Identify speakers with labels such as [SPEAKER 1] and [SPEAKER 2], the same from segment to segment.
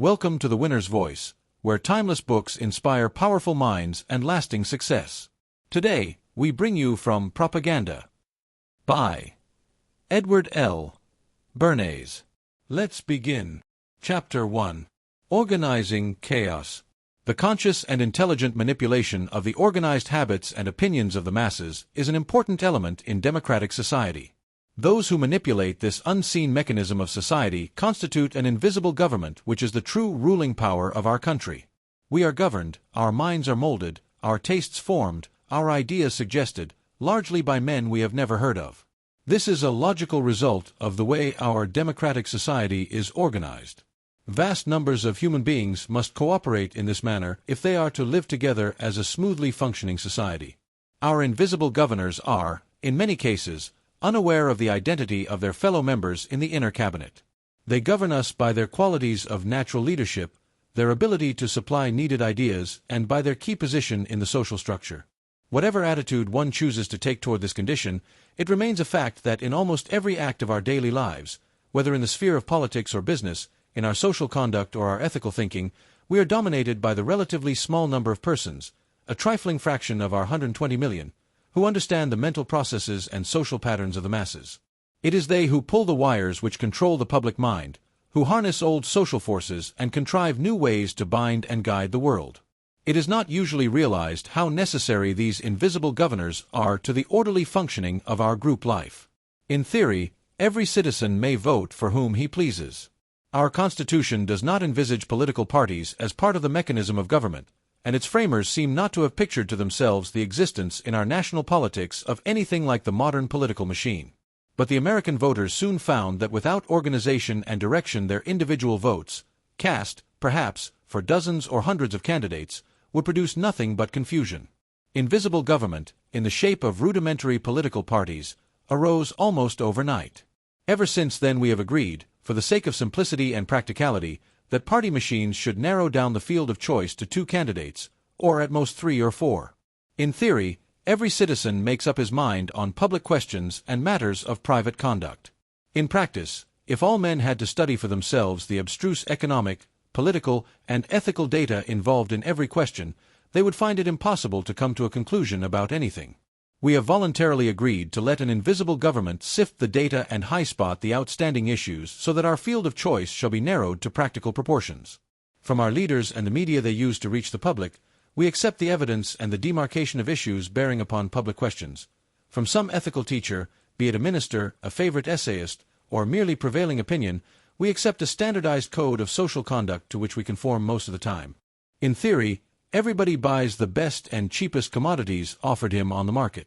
[SPEAKER 1] Welcome to The Winner's Voice, where timeless books inspire powerful minds and lasting success. Today, we bring you From Propaganda by Edward L. Bernays. Let's begin. Chapter 1. Organizing Chaos. The conscious and intelligent manipulation of the organized habits and opinions of the masses is an important element in democratic society. Those who manipulate this unseen mechanism of society constitute an invisible government which is the true ruling power of our country. We are governed, our minds are molded, our tastes formed, our ideas suggested, largely by men we have never heard of. This is a logical result of the way our democratic society is organized. Vast numbers of human beings must cooperate in this manner if they are to live together as a smoothly functioning society. Our invisible governors are, in many cases, unaware of the identity of their fellow members in the inner cabinet. They govern us by their qualities of natural leadership, their ability to supply needed ideas, and by their key position in the social structure. Whatever attitude one chooses to take toward this condition, it remains a fact that in almost every act of our daily lives, whether in the sphere of politics or business, in our social conduct or our ethical thinking, we are dominated by the relatively small number of persons, a trifling fraction of our 120 million, who understand the mental processes and social patterns of the masses. It is they who pull the wires which control the public mind, who harness old social forces and contrive new ways to bind and guide the world. It is not usually realized how necessary these invisible governors are to the orderly functioning of our group life. In theory, every citizen may vote for whom he pleases. Our Constitution does not envisage political parties as part of the mechanism of government, and its framers seem not to have pictured to themselves the existence in our national politics of anything like the modern political machine. But the American voters soon found that without organization and direction their individual votes, cast, perhaps, for dozens or hundreds of candidates, would produce nothing but confusion. Invisible government, in the shape of rudimentary political parties, arose almost overnight. Ever since then we have agreed, for the sake of simplicity and practicality, that party machines should narrow down the field of choice to 2 candidates, or at most 3 or 4. In theory, every citizen makes up his mind on public questions and matters of private conduct. In practice, if all men had to study for themselves the abstruse economic, political, and ethical data involved in every question, they would find it impossible to come to a conclusion about anything. We have voluntarily agreed to let an invisible government sift the data and high-spot the outstanding issues so that our field of choice shall be narrowed to practical proportions. From our leaders and the media they use to reach the public, we accept the evidence and the demarcation of issues bearing upon public questions. From some ethical teacher, be it a minister, a favorite essayist, or merely prevailing opinion, we accept a standardized code of social conduct to which we conform most of the time. In theory, everybody buys the best and cheapest commodities offered him on the market.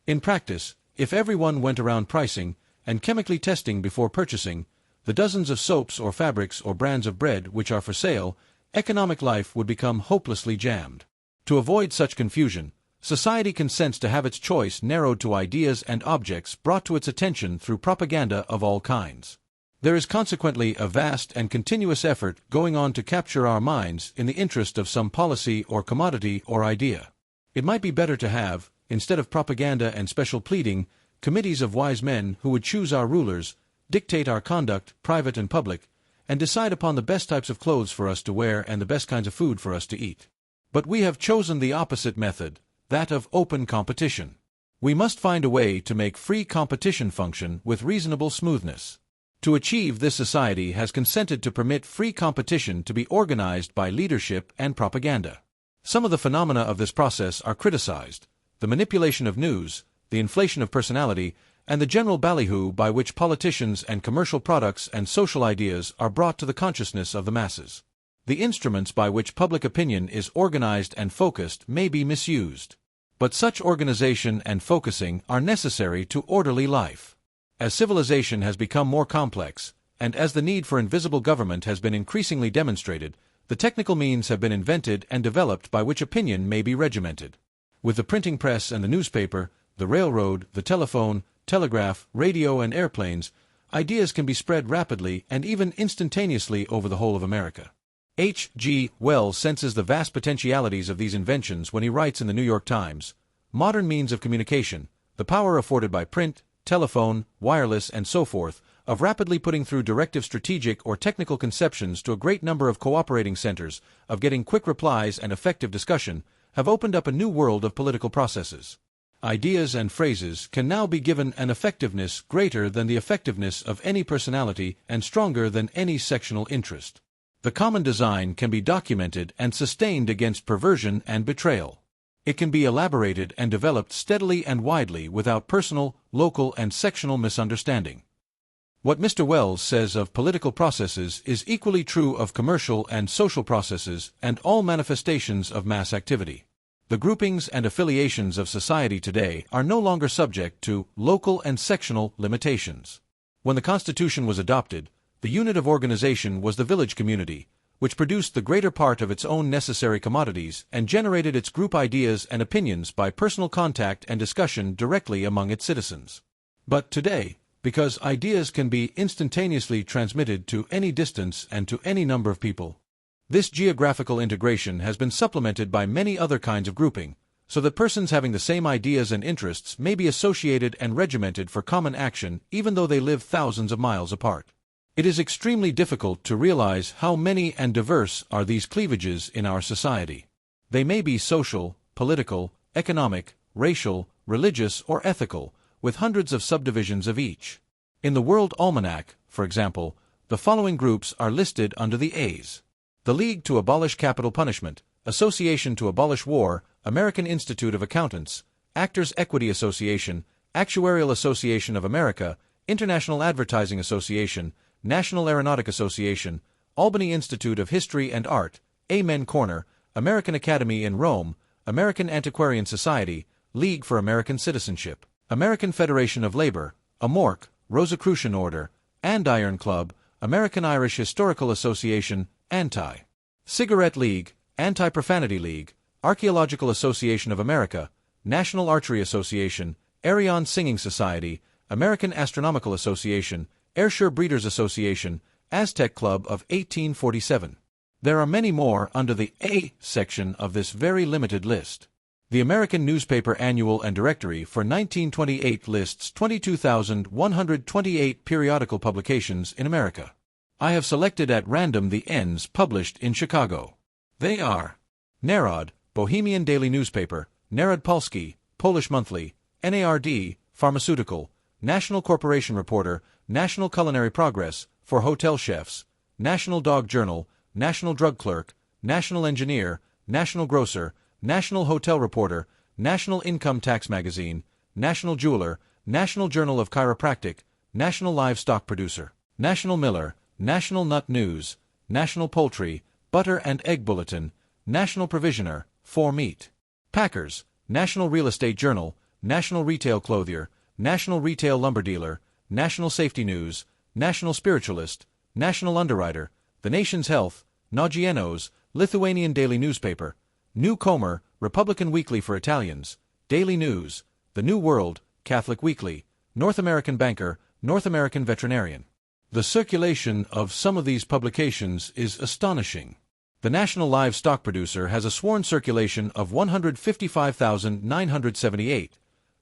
[SPEAKER 1] In practice, if everyone went around pricing and chemically testing before purchasing the dozens of soaps or fabrics or brands of bread which are for sale, economic life would become hopelessly jammed. To avoid such confusion, society consents to have its choice narrowed to ideas and objects brought to its attention through propaganda of all kinds. There is consequently a vast and continuous effort going on to capture our minds in the interest of some policy or commodity or idea. It might be better to have, instead of propaganda and special pleading, committees of wise men who would choose our rulers, dictate our conduct, private and public, and decide upon the best types of clothes for us to wear and the best kinds of food for us to eat. But we have chosen the opposite method, that of open competition. We must find a way to make free competition function with reasonable smoothness. To achieve this, society has consented to permit free competition to be organized by leadership and propaganda. Some of the phenomena of this process are criticized: the manipulation of news, the inflation of personality, and the general ballyhoo by which politicians and commercial products and social ideas are brought to the consciousness of the masses. The instruments by which public opinion is organized and focused may be misused. But such organization and focusing are necessary to orderly life. As civilization has become more complex, and as the need for invisible government has been increasingly demonstrated, the technical means have been invented and developed by which opinion may be regimented. With the printing press and the newspaper, the railroad, the telephone, telegraph, radio, and airplanes, ideas can be spread rapidly and even instantaneously over the whole of America. H. G. Wells senses the vast potentialities of these inventions when he writes in the New York Times, "Modern means of communication, the power afforded by print, telephone, wireless, and so forth, of rapidly putting through directive strategic or technical conceptions to a great number of cooperating centers, of getting quick replies and effective discussion, have opened up a new world of political processes. Ideas and phrases can now be given an effectiveness greater than the effectiveness of any personality and stronger than any sectional interest. The common design can be documented and sustained against perversion and betrayal. It can be elaborated and developed steadily and widely without personal, local, and sectional misunderstanding. What Mr. Wells says of political processes is equally true of commercial and social processes and all manifestations of mass activity. The groupings and affiliations of society today are no longer subject to local and sectional limitations. When the Constitution was adopted, the unit of organization was the village community, which produced the greater part of its own necessary commodities and generated its group ideas and opinions by personal contact and discussion directly among its citizens. But today, because ideas can be instantaneously transmitted to any distance and to any number of people, this geographical integration has been supplemented by many other kinds of grouping, so that persons having the same ideas and interests may be associated and regimented for common action even though they live thousands of miles apart. It is extremely difficult to realize how many and diverse are these cleavages in our society. They may be social, political, economic, racial, religious, or ethical, with hundreds of subdivisions of each. In the World Almanac, for example, the following groups are listed under the A's: the League to Abolish Capital Punishment, Association to Abolish War, American Institute of Accountants, Actors Equity Association, Actuarial Association of America, International Advertising Association, National Aeronautic Association, Albany Institute of History and Art, Amen Corner, American Academy in Rome, American Antiquarian Society, League for American Citizenship, American Federation of Labor, AMORC, Rosicrucian Order, Andiron Club, American Irish Historical Association, Anti-Cigarette League, Anti-Profanity League, Archaeological Association of America, National Archery Association, Arion Singing Society, American Astronomical Association, Ayrshire Breeders' Association, Aztec Club of 1847. There are many more under the A section of this very limited list. The American Newspaper Annual and Directory for 1928 lists 22,128 periodical publications in America. I have selected at random the N's published in Chicago. They are Narod, Bohemian Daily Newspaper, Narod Polski, Polish Monthly, NARD, Pharmaceutical, National Corporation Reporter, National Culinary Progress, for hotel chefs, National Dog Journal, National Drug Clerk, National Engineer, National Grocer, National Hotel Reporter, National Income Tax Magazine, National Jeweler, National Journal of Chiropractic, National Livestock Producer, National Miller, National Nut News, National Poultry, Butter and Egg Bulletin, National Provisioner, for Meat, Packers, National Real Estate Journal, National Retail Clothier, National Retail Lumber Dealer, National Safety News, National Spiritualist, National Underwriter, The Nation's Health, Nogienos, Lithuanian Daily Newspaper, New Comer, Republican Weekly for Italians, Daily News, The New World, Catholic Weekly, North American Banker, North American Veterinarian. The circulation of some of these publications is astonishing. The National Livestock Producer has a sworn circulation of 155,978,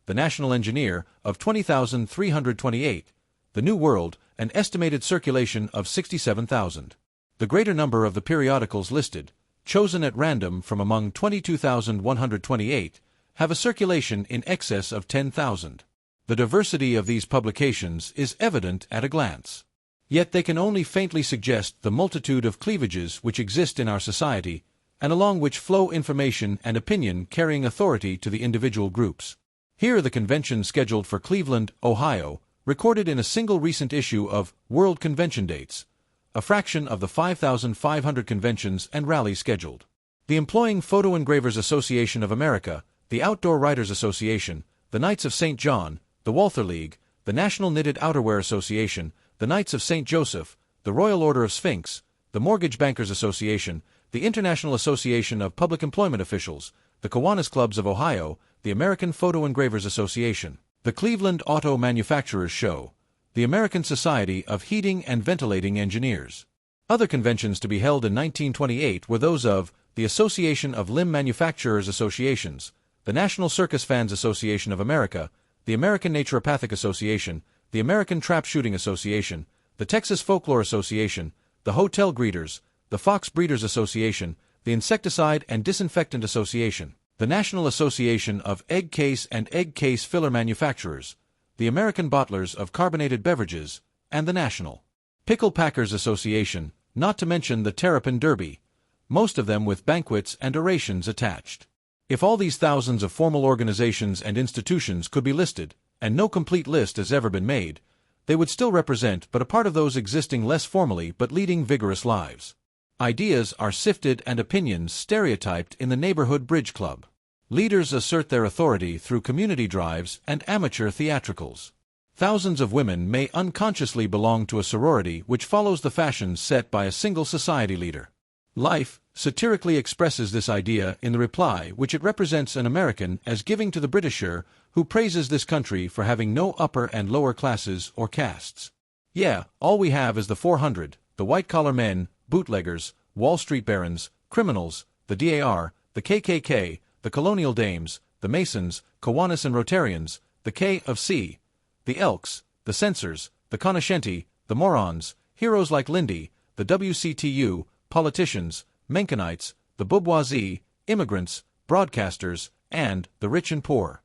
[SPEAKER 1] the National Engineer of 20,328, the New World an estimated circulation of 67,000. The greater number of the periodicals listed, chosen at random from among 22,128, have a circulation in excess of 10,000. The diversity of these publications is evident at a glance. Yet they can only faintly suggest the multitude of cleavages which exist in our society, and along which flow information and opinion carrying authority to the individual groups. Here are the conventions scheduled for Cleveland, Ohio, recorded in a single recent issue of World Convention Dates, a fraction of the 5,500 conventions and rallies scheduled. The Employing Photo Engravers Association of America, the Outdoor Writers Association, the Knights of St. John, the Walther League, the National Knitted Outerwear Association, the Knights of St. Joseph, the Royal Order of Sphinx, the Mortgage Bankers Association, the International Association of Public Employment Officials, the Kiwanis Clubs of Ohio, the American Photo Engravers Association, the Cleveland Auto Manufacturers Show, the American Society of Heating and Ventilating Engineers. Other conventions to be held in 1928 were those of the Association of Limb Manufacturers Associations, the National Circus Fans Association of America, the American Naturopathic Association, the American Trap Shooting Association, the Texas Folklore Association, the Hotel Greeters, the Fox Breeders Association, the Insecticide and Disinfectant Association, the National Association of Egg Case and Egg Case Filler Manufacturers, the American Bottlers of Carbonated Beverages, and the National Pickle Packers Association, not to mention the Terrapin Derby, most of them with banquets and orations attached. If all these thousands of formal organizations and institutions could be listed, and no complete list has ever been made, they would still represent but a part of those existing less formally but leading vigorous lives. Ideas are sifted and opinions stereotyped in the neighborhood bridge club. Leaders assert their authority through community drives and amateur theatricals. Thousands of women may unconsciously belong to a sorority which follows the fashions set by a single society leader. Life satirically expresses this idea in the reply which it represents an American as giving to the Britisher who praises this country for having no upper and lower classes or castes. Yeah, all we have is the 400, the white-collar men, bootleggers, Wall Street barons, criminals, the DAR, the KKK, the colonial dames, the Masons, Kiwanis and Rotarians, the K of C, the Elks, the censors, the cognoscenti, the morons, heroes like Lindy, the WCTU, politicians, Menconites, the bourgeoisie, immigrants, broadcasters, and the rich and poor.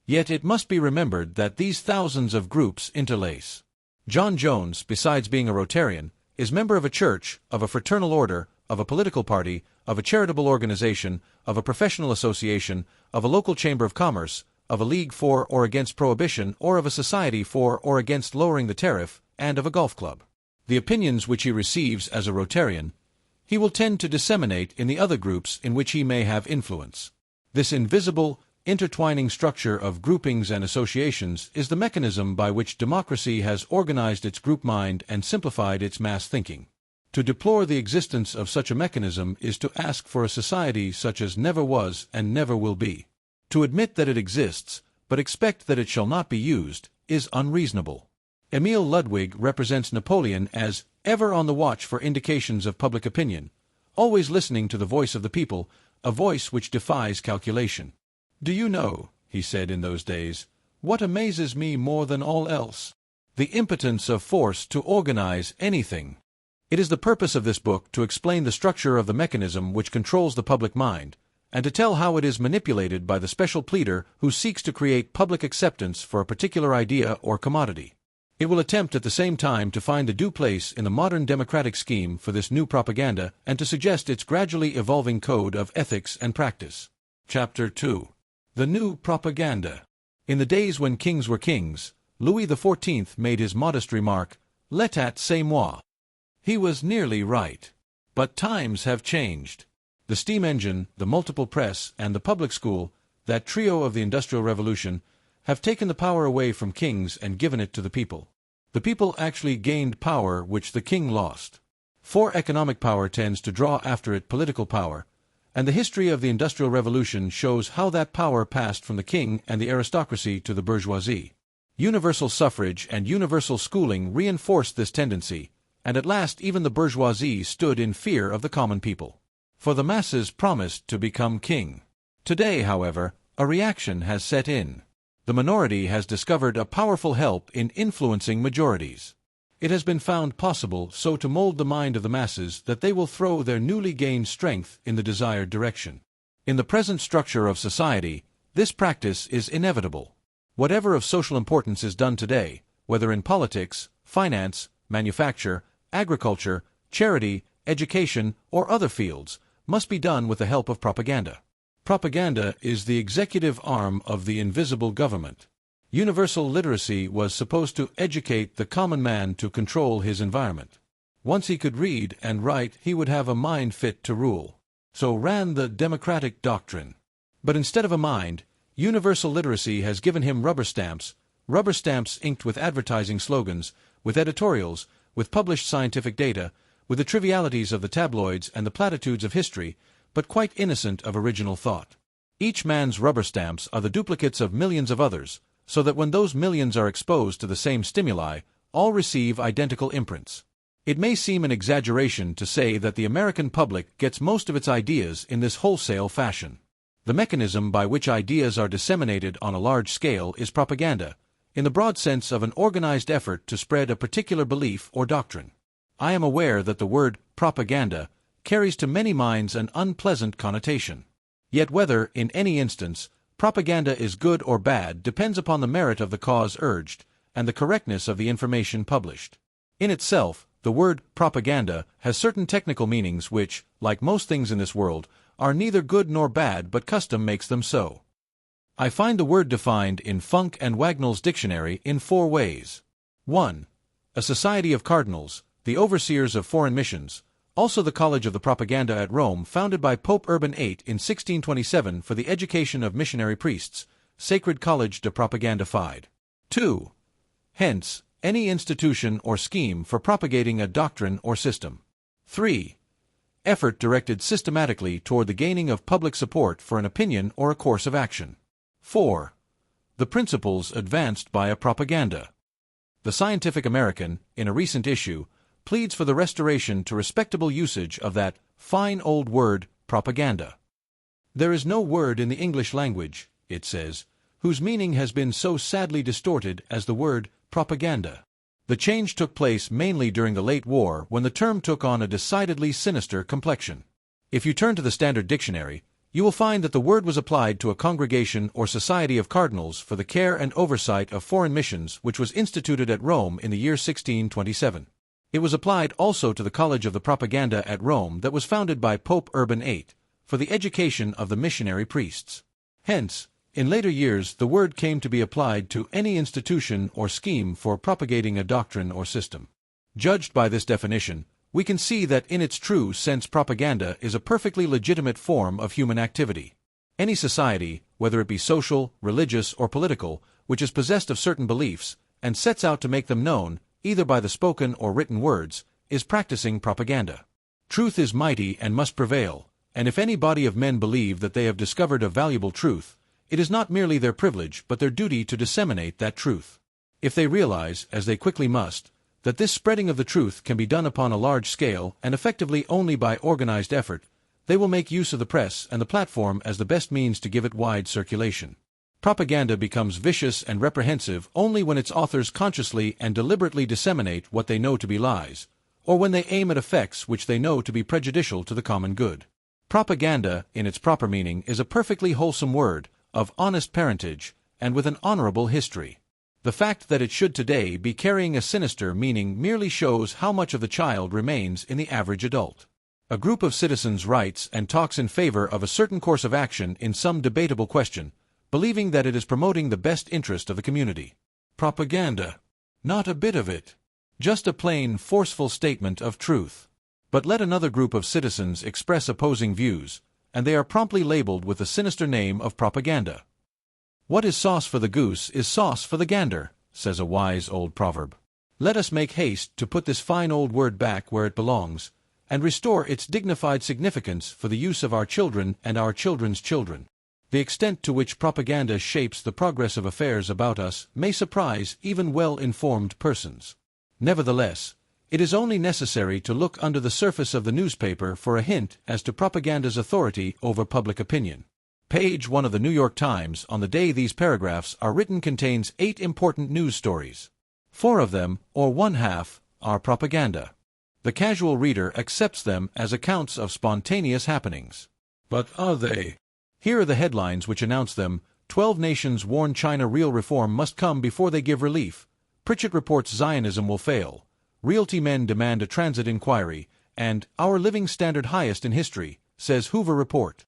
[SPEAKER 1] Yet it must be remembered that these thousands of groups interlace. John Jones, besides being a Rotarian, is member of a church, of a fraternal order, of a political party, of a charitable organization, of a professional association, of a local chamber of commerce, of a league for or against prohibition, or of a society for or against lowering the tariff, and of a golf club. The opinions which he receives as a Rotarian, he will tend to disseminate in the other groups in which he may have influence. This invisible, intertwining structure of groupings and associations is the mechanism by which democracy has organized its group mind and simplified its mass thinking. To deplore the existence of such a mechanism is to ask for a society such as never was and never will be. To admit that it exists, but expect that it shall not be used, is unreasonable. Emil Ludwig represents Napoleon as ever on the watch for indications of public opinion, always listening to the voice of the people, a voice which defies calculation. "Do you know," he said in those days, "what amazes me more than all else? The impotence of force to organize anything." It is the purpose of this book to explain the structure of the mechanism which controls the public mind, and to tell how it is manipulated by the special pleader who seeks to create public acceptance for a particular idea or commodity. It will attempt at the same time to find a due place in the modern democratic scheme for this new propaganda and to suggest its gradually evolving code of ethics and practice. Chapter 2. The New Propaganda. In the days when kings were kings, Louis XIV made his modest remark, "L'état c'est moi." He was nearly right. But times have changed. The steam engine, the multiple press, and the public school, that trio of the Industrial Revolution, have taken the power away from kings and given it to the people. The people actually gained power which the king lost. For economic power tends to draw after it political power, and the history of the Industrial Revolution shows how that power passed from the king and the aristocracy to the bourgeoisie. Universal suffrage and universal schooling reinforced this tendency, and at last even the bourgeoisie stood in fear of the common people. For the masses promised to become king. Today, however, a reaction has set in. The minority has discovered a powerful help in influencing majorities. It has been found possible so to mold the mind of the masses that they will throw their newly gained strength in the desired direction. In the present structure of society, this practice is inevitable. Whatever of social importance is done today, whether in politics, finance, manufacture, agriculture, charity, education, or other fields, must be done with the help of propaganda. Propaganda is the executive arm of the invisible government. Universal literacy was supposed to educate the common man to control his environment. Once he could read and write, he would have a mind fit to rule. So ran the democratic doctrine. But instead of a mind, universal literacy has given him rubber stamps inked with advertising slogans, with editorials, with published scientific data, with the trivialities of the tabloids and the platitudes of history, but quite innocent of original thought. Each man's rubber stamps are the duplicates of millions of others, so that when those millions are exposed to the same stimuli, all receive identical imprints. It may seem an exaggeration to say that the American public gets most of its ideas in this wholesale fashion. The mechanism by which ideas are disseminated on a large scale is propaganda, in the broad sense of an organized effort to spread a particular belief or doctrine. I am aware that the word propaganda carries to many minds an unpleasant connotation. Yet whether, in any instance, propaganda is good or bad depends upon the merit of the cause urged and the correctness of the information published. In itself, the word propaganda has certain technical meanings which, like most things in this world, are neither good nor bad, but custom makes them so. I find the word defined in Funk and Wagnall's dictionary in 4 ways. 1. A society of cardinals, the overseers of foreign missions, also the College of the Propaganda at Rome, founded by Pope Urban VIII in 1627 for the education of missionary priests, Sacred College de Propaganda Fide. 2. Hence, any institution or scheme for propagating a doctrine or system. 3. Effort directed systematically toward the gaining of public support for an opinion or a course of action. 4. The principles advanced by a propaganda. The Scientific American, in a recent issue, pleads for the restoration to respectable usage of that fine old word, propaganda. There is no word in the English language, it says, whose meaning has been so sadly distorted as the word propaganda. The change took place mainly during the late war, when the term took on a decidedly sinister complexion. If you turn to the Standard Dictionary, you will find that the word was applied to a congregation or society of cardinals for the care and oversight of foreign missions which was instituted at Rome in the year 1627. It was applied also to the College of the Propaganda at Rome that was founded by Pope Urban VIII for the education of the missionary priests. Hence, in later years the word came to be applied to any institution or scheme for propagating a doctrine or system. Judged by this definition, we can see that in its true sense propaganda is a perfectly legitimate form of human activity. Any society, whether it be social, religious, or political, which is possessed of certain beliefs, and sets out to make them known, either by the spoken or written words, is practicing propaganda. Truth is mighty and must prevail, and if any body of men believe that they have discovered a valuable truth, it is not merely their privilege but their duty to disseminate that truth. If they realize, as they quickly must, that this spreading of the truth can be done upon a large scale and effectively only by organized effort, they will make use of the press and the platform as the best means to give it wide circulation. Propaganda becomes vicious and reprehensive only when its authors consciously and deliberately disseminate what they know to be lies, or when they aim at effects which they know to be prejudicial to the common good. Propaganda, in its proper meaning, is a perfectly wholesome word, of honest parentage, and with an honorable history. The fact that it should today be carrying a sinister meaning merely shows how much of the child remains in the average adult. A group of citizens writes and talks in favor of a certain course of action in some debatable question, believing that it is promoting the best interest of the community. Propaganda. Not a bit of it. Just a plain, forceful statement of truth. But let another group of citizens express opposing views, and they are promptly labeled with the sinister name of propaganda. What is sauce for the goose is sauce for the gander, says a wise old proverb. Let us make haste to put this fine old word back where it belongs, and restore its dignified significance for the use of our children and our children's children. The extent to which propaganda shapes the progress of affairs about us may surprise even well-informed persons. Nevertheless, it is only necessary to look under the surface of the newspaper for a hint as to propaganda's authority over public opinion. Page 1 of the New York Times, on the day these paragraphs are written, contains 8 important news stories. 4 of them, or one-half, are propaganda. The casual reader accepts them as accounts of spontaneous happenings. But are they? Here are the headlines which announce them. 12 nations warn China real reform must come before they give relief. Pritchett reports Zionism will fail. Realty men demand a transit inquiry. And our living standard highest in history, says Hoover report.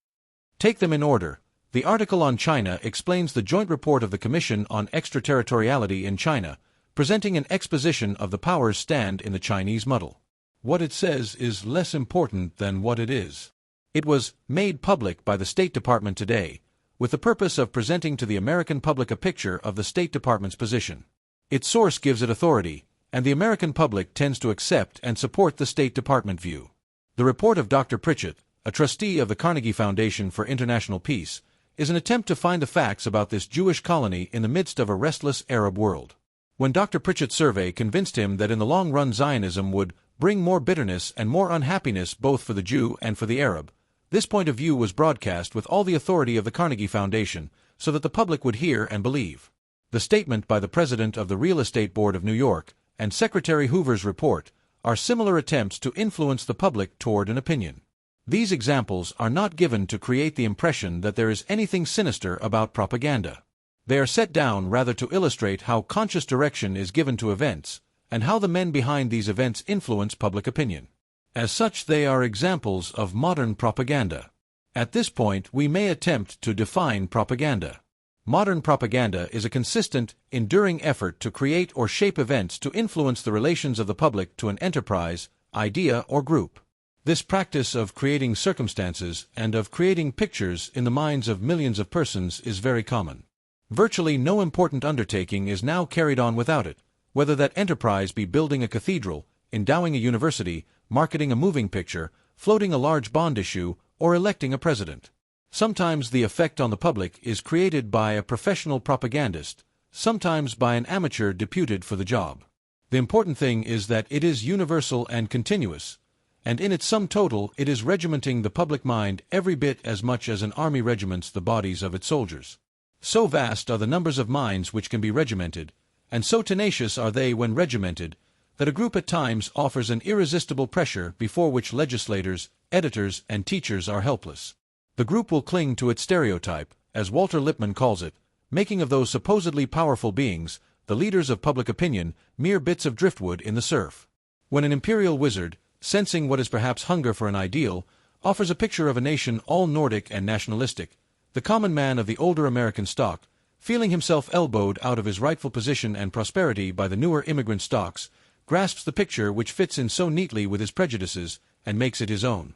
[SPEAKER 1] Take them in order. The article on China explains the joint report of the Commission on Extraterritoriality in China, presenting an exposition of the powers' stand in the Chinese muddle. What it says is less important than what it is. It was made public by the State Department today, with the purpose of presenting to the American public a picture of the State Department's position. Its source gives it authority, and the American public tends to accept and support the State Department view. The report of Dr. Pritchett, a trustee of the Carnegie Foundation for International Peace, is an attempt to find the facts about this Jewish colony in the midst of a restless Arab world. When Dr. Pritchett's survey convinced him that in the long run Zionism would bring more bitterness and more unhappiness both for the Jew and for the Arab, this point of view was broadcast with all the authority of the Carnegie Foundation, so that the public would hear and believe. The statement by the president of the Real Estate Board of New York and Secretary Hoover's report are similar attempts to influence the public toward an opinion. These examples are not given to create the impression that there is anything sinister about propaganda. They are set down rather to illustrate how conscious direction is given to events, and how the men behind these events influence public opinion. As such, they are examples of modern propaganda. At this point, we may attempt to define propaganda. Modern propaganda is a consistent, enduring effort to create or shape events to influence the relations of the public to an enterprise, idea, or group. This practice of creating circumstances and of creating pictures in the minds of millions of persons is very common. Virtually no important undertaking is now carried on without it, whether that enterprise be building a cathedral, endowing a university, marketing a moving picture, floating a large bond issue, or electing a president. Sometimes the effect on the public is created by a professional propagandist, sometimes by an amateur deputed for the job. The important thing is that it is universal and continuous, and in its sum total it is regimenting the public mind every bit as much as an army regiments the bodies of its soldiers. So vast are the numbers of minds which can be regimented, and so tenacious are they when regimented, that a group at times offers an irresistible pressure before which legislators, editors, and teachers are helpless. The group will cling to its stereotype, as Walter Lippmann calls it, making of those supposedly powerful beings, the leaders of public opinion, mere bits of driftwood in the surf. When an imperial wizard, sensing what is perhaps hunger for an ideal, offers a picture of a nation all Nordic and nationalistic, the common man of the older American stock, feeling himself elbowed out of his rightful position and prosperity by the newer immigrant stocks, grasps the picture which fits in so neatly with his prejudices, and makes it his own.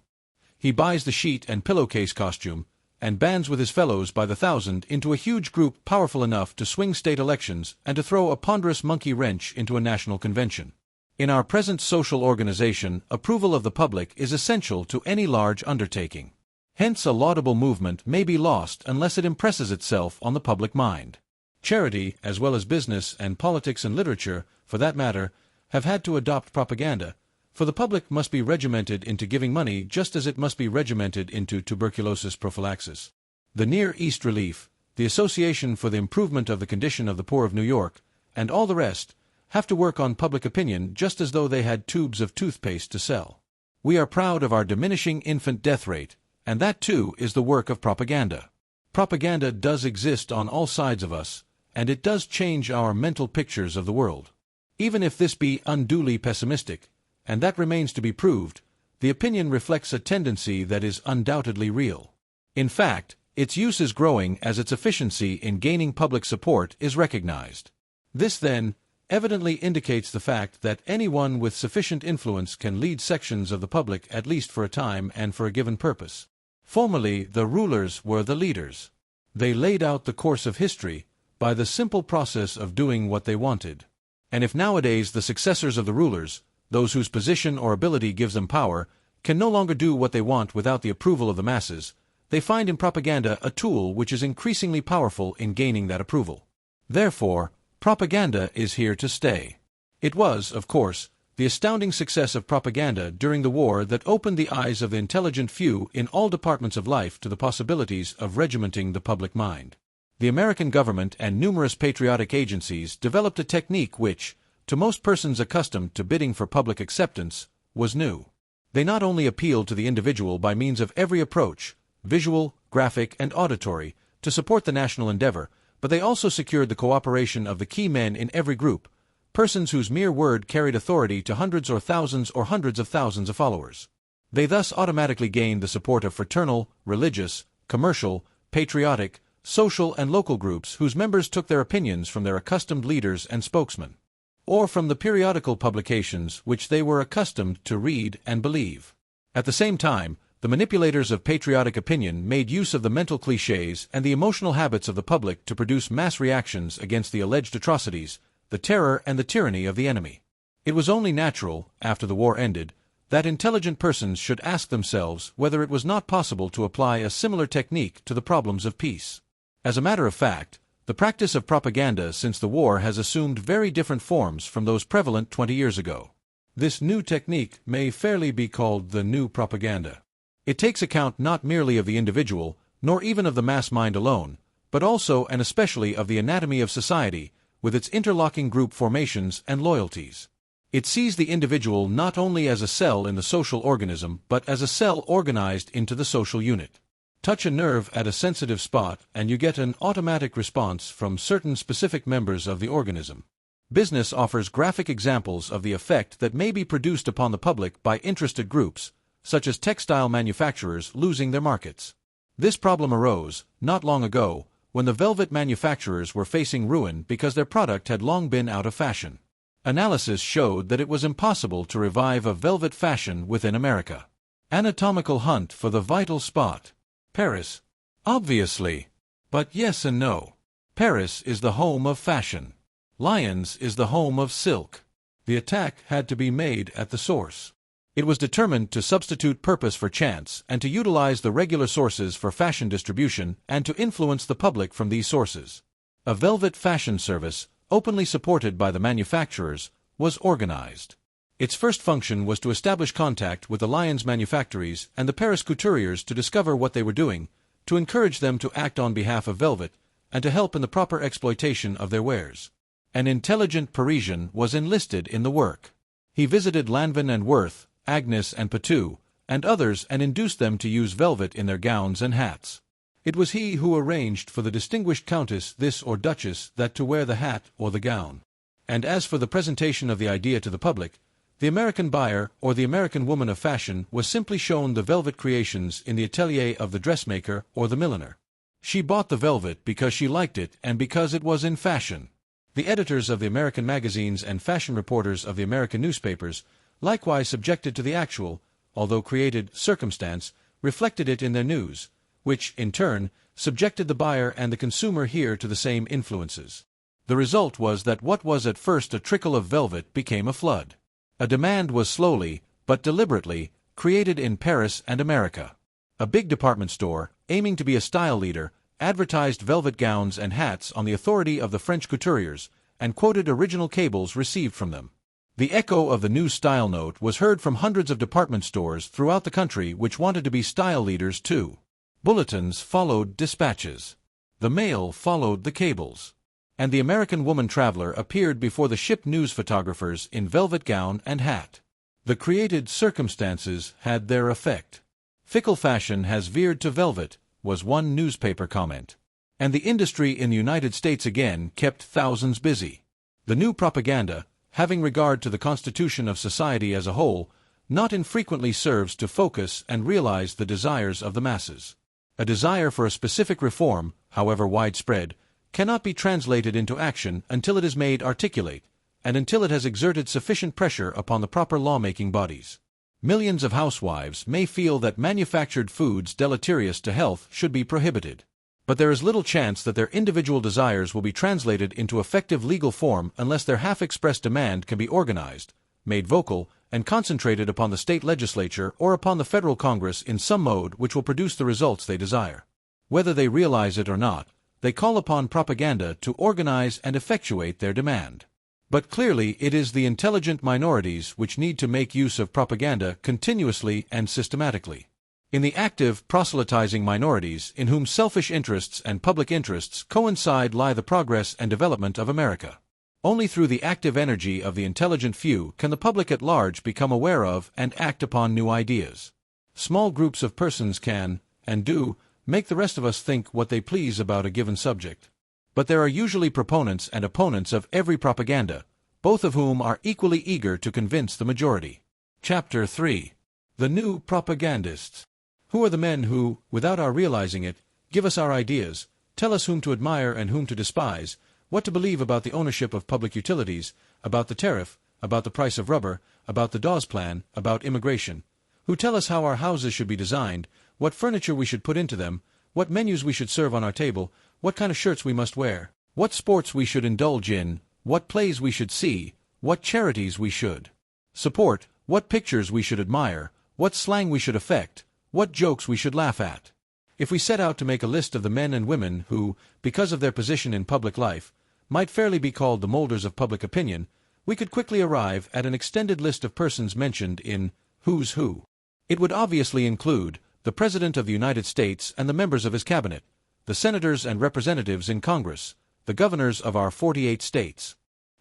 [SPEAKER 1] He buys the sheet and pillowcase costume, and bands with his fellows by the thousand into a huge group powerful enough to swing state elections and to throw a ponderous monkey wrench into a national convention. In our present social organization, approval of the public is essential to any large undertaking. Hence a laudable movement may be lost unless it impresses itself on the public mind. Charity, as well as business and politics and literature, for that matter, have had to adopt propaganda, for the public must be regimented into giving money just as it must be regimented into tuberculosis prophylaxis. The Near East Relief, the Association for the Improvement of the Condition of the Poor of New York, and all the rest, have to work on public opinion just as though they had tubes of toothpaste to sell. We are proud of our diminishing infant death rate, and that too is the work of propaganda. Propaganda does exist on all sides of us, and it does change our mental pictures of the world. Even if this be unduly pessimistic, and that remains to be proved, the opinion reflects a tendency that is undoubtedly real. In fact, its use is growing as its efficiency in gaining public support is recognized. This, then, evidently indicates the fact that anyone with sufficient influence can lead sections of the public at least for a time and for a given purpose. Formerly, the rulers were the leaders. They laid out the course of history by the simple process of doing what they wanted. And if nowadays the successors of the rulers, those whose position or ability gives them power, can no longer do what they want without the approval of the masses, they find in propaganda a tool which is increasingly powerful in gaining that approval. Therefore, propaganda is here to stay. It was, of course, the astounding success of propaganda during the war that opened the eyes of the intelligent few in all departments of life to the possibilities of regimenting the public mind. The American government and numerous patriotic agencies developed a technique which, to most persons accustomed to bidding for public acceptance, was new. They not only appealed to the individual by means of every approach, visual, graphic, and auditory, to support the national endeavor, but they also secured the cooperation of the key men in every group, persons whose mere word carried authority to hundreds or hundreds of thousands of followers. They thus automatically gained the support of fraternal, religious, commercial, patriotic, social, and local groups whose members took their opinions from their accustomed leaders and spokesmen, or from the periodical publications which they were accustomed to read and believe. At the same time, the manipulators of patriotic opinion made use of the mental clichés and the emotional habits of the public to produce mass reactions against the alleged atrocities, the terror and the tyranny of the enemy. It was only natural, after the war ended, that intelligent persons should ask themselves whether it was not possible to apply a similar technique to the problems of peace. As a matter of fact, the practice of propaganda since the war has assumed very different forms from those prevalent 20 years ago. This new technique may fairly be called the new propaganda. It takes account not merely of the individual, nor even of the mass mind alone, but but also and especially of the anatomy of society, with its interlocking group formations and loyalties. It sees the individual not only as a cell in the social organism but as a cell organized into the social unit. Touch a nerve at a sensitive spot and you get an automatic response from certain specific members of the organism. Business offers graphic examples of the effect that may be produced upon the public by interested groups, such as textile manufacturers losing their markets. This problem arose, not long ago, when the velvet manufacturers were facing ruin because their product had long been out of fashion. Analysis showed that it was impossible to revive a velvet fashion within America. Anatomical hunt for the vital spot. Paris. Obviously. But yes and no. Paris is the home of fashion. Lyons is the home of silk. The attack had to be made at the source. It was determined to substitute purpose for chance and to utilize the regular sources for fashion distribution and to influence the public from these sources. A velvet fashion service, openly supported by the manufacturers, was organized. Its first function was to establish contact with the Lyons manufactories and the Paris couturiers to discover what they were doing, to encourage them to act on behalf of velvet, and to help in the proper exploitation of their wares. An intelligent Parisian was enlisted in the work. He visited Lanvin and Worth, Agnes and Patou, and others and induced them to use velvet in their gowns and hats. It was he who arranged for the distinguished countess this or duchess that to wear the hat or the gown. And as for the presentation of the idea to the public, the American buyer or the American woman of fashion was simply shown the velvet creations in the atelier of the dressmaker or the milliner. She bought the velvet because she liked it and because it was in fashion. The editors of the American magazines and fashion reporters of the American newspapers, likewise subjected to the actual, although created, circumstance, reflected it in their news, which, in turn, subjected the buyer and the consumer here to the same influences. The result was that what was at first a trickle of velvet became a flood. A demand was slowly, but deliberately, created in Paris and America. A big department store, aiming to be a style leader, advertised velvet gowns and hats on the authority of the French couturiers, and quoted original cables received from them. The echo of the new style note was heard from hundreds of department stores throughout the country which wanted to be style leaders too. Bulletins followed dispatches. The mail followed the cables. And the American woman traveler appeared before the ship news photographers in velvet gown and hat. The created circumstances had their effect. Fickle fashion has veered to velvet, was one newspaper comment. And the industry in the United States again kept thousands busy. The new propaganda, having regard to the constitution of society as a whole, not infrequently serves to focus and realize the desires of the masses. A desire for a specific reform, however widespread, cannot be translated into action until it is made articulate, and until it has exerted sufficient pressure upon the proper lawmaking bodies. Millions of housewives may feel that manufactured foods deleterious to health should be prohibited. But there is little chance that their individual desires will be translated into effective legal form unless their half-expressed demand can be organized, made vocal, and concentrated upon the state legislature or upon the federal Congress in some mode which will produce the results they desire. Whether they realize it or not, they call upon propaganda to organize and effectuate their demand. But clearly it is the intelligent minorities which need to make use of propaganda continuously and systematically. In the active, proselytizing minorities in whom selfish interests and public interests coincide lie the progress and development of America. Only through the active energy of the intelligent few can the public at large become aware of and act upon new ideas. Small groups of persons can, and do, make the rest of us think what they please about a given subject. But there are usually proponents and opponents of every propaganda, both of whom are equally eager to convince the majority. Chapter 3. The New Propagandists. Who are the men who, without our realizing it, give us our ideas, tell us whom to admire and whom to despise, what to believe about the ownership of public utilities, about the tariff, about the price of rubber, about the Dawes Plan, about immigration, who tell us how our houses should be designed, what furniture we should put into them, what menus we should serve on our table, what kind of shirts we must wear, what sports we should indulge in, what plays we should see, what charities we should support, what pictures we should admire, what slang we should affect, what jokes we should laugh at. If we set out to make a list of the men and women who, because of their position in public life, might fairly be called the molders of public opinion, we could quickly arrive at an extended list of persons mentioned in Who's Who. It would obviously include the President of the United States and the members of his cabinet, the senators and representatives in Congress, the governors of our 48 states,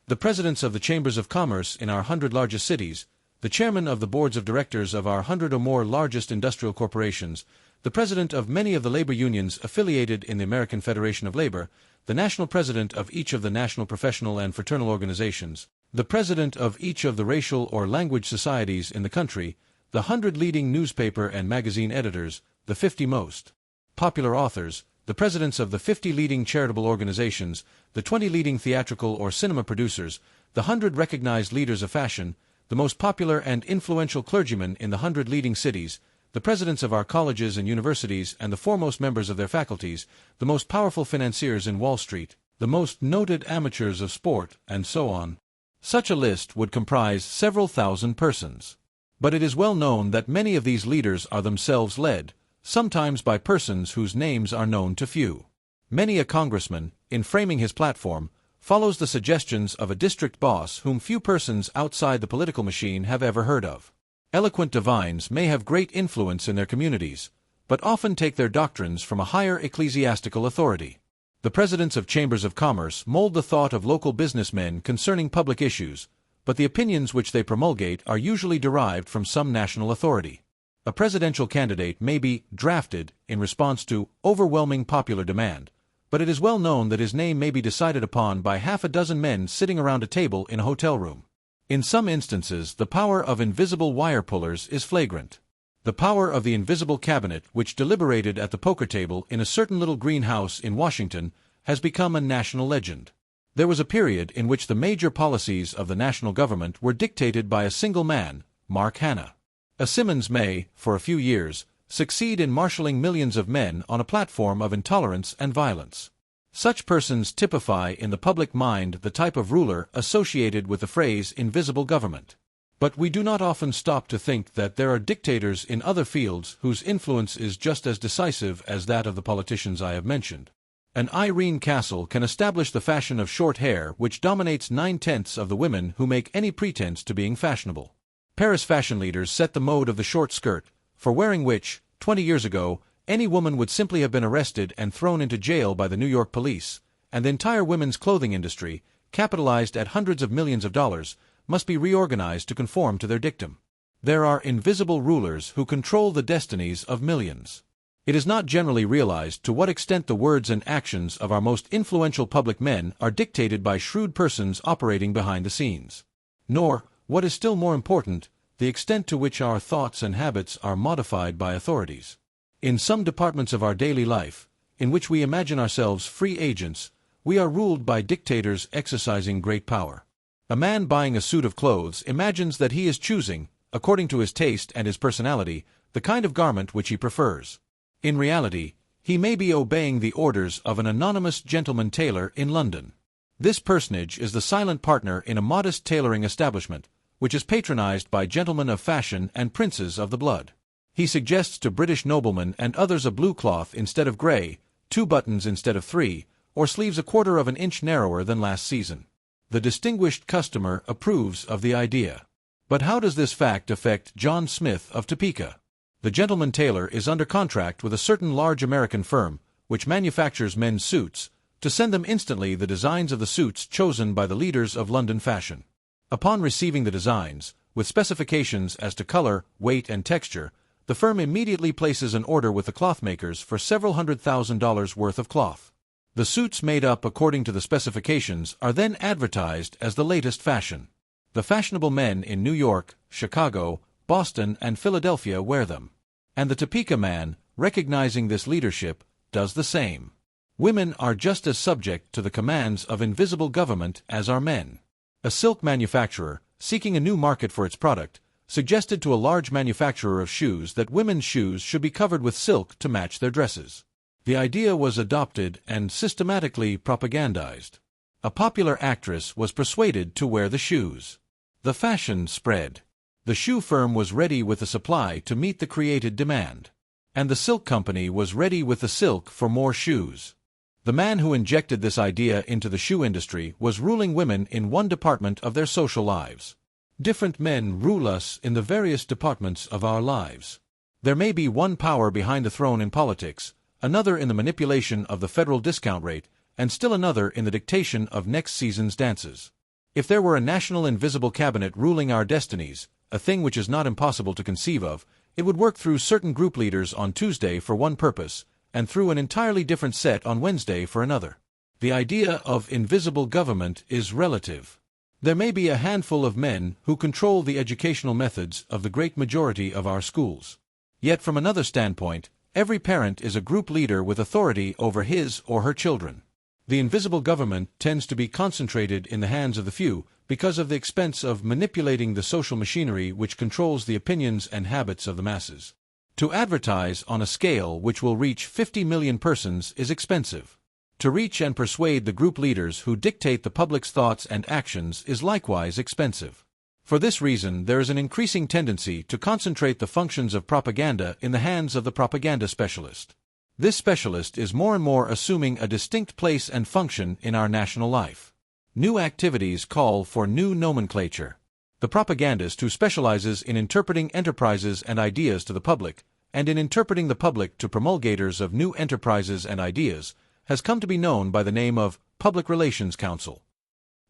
[SPEAKER 1] the presidents of the chambers of commerce in our 100 largest cities, the chairman of the boards of directors of our 100 or more largest industrial corporations, the president of many of the labor unions affiliated in the American Federation of Labor, the national president of each of the national professional and fraternal organizations, the president of each of the racial or language societies in the country, the 100 leading newspaper and magazine editors, the 50 most popular authors, the presidents of the 50 leading charitable organizations, the 20 leading theatrical or cinema producers, the 100 recognized leaders of fashion, the most popular and influential clergymen in the 100 leading cities, the presidents of our colleges and universities and the foremost members of their faculties, the most powerful financiers in Wall Street, the most noted amateurs of sport, and so on. Such a list would comprise several thousand persons. But it is well known that many of these leaders are themselves led, sometimes by persons whose names are known to few. Many a congressman, in framing his platform, follows the suggestions of a district boss whom few persons outside the political machine have ever heard of. Eloquent divines may have great influence in their communities, but often take their doctrines from a higher ecclesiastical authority. The presidents of chambers of commerce mold the thought of local businessmen concerning public issues, but the opinions which they promulgate are usually derived from some national authority. A presidential candidate may be drafted in response to overwhelming popular demand, but it is well known that his name may be decided upon by half a dozen men sitting around a table in a hotel room. In some instances, the power of invisible wire pullers is flagrant. The power of the invisible cabinet which deliberated at the poker table in a certain little greenhouse in Washington has become a national legend. There was a period in which the major policies of the national government were dictated by a single man, Mark Hanna. A Simmons may, for a few years, succeed in marshalling millions of men on a platform of intolerance and violence. Such persons typify in the public mind the type of ruler associated with the phrase invisible government. But we do not often stop to think that there are dictators in other fields whose influence is just as decisive as that of the politicians I have mentioned. An Irene Castle can establish the fashion of short hair which dominates 9/10 of the women who make any pretense to being fashionable. Paris fashion leaders set the mode of the short skirt, for wearing which, 20 years ago, any woman would simply have been arrested and thrown into jail by the New York police, and the entire women's clothing industry, capitalized at hundreds of millions of dollars, must be reorganized to conform to their dictum. There are invisible rulers who control the destinies of millions. It is not generally realized to what extent the words and actions of our most influential public men are dictated by shrewd persons operating behind the scenes. Nor, what is still more important, the extent to which our thoughts and habits are modified by authorities. In some departments of our daily life, in which we imagine ourselves free agents, we are ruled by dictators exercising great power. A man buying a suit of clothes imagines that he is choosing, according to his taste and his personality, the kind of garment which he prefers. In reality, he may be obeying the orders of an anonymous gentleman tailor in London. This personage is the silent partner in a modest tailoring establishment, which is patronized by gentlemen of fashion and princes of the blood. He suggests to British noblemen and others a blue cloth instead of gray, 2 buttons instead of 3, or sleeves 1/4 of an inch narrower than last season. The distinguished customer approves of the idea. But how does this fact affect John Smith of Topeka? The gentleman tailor is under contract with a certain large American firm, which manufactures men's suits, to send them instantly the designs of the suits chosen by the leaders of London fashion. Upon receiving the designs, with specifications as to color, weight, and texture, the firm immediately places an order with the clothmakers for several $100,000 worth of cloth. The suits made up according to the specifications are then advertised as the latest fashion. The fashionable men in New York, Chicago, Boston, and Philadelphia wear them. And the Topeka man, recognizing this leadership, does the same. Women are just as subject to the commands of invisible government as are men. A silk manufacturer, seeking a new market for its product, suggested to a large manufacturer of shoes that women's shoes should be covered with silk to match their dresses. The idea was adopted and systematically propagandized. A popular actress was persuaded to wear the shoes. The fashion spread. The shoe firm was ready with the supply to meet the created demand. And the silk company was ready with the silk for more shoes. The man who injected this idea into the shoe industry was ruling women in one department of their social lives. Different men rule us in the various departments of our lives. There may be one power behind the throne in politics, another in the manipulation of the federal discount rate, and still another in the dictation of next season's dances. If there were a national invisible cabinet ruling our destinies, a thing which is not impossible to conceive of, it would work through certain group leaders on Tuesday for one purpose, and through an entirely different set on Wednesday for another. The idea of invisible government is relative. There may be a handful of men who control the educational methods of the great majority of our schools. Yet from another standpoint, every parent is a group leader with authority over his or her children. The invisible government tends to be concentrated in the hands of the few because of the expense of manipulating the social machinery which controls the opinions and habits of the masses. To advertise on a scale which will reach 50 million persons is expensive. To reach and persuade the group leaders who dictate the public's thoughts and actions is likewise expensive. For this reason, there is an increasing tendency to concentrate the functions of propaganda in the hands of the propaganda specialist. This specialist is more and more assuming a distinct place and function in our national life. New activities call for new nomenclature. The propagandist who specializes in interpreting enterprises and ideas to the public, and in interpreting the public to promulgators of new enterprises and ideas, has come to be known by the name of Public Relations Counsel.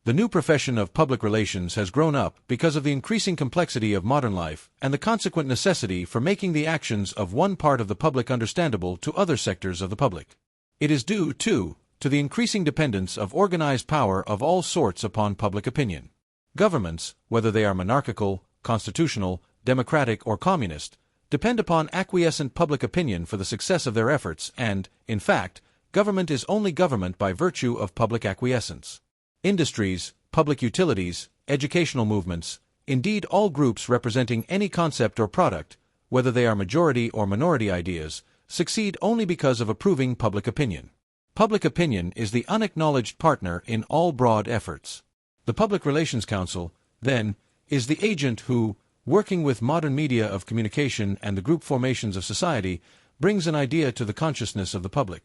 [SPEAKER 1] The new profession of public relations has grown up because of the increasing complexity of modern life and the consequent necessity for making the actions of one part of the public understandable to other sectors of the public. It is due, too, to the increasing dependence of organized power of all sorts upon public opinion. Governments, whether they are monarchical, constitutional, democratic, or communist, depend upon acquiescent public opinion for the success of their efforts and, in fact, government is only government by virtue of public acquiescence. Industries, public utilities, educational movements, indeed all groups representing any concept or product, whether they are majority or minority ideas, succeed only because of approving public opinion. Public opinion is the unacknowledged partner in all broad efforts. The Public Relations Council, then, is the agent who, working with modern media of communication and the group formations of society, brings an idea to the consciousness of the public.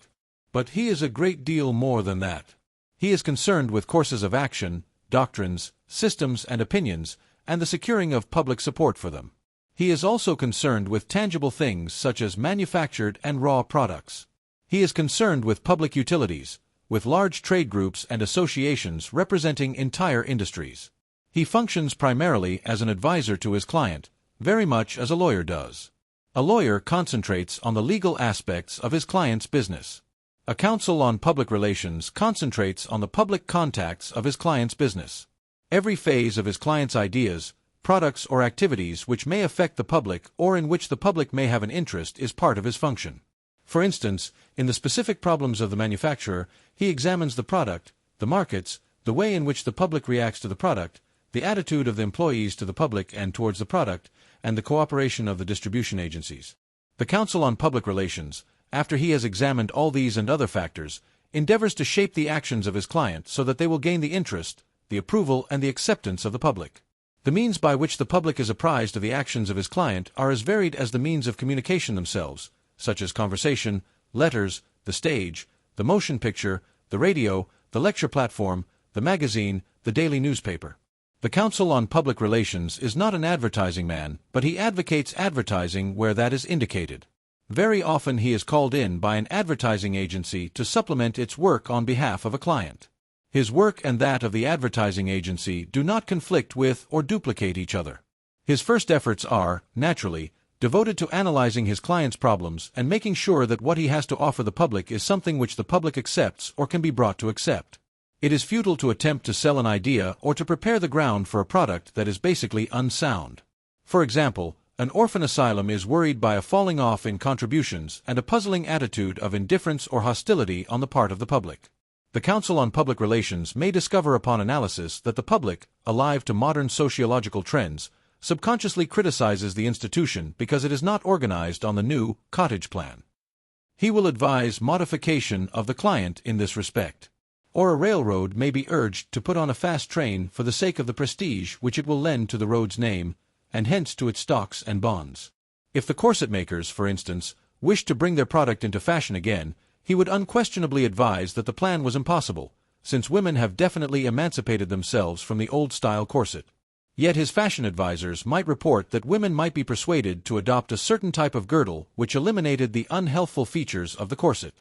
[SPEAKER 1] But he is a great deal more than that. He is concerned with courses of action, doctrines, systems and opinions, and the securing of public support for them. He is also concerned with tangible things such as manufactured and raw products. He is concerned with public utilities, with large trade groups and associations representing entire industries. He functions primarily as an advisor to his client, very much as a lawyer does. A lawyer concentrates on the legal aspects of his client's business. A counsel on public relations concentrates on the public contacts of his client's business. Every phase of his client's ideas, products or activities which may affect the public or in which the public may have an interest is part of his function. For instance, in the specific problems of the manufacturer, he examines the product, the markets, the way in which the public reacts to the product, the attitude of the employees to the public and towards the product, and the cooperation of the distribution agencies. The Council on Public Relations, after he has examined all these and other factors, endeavors to shape the actions of his client so that they will gain the interest, the approval, and the acceptance of the public. The means by which the public is apprised of the actions of his client are as varied as the means of communication themselves, such as conversation, letters, the stage, the motion picture, the radio, the lecture platform, the magazine, the daily newspaper. The Council on Public Relations is not an advertising man, but he advocates advertising where that is indicated. Very often he is called in by an advertising agency to supplement its work on behalf of a client. His work and that of the advertising agency do not conflict with or duplicate each other. His first efforts are, naturally, devoted to analyzing his client's problems and making sure that what he has to offer the public is something which the public accepts or can be brought to accept. It is futile to attempt to sell an idea or to prepare the ground for a product that is basically unsound. For example, an orphan asylum is worried by a falling off in contributions and a puzzling attitude of indifference or hostility on the part of the public. The Council on Public Relations may discover upon analysis that the public, alive to modern sociological trends, subconsciously criticizes the institution because it is not organized on the new cottage plan. He will advise modification of the client in this respect. Or a railroad may be urged to put on a fast train for the sake of the prestige which it will lend to the road's name, and hence to its stocks and bonds. If the corset makers, for instance, wished to bring their product into fashion again, he would unquestionably advise that the plan was impossible, since women have definitely emancipated themselves from the old-style corset. Yet his fashion advisors might report that women might be persuaded to adopt a certain type of girdle which eliminated the unhealthful features of the corset.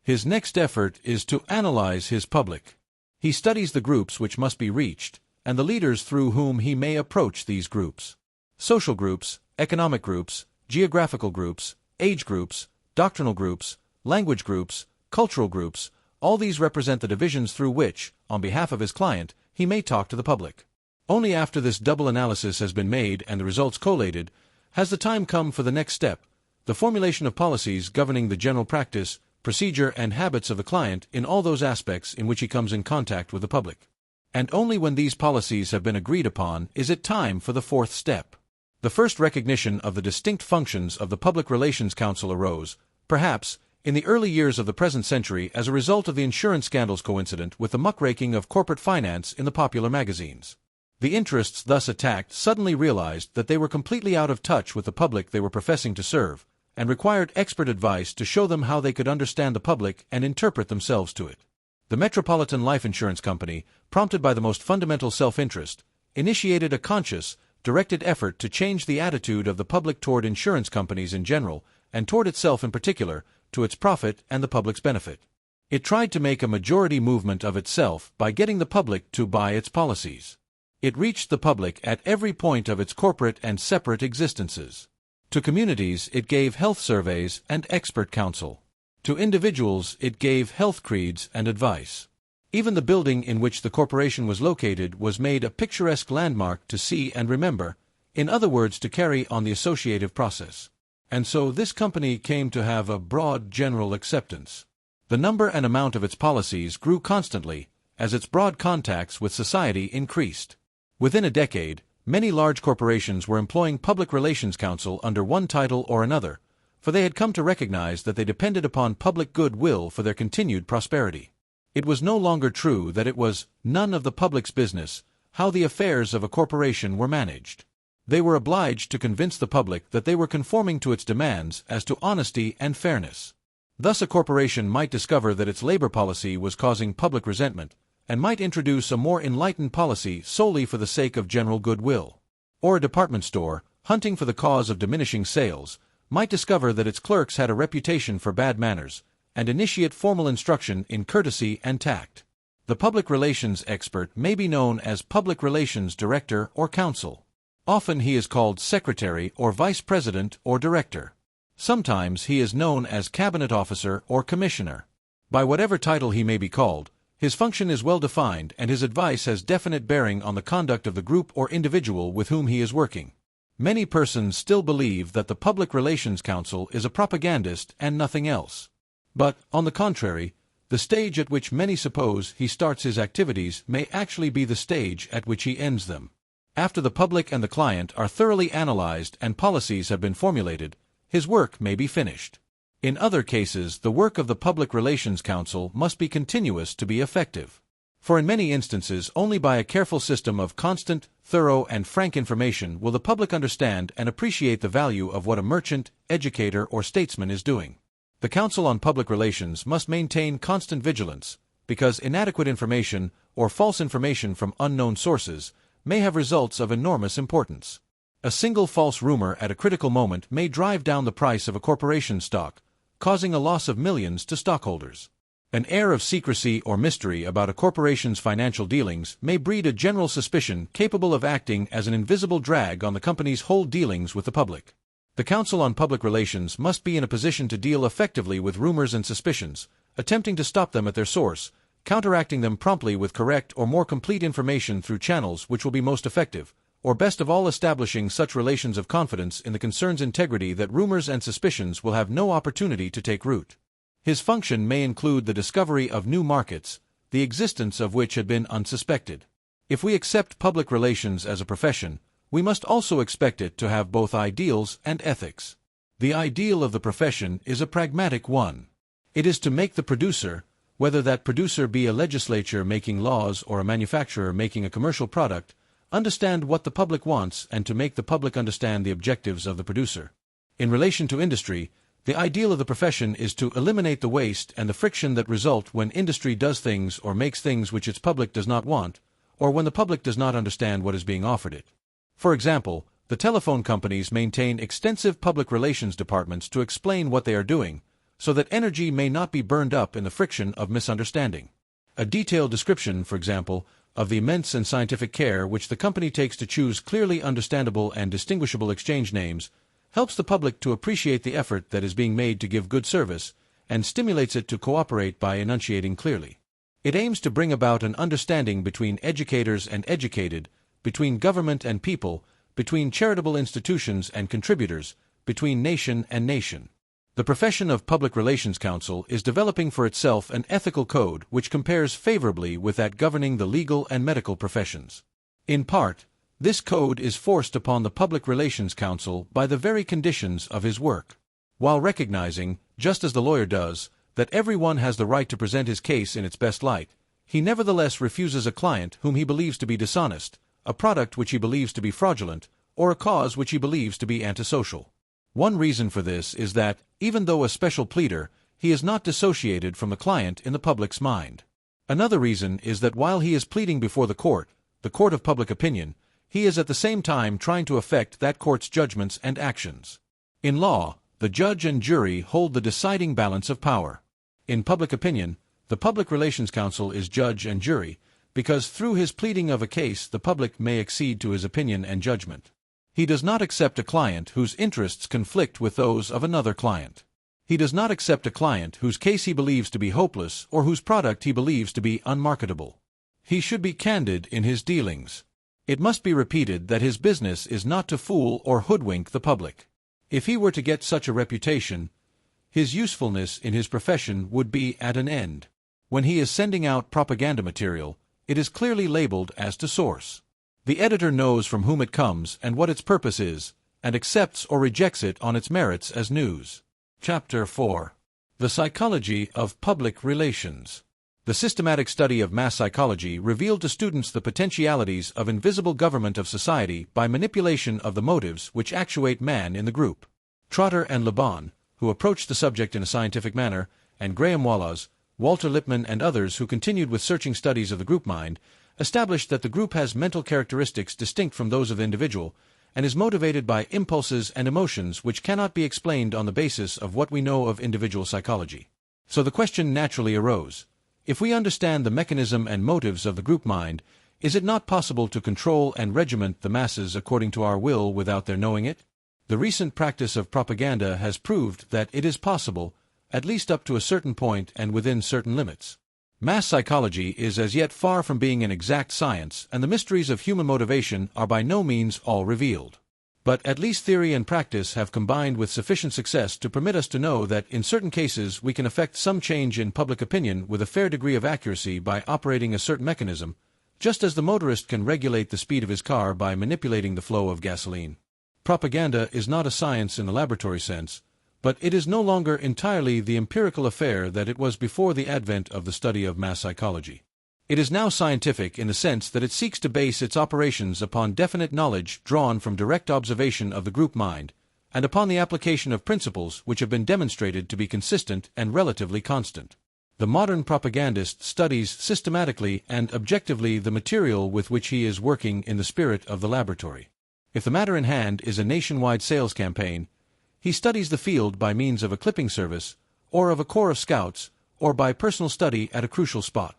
[SPEAKER 1] His next effort is to analyze his public. He studies the groups which must be reached, and the leaders through whom he may approach these groups. Social groups, economic groups, geographical groups, age groups, doctrinal groups, language groups, cultural groups, all these represent the divisions through which, on behalf of his client, he may talk to the public. Only after this double analysis has been made and the results collated, has the time come for the next step, the formulation of policies governing the general practice, procedure, and habits of the client in all those aspects in which he comes in contact with the public. And only when these policies have been agreed upon is it time for the fourth step. The first recognition of the distinct functions of the Public Relations Council arose, perhaps, in the early years of the present century as a result of the insurance scandals coincident with the muckraking of corporate finance in the popular magazines. The interests thus attacked suddenly realized that they were completely out of touch with the public they were professing to serve, and required expert advice to show them how they could understand the public and interpret themselves to it. The Metropolitan Life Insurance Company, prompted by the most fundamental self-interest, initiated a conscious, directed effort to change the attitude of the public toward insurance companies in general, and toward itself in particular, to its profit and the public's benefit. It tried to make a majority movement of itself by getting the public to buy its policies. It reached the public at every point of its corporate and separate existences. To communities, it gave health surveys and expert counsel. To individuals, it gave health creeds and advice. Even the building in which the corporation was located was made a picturesque landmark to see and remember, in other words, to carry on the associative process. And so this company came to have a broad general acceptance. The number and amount of its policies grew constantly, as its broad contacts with society increased. Within a decade, many large corporations were employing public relations counsel under one title or another, for they had come to recognize that they depended upon public goodwill for their continued prosperity. It was no longer true that it was none of the public's business how the affairs of a corporation were managed. They were obliged to convince the public that they were conforming to its demands as to honesty and fairness. Thus a corporation might discover that its labor policy was causing public resentment, and might introduce a more enlightened policy solely for the sake of general goodwill. Or a department store, hunting for the cause of diminishing sales, might discover that its clerks had a reputation for bad manners, and initiate formal instruction in courtesy and tact. The public relations expert may be known as public relations director or counsel. Often he is called secretary or vice president or director. Sometimes he is known as cabinet officer or commissioner. By whatever title he may be called, his function is well defined and his advice has definite bearing on the conduct of the group or individual with whom he is working. Many persons still believe that the Public Relations Council is a propagandist and nothing else. But, on the contrary, the stage at which many suppose he starts his activities may actually be the stage at which he ends them. After the public and the client are thoroughly analyzed and policies have been formulated, his work may be finished. In other cases, the work of the Public Relations Council must be continuous to be effective. For in many instances, only by a careful system of constant, thorough, and frank information will the public understand and appreciate the value of what a merchant, educator, or statesman is doing. The Council on Public Relations must maintain constant vigilance, because inadequate information or false information from unknown sources may have results of enormous importance. A single false rumor at a critical moment may drive down the price of a corporation's stock, causing a loss of millions to stockholders. An air of secrecy or mystery about a corporation's financial dealings may breed a general suspicion capable of acting as an invisible drag on the company's whole dealings with the public. The Council on Public Relations must be in a position to deal effectively with rumors and suspicions, attempting to stop them at their source, counteracting them promptly with correct or more complete information through channels which will be most effective, or best of all establishing such relations of confidence in the concern's integrity that rumors and suspicions will have no opportunity to take root. His function may include the discovery of new markets, the existence of which had been unsuspected. If we accept public relations as a profession, we must also expect it to have both ideals and ethics. The ideal of the profession is a pragmatic one. It is to make the producer, whether that producer be a legislature making laws or a manufacturer making a commercial product, understand what the public wants and to make the public understand the objectives of the producer. In relation to industry, the ideal of the profession is to eliminate the waste and the friction that result when industry does things or makes things which its public does not want, or when the public does not understand what is being offered it. For example, the telephone companies maintain extensive public relations departments to explain what they are doing, so that energy may not be burned up in the friction of misunderstanding. A detailed description, for example, of the immense and scientific care which the company takes to choose clearly understandable and distinguishable exchange names helps the public to appreciate the effort that is being made to give good service, and stimulates it to cooperate by enunciating clearly. It aims to bring about an understanding between educators and educated, between government and people, between charitable institutions and contributors, between nation and nation. The profession of public relations counsel is developing for itself an ethical code which compares favorably with that governing the legal and medical professions. In part, this code is forced upon the public relations counsel by the very conditions of his work. While recognizing, just as the lawyer does, that everyone has the right to present his case in its best light, he nevertheless refuses a client whom he believes to be dishonest, a product which he believes to be fraudulent, or a cause which he believes to be antisocial. One reason for this is that, even though a special pleader, he is not dissociated from the client in the public's mind. Another reason is that while he is pleading before the court of public opinion, he is at the same time trying to affect that court's judgments and actions. In law, the judge and jury hold the deciding balance of power. In public opinion, the public relations counsel is judge and jury, because through his pleading of a case the public may accede to his opinion and judgment. He does not accept a client whose interests conflict with those of another client. He does not accept a client whose case he believes to be hopeless or whose product he believes to be unmarketable. He should be candid in his dealings. It must be repeated that his business is not to fool or hoodwink the public. If he were to get such a reputation, his usefulness in his profession would be at an end. When he is sending out propaganda material, it is clearly labeled as to source. The editor knows from whom it comes and what its purpose is, and accepts or rejects it on its merits as news. Chapter 4. The Psychology of Public Relations. The systematic study of mass psychology revealed to students the potentialities of invisible government of society by manipulation of the motives which actuate man in the group. Trotter and Le Bon, who approached the subject in a scientific manner, and Graham Wallas, Walter Lippmann and others who continued with searching studies of the group mind, established that the group has mental characteristics distinct from those of the individual, and is motivated by impulses and emotions which cannot be explained on the basis of what we know of individual psychology. So the question naturally arose: if we understand the mechanism and motives of the group mind, is it not possible to control and regiment the masses according to our will without their knowing it? The recent practice of propaganda has proved that it is possible, at least up to a certain point and within certain limits. Mass psychology is as yet far from being an exact science, and the mysteries of human motivation are by no means all revealed. But at least theory and practice have combined with sufficient success to permit us to know that in certain cases we can effect some change in public opinion with a fair degree of accuracy by operating a certain mechanism, just as the motorist can regulate the speed of his car by manipulating the flow of gasoline. Propaganda is not a science in the laboratory sense, but it is no longer entirely the empirical affair that it was before the advent of the study of mass psychology. It is now scientific in the sense that it seeks to base its operations upon definite knowledge drawn from direct observation of the group mind, and upon the application of principles which have been demonstrated to be consistent and relatively constant. The modern propagandist studies systematically and objectively the material with which he is working in the spirit of the laboratory. If the matter in hand is a nationwide sales campaign, he studies the field by means of a clipping service, or of a corps of scouts, or by personal study at a crucial spot.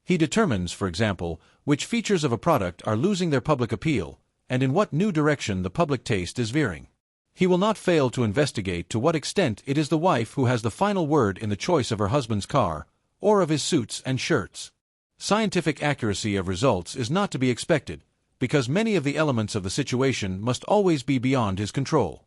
[SPEAKER 1] He determines, for example, which features of a product are losing their public appeal, and in what new direction the public taste is veering. He will not fail to investigate to what extent it is the wife who has the final word in the choice of her husband's car, or of his suits and shirts. Scientific accuracy of results is not to be expected, because many of the elements of the situation must always be beyond his control.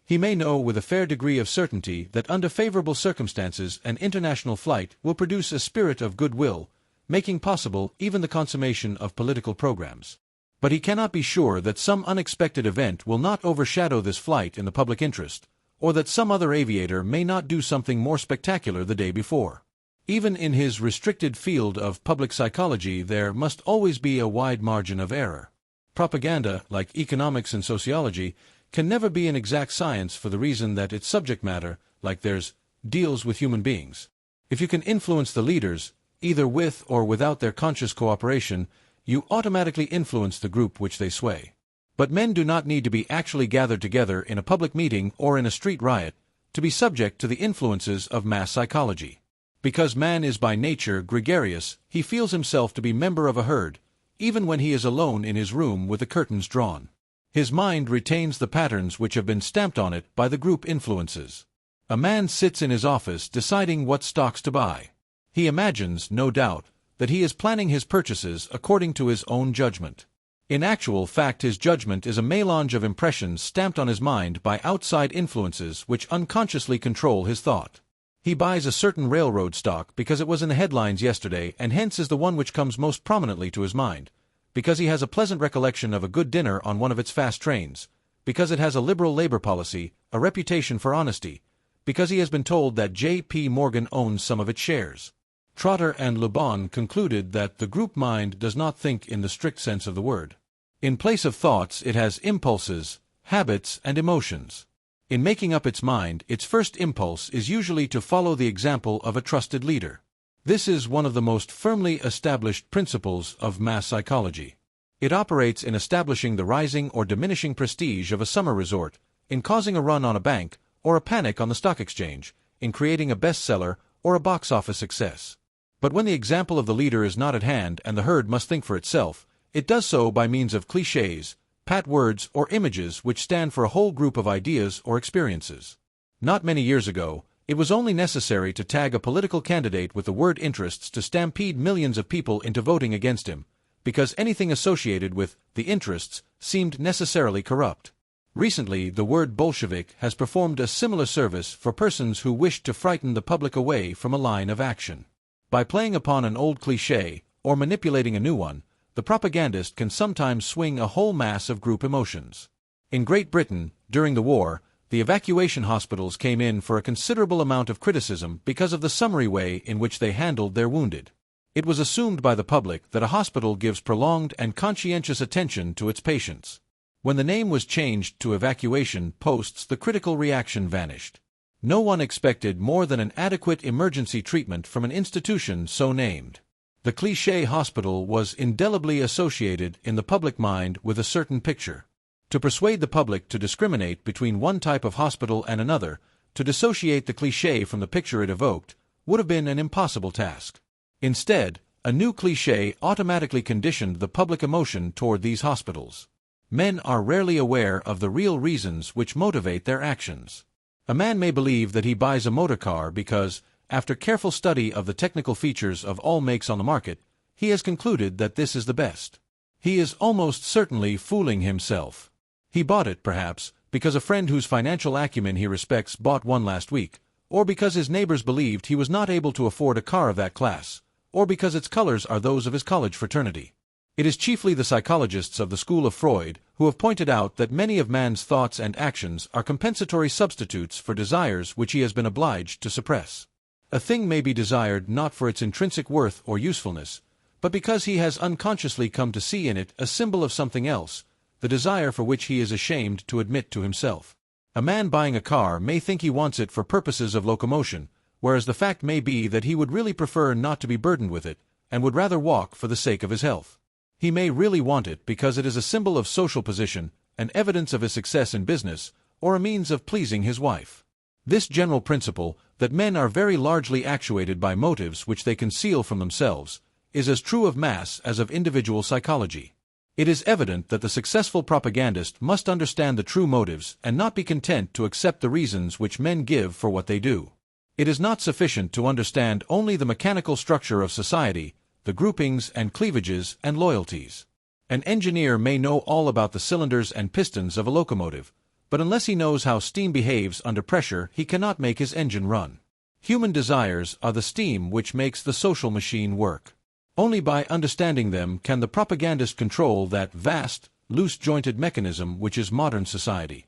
[SPEAKER 1] He may know with a fair degree of certainty that under favorable circumstances an international flight will produce a spirit of goodwill, making possible even the consummation of political programs. But he cannot be sure that some unexpected event will not overshadow this flight in the public interest, or that some other aviator may not do something more spectacular the day before. Even in his restricted field of public psychology there must always be a wide margin of error. Propaganda, like economics and sociology, can never be an exact science for the reason that its subject matter, like theirs, deals with human beings. If you can influence the leaders, either with or without their conscious cooperation, you automatically influence the group which they sway. But men do not need to be actually gathered together in a public meeting or in a street riot to be subject to the influences of mass psychology. Because man is by nature gregarious, he feels himself to be member of a herd, even when he is alone in his room with the curtains drawn. His mind retains the patterns which have been stamped on it by the group influences. A man sits in his office deciding what stocks to buy. He imagines, no doubt, that he is planning his purchases according to his own judgment. In actual fact, his judgment is a melange of impressions stamped on his mind by outside influences which unconsciously control his thought. He buys a certain railroad stock because it was in the headlines yesterday and hence is the one which comes most prominently to his mind, because he has a pleasant recollection of a good dinner on one of its fast trains, because it has a liberal labor policy, a reputation for honesty, because he has been told that J.P. Morgan owns some of its shares. Trotter and Le Bon concluded that the group mind does not think in the strict sense of the word. In place of thoughts, it has impulses, habits, and emotions. In making up its mind, its first impulse is usually to follow the example of a trusted leader. This is one of the most firmly established principles of mass psychology. It operates in establishing the rising or diminishing prestige of a summer resort, in causing a run on a bank, or a panic on the stock exchange, in creating a bestseller or a box office success. But when the example of the leader is not at hand and the herd must think for itself, it does so by means of clichés, pat words, or images which stand for a whole group of ideas or experiences. Not many years ago, it was only necessary to tag a political candidate with the word interests to stampede millions of people into voting against him, because anything associated with the interests seemed necessarily corrupt. Recently, the word Bolshevik has performed a similar service for persons who wished to frighten the public away from a line of action. By playing upon an old cliché, or manipulating a new one, the propagandist can sometimes swing a whole mass of group emotions. In Great Britain, during the war, the evacuation hospitals came in for a considerable amount of criticism because of the summary way in which they handled their wounded. It was assumed by the public that a hospital gives prolonged and conscientious attention to its patients. When the name was changed to evacuation posts, the critical reaction vanished. No one expected more than an adequate emergency treatment from an institution so named. The cliché hospital was indelibly associated in the public mind with a certain picture. To persuade the public to discriminate between one type of hospital and another, to dissociate the cliché from the picture it evoked, would have been an impossible task. Instead, a new cliché automatically conditioned the public emotion toward these hospitals. Men are rarely aware of the real reasons which motivate their actions. A man may believe that he buys a motor car because, after careful study of the technical features of all makes on the market, he has concluded that this is the best. He is almost certainly fooling himself. He bought it, perhaps, because a friend whose financial acumen he respects bought one last week, or because his neighbors believed he was not able to afford a car of that class, or because its colors are those of his college fraternity. It is chiefly the psychologists of the school of Freud who have pointed out that many of man's thoughts and actions are compensatory substitutes for desires which he has been obliged to suppress. A thing may be desired not for its intrinsic worth or usefulness, but because he has unconsciously come to see in it a symbol of something else, the desire for which he is ashamed to admit to himself. A man buying a car may think he wants it for purposes of locomotion, whereas the fact may be that he would really prefer not to be burdened with it, and would rather walk for the sake of his health. He may really want it because it is a symbol of social position, an evidence of his success in business, or a means of pleasing his wife. This general principle, that men are very largely actuated by motives which they conceal from themselves, is as true of mass as of individual psychology. It is evident that the successful propagandist must understand the true motives and not be content to accept the reasons which men give for what they do. It is not sufficient to understand only the mechanical structure of society, the groupings and cleavages and loyalties. An engineer may know all about the cylinders and pistons of a locomotive, but unless he knows how steam behaves under pressure, he cannot make his engine run. Human desires are the steam which makes the social machine work. Only by understanding them can the propagandist control that vast, loose-jointed mechanism which is modern society.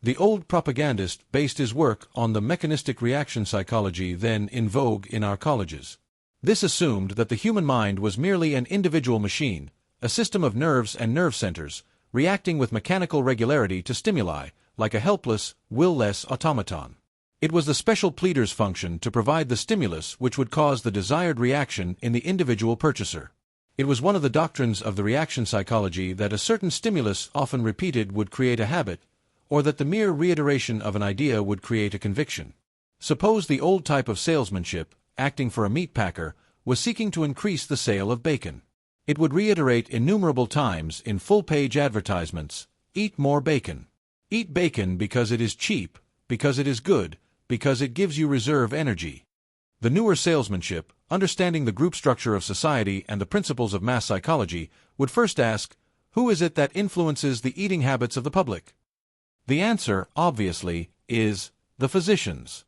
[SPEAKER 1] The old propagandist based his work on the mechanistic reaction psychology then in vogue in our colleges. This assumed that the human mind was merely an individual machine, a system of nerves and nerve centers, reacting with mechanical regularity to stimuli, like a helpless, will-less automaton. It was the special pleader's function to provide the stimulus which would cause the desired reaction in the individual purchaser. It was one of the doctrines of the reaction psychology that a certain stimulus often repeated would create a habit, or that the mere reiteration of an idea would create a conviction. Suppose the old type of salesmanship, acting for a meat packer, was seeking to increase the sale of bacon. It would reiterate innumerable times in full-page advertisements, "Eat more bacon. Eat bacon because it is cheap, because it is good, because it gives you reserve energy." The newer salesmanship, understanding the group structure of society and the principles of mass psychology, would first ask, who is it that influences the eating habits of the public? The answer, obviously, is the physicians.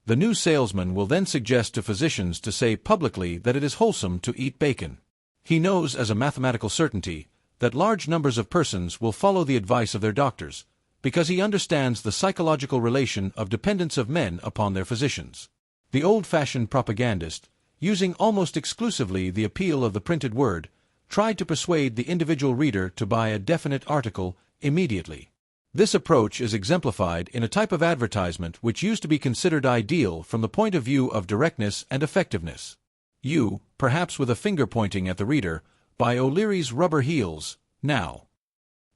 [SPEAKER 1] The new salesman will then suggest to physicians to say publicly that it is wholesome to eat bacon. He knows as a mathematical certainty that large numbers of persons will follow the advice of their doctors, because he understands the psychological relation of dependence of men upon their physicians. The old-fashioned propagandist, using almost exclusively the appeal of the printed word, tried to persuade the individual reader to buy a definite article immediately. This approach is exemplified in a type of advertisement which used to be considered ideal from the point of view of directness and effectiveness. You, perhaps with a finger pointing at the reader, buy O'Leary's rubber heels, now.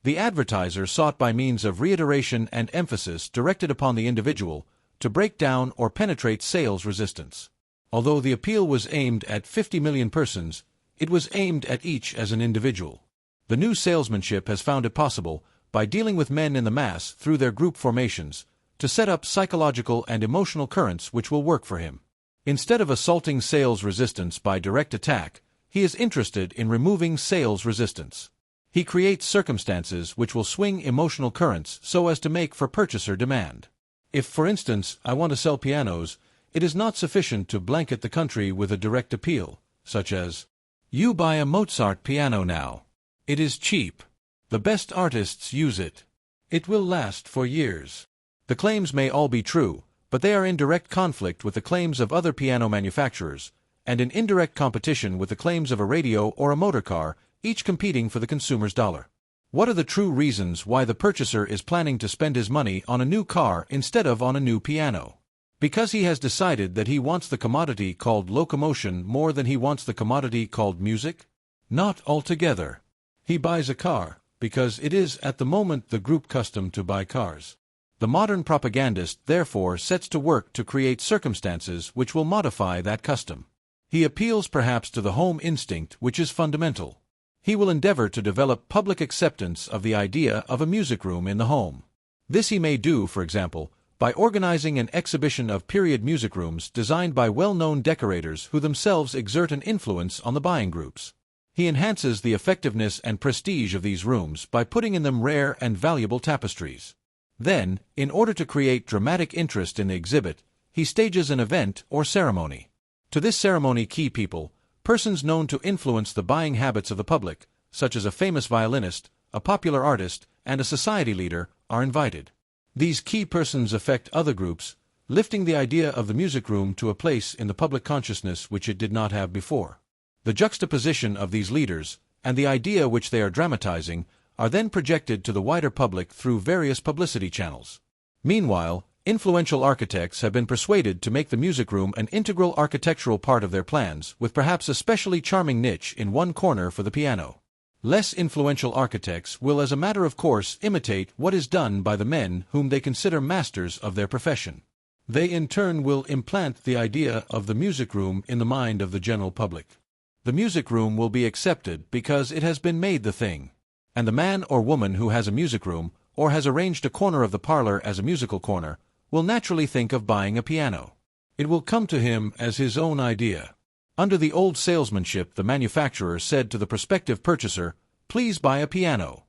[SPEAKER 1] The advertiser sought by means of reiteration and emphasis directed upon the individual to break down or penetrate sales resistance. Although the appeal was aimed at 50 million persons, it was aimed at each as an individual. The new salesmanship has found it possible, by dealing with men in the mass through their group formations, to set up psychological and emotional currents which will work for him. Instead of assaulting sales resistance by direct attack, he is interested in removing sales resistance. He creates circumstances which will swing emotional currents so as to make for purchaser demand. If, for instance, I want to sell pianos, it is not sufficient to blanket the country with a direct appeal, such as, "You buy a Mozart piano now. It is cheap. The best artists use it. It will last for years." The claims may all be true, but they are in direct conflict with the claims of other piano manufacturers, and in indirect competition with the claims of a radio or a motor car, each competing for the consumer's dollar. What are the true reasons why the purchaser is planning to spend his money on a new car instead of on a new piano? Because he has decided that he wants the commodity called locomotion more than he wants the commodity called music? Not altogether. He buys a car because it is at the moment the group custom to buy cars. The modern propagandist therefore sets to work to create circumstances which will modify that custom. He appeals perhaps to the home instinct which is fundamental. He will endeavor to develop public acceptance of the idea of a music room in the home. This he may do, for example, by organizing an exhibition of period music rooms designed by well-known decorators who themselves exert an influence on the buying groups. He enhances the effectiveness and prestige of these rooms by putting in them rare and valuable tapestries. Then, in order to create dramatic interest in the exhibit, he stages an event or ceremony. To this ceremony key people, persons known to influence the buying habits of the public, such as a famous violinist, a popular artist, and a society leader, are invited. These key persons affect other groups, lifting the idea of the music room to a place in the public consciousness which it did not have before. The juxtaposition of these leaders, and the idea which they are dramatizing, are then projected to the wider public through various publicity channels. Meanwhile, influential architects have been persuaded to make the music room an integral architectural part of their plans, with perhaps a specially charming niche in one corner for the piano. Less influential architects will as a matter of course imitate what is done by the men whom they consider masters of their profession. They in turn will implant the idea of the music room in the mind of the general public. The music room will be accepted because it has been made the thing. And the man or woman who has a music room, or has arranged a corner of the parlor as a musical corner, will naturally think of buying a piano. It will come to him as his own idea. Under the old salesmanship, the manufacturer said to the prospective purchaser, "Please buy a piano."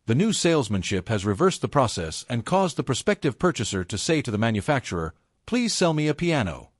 [SPEAKER 1] The new salesmanship has reversed the process and caused the prospective purchaser to say to the manufacturer, "Please sell me a piano."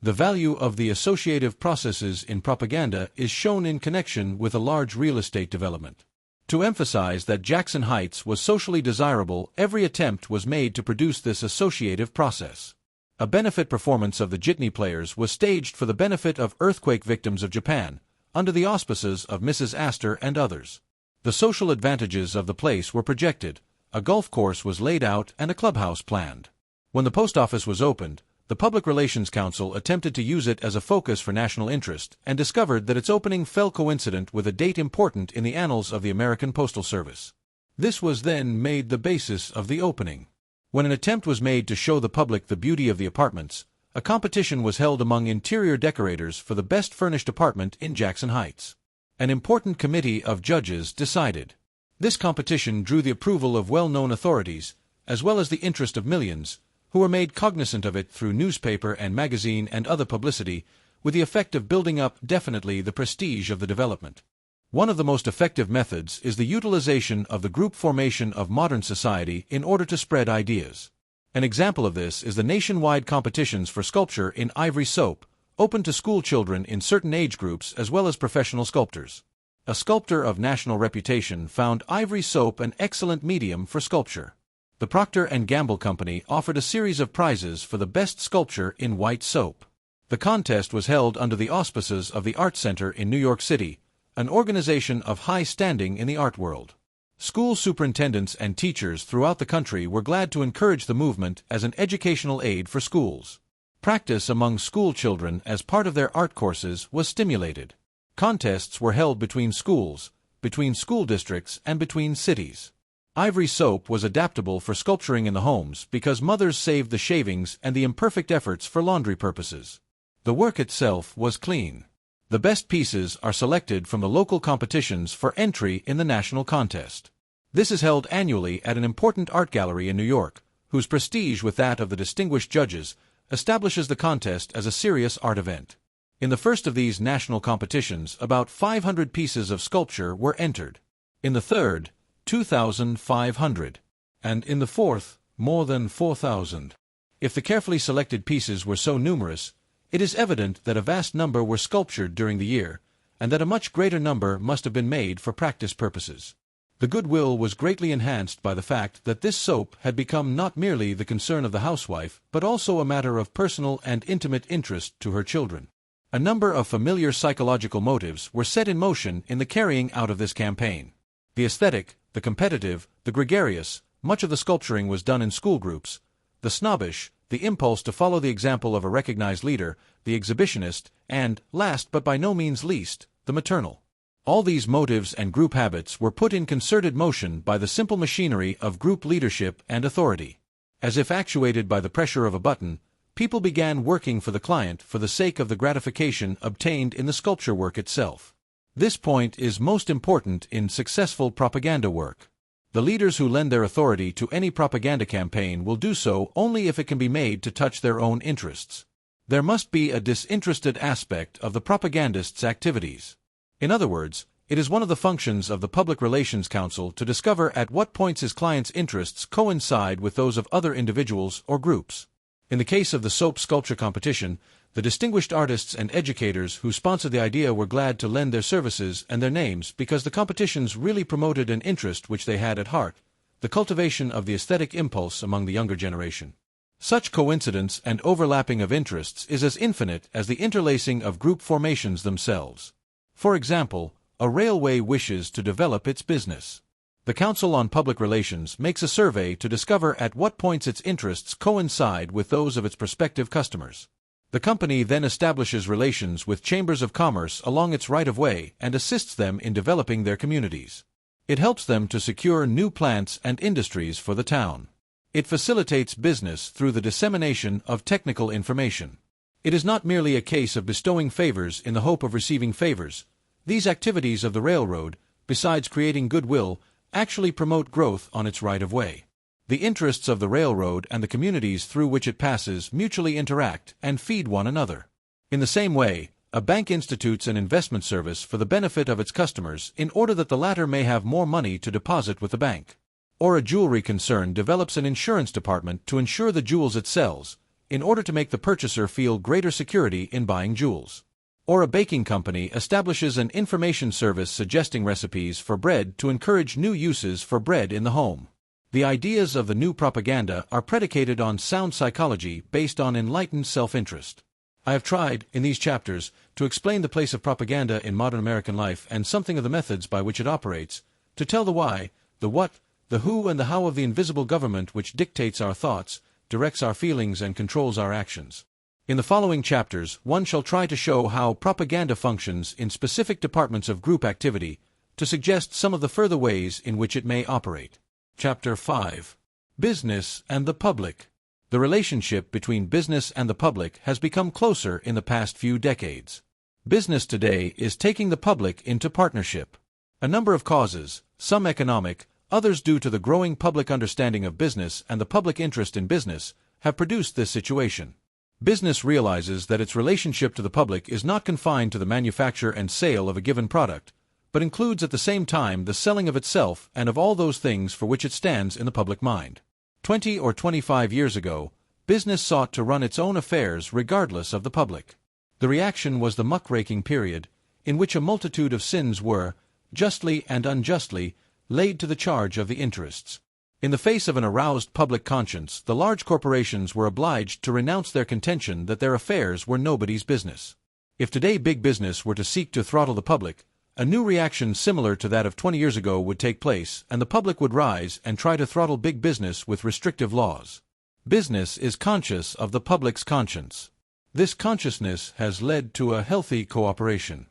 [SPEAKER 1] The value of the associative processes in propaganda is shown in connection with a large real estate development. To emphasize that Jackson Heights was socially desirable, every attempt was made to produce this associative process. A benefit performance of the Jitney Players was staged for the benefit of earthquake victims of Japan, under the auspices of Mrs. Astor and others. The social advantages of the place were projected, a golf course was laid out and a clubhouse planned. When the post office was opened, the Public Relations Council attempted to use it as a focus for national interest and discovered that its opening fell coincident with a date important in the annals of the American Postal Service. This was then made the basis of the opening. When an attempt was made to show the public the beauty of the apartments, a competition was held among interior decorators for the best furnished apartment in Jackson Heights. An important committee of judges decided. This competition drew the approval of well-known authorities, as well as the interest of millions, who were made cognizant of it through newspaper and magazine and other publicity, with the effect of building up definitely the prestige of the development. One of the most effective methods is the utilization of the group formation of modern society in order to spread ideas. An example of this is the nationwide competitions for sculpture in ivory soap, open to school children in certain age groups as well as professional sculptors. A sculptor of national reputation found ivory soap an excellent medium for sculpture. The Procter & Gamble Company offered a series of prizes for the best sculpture in white soap. The contest was held under the auspices of the Art Center in New York City, an organization of high standing in the art world. School superintendents and teachers throughout the country were glad to encourage the movement as an educational aid for schools. Practice among school children as part of their art courses was stimulated. Contests were held between schools, between school districts, and between cities. Ivory soap was adaptable for sculpturing in the homes because mothers saved the shavings and the imperfect efforts for laundry purposes. The work itself was clean. The best pieces are selected from the local competitions for entry in the national contest. This is held annually at an important art gallery in New York, whose prestige with that of the distinguished judges establishes the contest as a serious art event. In the first of these national competitions, about 500 pieces of sculpture were entered. In the third, 2,500, and in the fourth, more than 4,000. If the carefully selected pieces were so numerous, it is evident that a vast number were sculptured during the year, and that a much greater number must have been made for practice purposes. The goodwill was greatly enhanced by the fact that this soap had become not merely the concern of the housewife, but also a matter of personal and intimate interest to her children. A number of familiar psychological motives were set in motion in the carrying out of this campaign. The aesthetic, the competitive, the gregarious, much of the sculpturing was done in school groups, the snobbish, the impulse to follow the example of a recognized leader, the exhibitionist, and, last but by no means least, the maternal. All these motives and group habits were put in concerted motion by the simple machinery of group leadership and authority. As if actuated by the pressure of a button, people began working for the client for the sake of the gratification obtained in the sculpture work itself. This point is most important in successful propaganda work. The leaders who lend their authority to any propaganda campaign will do so only if it can be made to touch their own interests. There must be a disinterested aspect of the propagandist's activities. In other words, it is one of the functions of the Public Relations Council to discover at what points his client's interests coincide with those of other individuals or groups. In the case of the soap sculpture competition, the distinguished artists and educators who sponsored the idea were glad to lend their services and their names because the competitions really promoted an interest which they had at heart, the cultivation of the aesthetic impulse among the younger generation. Such coincidence and overlapping of interests is as infinite as the interlacing of group formations themselves. For example, a railway wishes to develop its business. The Council on Public Relations makes a survey to discover at what points its interests coincide with those of its prospective customers. The company then establishes relations with chambers of commerce along its right-of-way and assists them in developing their communities. It helps them to secure new plants and industries for the town. It facilitates business through the dissemination of technical information. It is not merely a case of bestowing favors in the hope of receiving favors. These activities of the railroad, besides creating goodwill, actually promote growth on its right-of-way. The interests of the railroad and the communities through which it passes mutually interact and feed one another. In the same way, a bank institutes an investment service for the benefit of its customers in order that the latter may have more money to deposit with the bank. Or a jewelry concern develops an insurance department to insure the jewels it sells, in order to make the purchaser feel greater security in buying jewels. Or a baking company establishes an information service suggesting recipes for bread to encourage new uses for bread in the home. The ideas of the new propaganda are predicated on sound psychology based on enlightened self-interest. I have tried, in these chapters, to explain the place of propaganda in modern American life and something of the methods by which it operates, to tell the why, the what, the who and the how of the invisible government which dictates our thoughts, directs our feelings and controls our actions. In the following chapters, one shall try to show how propaganda functions in specific departments of group activity, to suggest some of the further ways in which it may operate. Chapter 5. Business and the Public. The relationship between business and the public has become closer in the past few decades. Business today is taking the public into partnership. A number of causes, some economic, others due to the growing public understanding of business and the public interest in business, have produced this situation. Business realizes that its relationship to the public is not confined to the manufacture and sale of a given product, but includes at the same time the selling of itself and of all those things for which it stands in the public mind. 20 or 25 years ago, business sought to run its own affairs regardless of the public. The reaction was the muckraking period, in which a multitude of sins were, justly and unjustly, laid to the charge of the interests. In the face of an aroused public conscience, the large corporations were obliged to renounce their contention that their affairs were nobody's business. If today big business were to seek to throttle the public, a new reaction similar to that of 20 years ago would take place, and the public would rise and try to throttle big business with restrictive laws. Business is conscious of the public's conscience. This consciousness has led to a healthy cooperation.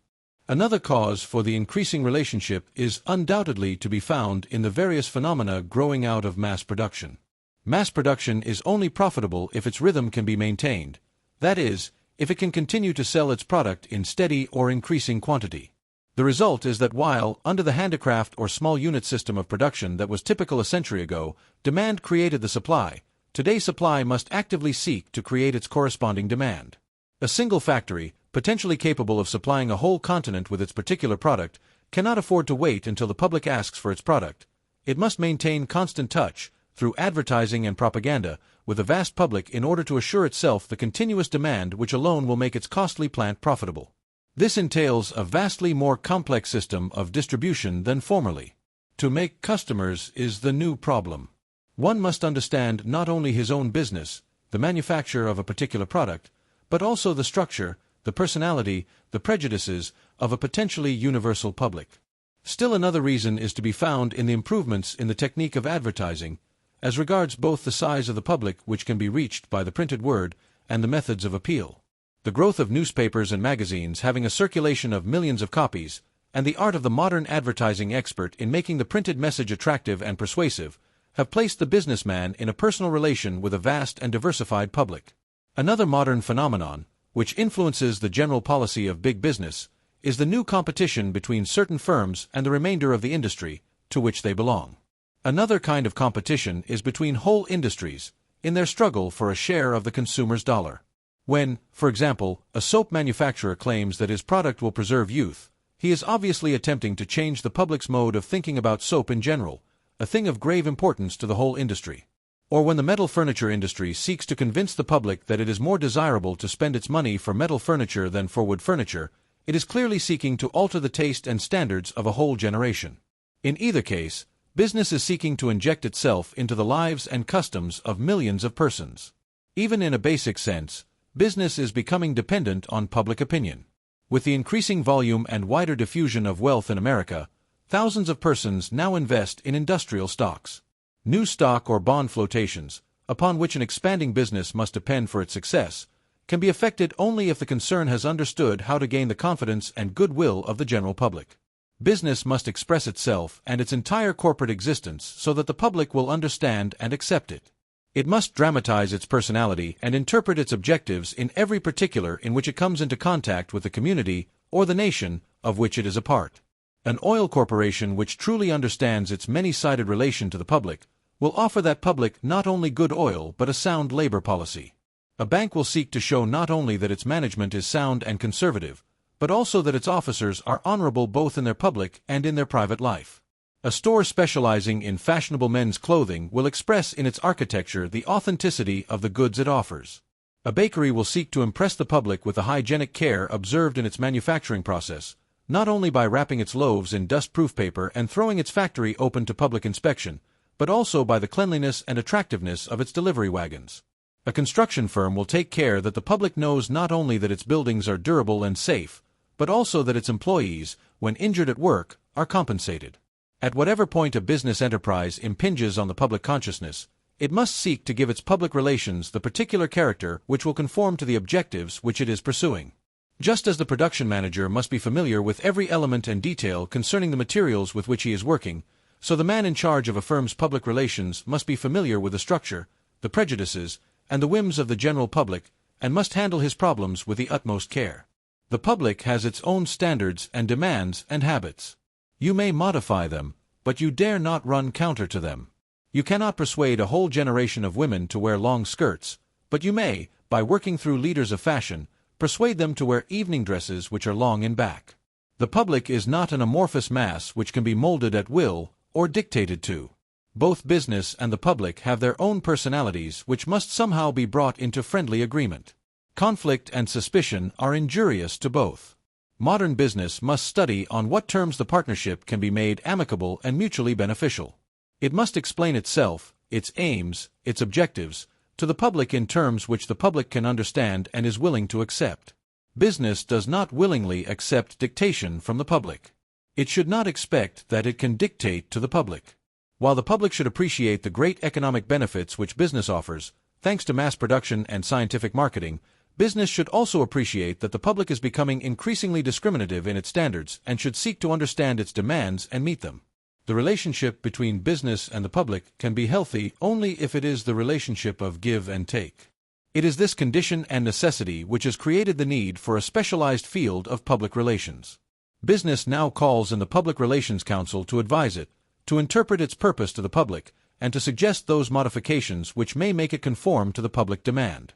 [SPEAKER 1] Another cause for the increasing relationship is undoubtedly to be found in the various phenomena growing out of mass production. Mass production is only profitable if its rhythm can be maintained, that is, if it can continue to sell its product in steady or increasing quantity. The result is that while, under the handicraft or small unit system of production that was typical a century ago, demand created the supply, today supply must actively seek to create its corresponding demand. A single factory, potentially capable of supplying a whole continent with its particular product, cannot afford to wait until the public asks for its product. It must maintain constant touch, through advertising and propaganda, with the vast public in order to assure itself the continuous demand which alone will make its costly plant profitable. This entails a vastly more complex system of distribution than formerly. To make customers is the new problem. One must understand not only his own business, the manufacture of a particular product, but also the structure, the personality, the prejudices of a potentially universal public. Still another reason is to be found in the improvements in the technique of advertising, as regards both the size of the public which can be reached by the printed word and the methods of appeal. The growth of newspapers and magazines having a circulation of millions of copies, and the art of the modern advertising expert in making the printed message attractive and persuasive, have placed the businessman in a personal relation with a vast and diversified public. Another modern phenomenon, which influences the general policy of big business, is the new competition between certain firms and the remainder of the industry to which they belong. Another kind of competition is between whole industries, in their struggle for a share of the consumer's dollar. When, for example, a soap manufacturer claims that his product will preserve youth, he is obviously attempting to change the public's mode of thinking about soap in general, a thing of grave importance to the whole industry. Or when the metal furniture industry seeks to convince the public that it is more desirable to spend its money for metal furniture than for wood furniture, it is clearly seeking to alter the taste and standards of a whole generation. In either case, business is seeking to inject itself into the lives and customs of millions of persons. Even in a basic sense, business is becoming dependent on public opinion. With the increasing volume and wider diffusion of wealth in America, thousands of persons now invest in industrial stocks. New stock or bond flotations, upon which an expanding business must depend for its success, can be effected only if the concern has understood how to gain the confidence and goodwill of the general public. Business must express itself and its entire corporate existence so that the public will understand and accept it. It must dramatize its personality and interpret its objectives in every particular in which it comes into contact with the community or the nation of which it is a part. An oil corporation which truly understands its many-sided relation to the public will offer that public not only good oil but a sound labor policy. A bank will seek to show not only that its management is sound and conservative, but also that its officers are honorable both in their public and in their private life. A store specializing in fashionable men's clothing will express in its architecture the authenticity of the goods it offers. A bakery will seek to impress the public with the hygienic care observed in its manufacturing process, not only by wrapping its loaves in dust-proof paper and throwing its factory open to public inspection, but also by the cleanliness and attractiveness of its delivery wagons. A construction firm will take care that the public knows not only that its buildings are durable and safe, but also that its employees, when injured at work, are compensated. At whatever point a business enterprise impinges on the public consciousness, It must seek to give its public relations the particular character which will conform to the objectives which it is pursuing. Just as the production manager must be familiar with every element and detail concerning the materials with which he is working, so the man in charge of a firm's public relations must be familiar with the structure, the prejudices, and the whims of the general public, and must handle his problems with the utmost care. The public has its own standards and demands and habits. You may modify them, but you dare not run counter to them. You cannot persuade a whole generation of women to wear long skirts, but you may, by working through leaders of fashion, persuade them to wear evening dresses which are long in back. The public is not an amorphous mass which can be molded at will or dictated to. Both business and the public have their own personalities which must somehow be brought into friendly agreement. Conflict and suspicion are injurious to both. Modern business must study on what terms the partnership can be made amicable and mutually beneficial. It must explain itself, its aims, its objectives, to the public in terms which the public can understand and is willing to accept. Business does not willingly accept dictation from the public. It should not expect that it can dictate to the public. While the public should appreciate the great economic benefits which business offers, thanks to mass production and scientific marketing, business should also appreciate that the public is becoming increasingly discriminative in its standards and should seek to understand its demands and meet them. The relationship between business and the public can be healthy only if it is the relationship of give and take. It is this condition and necessity which has created the need for a specialized field of public relations. Business now calls in the Public Relations Council to advise it, to interpret its purpose to the public, and to suggest those modifications which may make it conform to the public demand.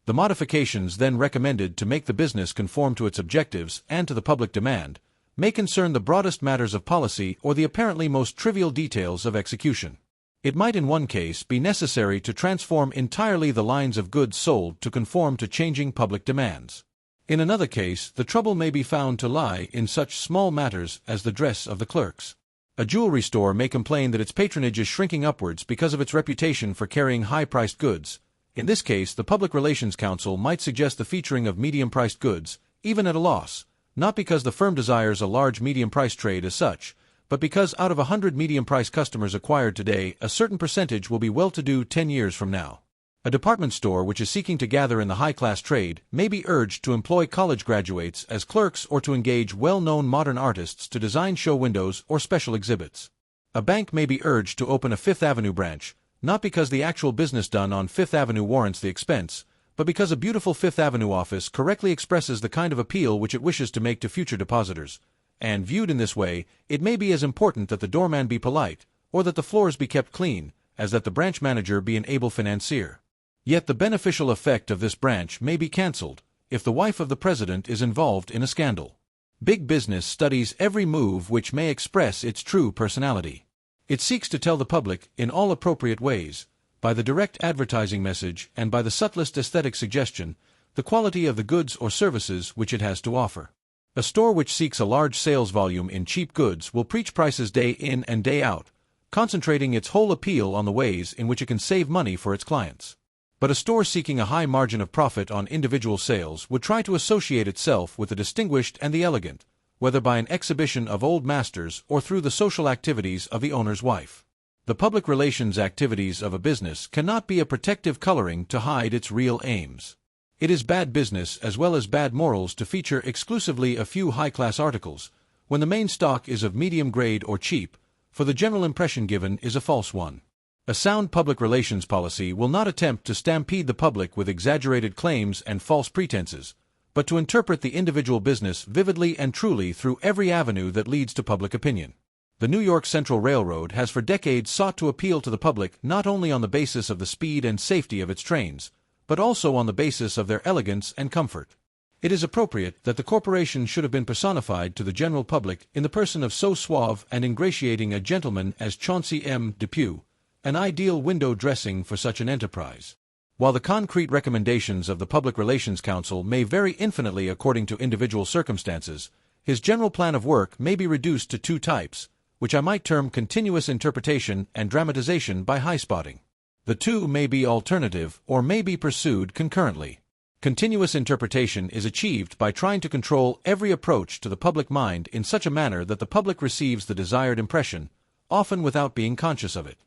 [SPEAKER 1] The modifications then recommended to make the business conform to its objectives and to the public demand may concern the broadest matters of policy or the apparently most trivial details of execution. It might in one case be necessary to transform entirely the lines of goods sold to conform to changing public demands. In another case, the trouble may be found to lie in such small matters as the dress of the clerks. A jewelry store may complain that its patronage is shrinking upwards because of its reputation for carrying high-priced goods. In this case, the Public Relations Council might suggest the featuring of medium-priced goods, even at a loss, not because the firm desires a large medium-priced trade as such, but because out of 100 medium-priced customers acquired today, a certain percentage will be well-to-do 10 years from now. A department store which is seeking to gather in the high-class trade may be urged to employ college graduates as clerks or to engage well-known modern artists to design show windows or special exhibits. A bank may be urged to open a Fifth Avenue branch, not because the actual business done on Fifth Avenue warrants the expense, but because a beautiful Fifth Avenue office correctly expresses the kind of appeal which it wishes to make to future depositors, and viewed in this way, it may be as important that the doorman be polite, or that the floors be kept clean, as that the branch manager be an able financier. Yet the beneficial effect of this branch may be cancelled, if the wife of the president is involved in a scandal. Big business studies every move which may express its true personality. It seeks to tell the public, in all appropriate ways, by the direct advertising message and by the subtlest aesthetic suggestion, the quality of the goods or services which it has to offer. A store which seeks a large sales volume in cheap goods will preach prices day in and day out, concentrating its whole appeal on the ways in which it can save money for its clients. But a store seeking a high margin of profit on individual sales would try to associate itself with the distinguished and the elegant, whether by an exhibition of old masters or through the social activities of the owner's wife. The public relations activities of a business cannot be a protective coloring to hide its real aims. It is bad business as well as bad morals to feature exclusively a few high-class articles, when the main stock is of medium grade or cheap, for the general impression given is a false one. A sound public relations policy will not attempt to stampede the public with exaggerated claims and false pretenses, but to interpret the individual business vividly and truly through every avenue that leads to public opinion. The New York Central Railroad has for decades sought to appeal to the public not only on the basis of the speed and safety of its trains, but also on the basis of their elegance and comfort. It is appropriate that the corporation should have been personified to the general public in the person of so suave and ingratiating a gentleman as Chauncey M. Depew, an ideal window dressing for such an enterprise. While the concrete recommendations of the Public Relations Council may vary infinitely according to individual circumstances, his general plan of work may be reduced to two types, which I might term continuous interpretation and dramatization by high-spotting. The two may be alternative or may be pursued concurrently. Continuous interpretation is achieved by trying to control every approach to the public mind in such a manner that the public receives the desired impression, often without being conscious of it.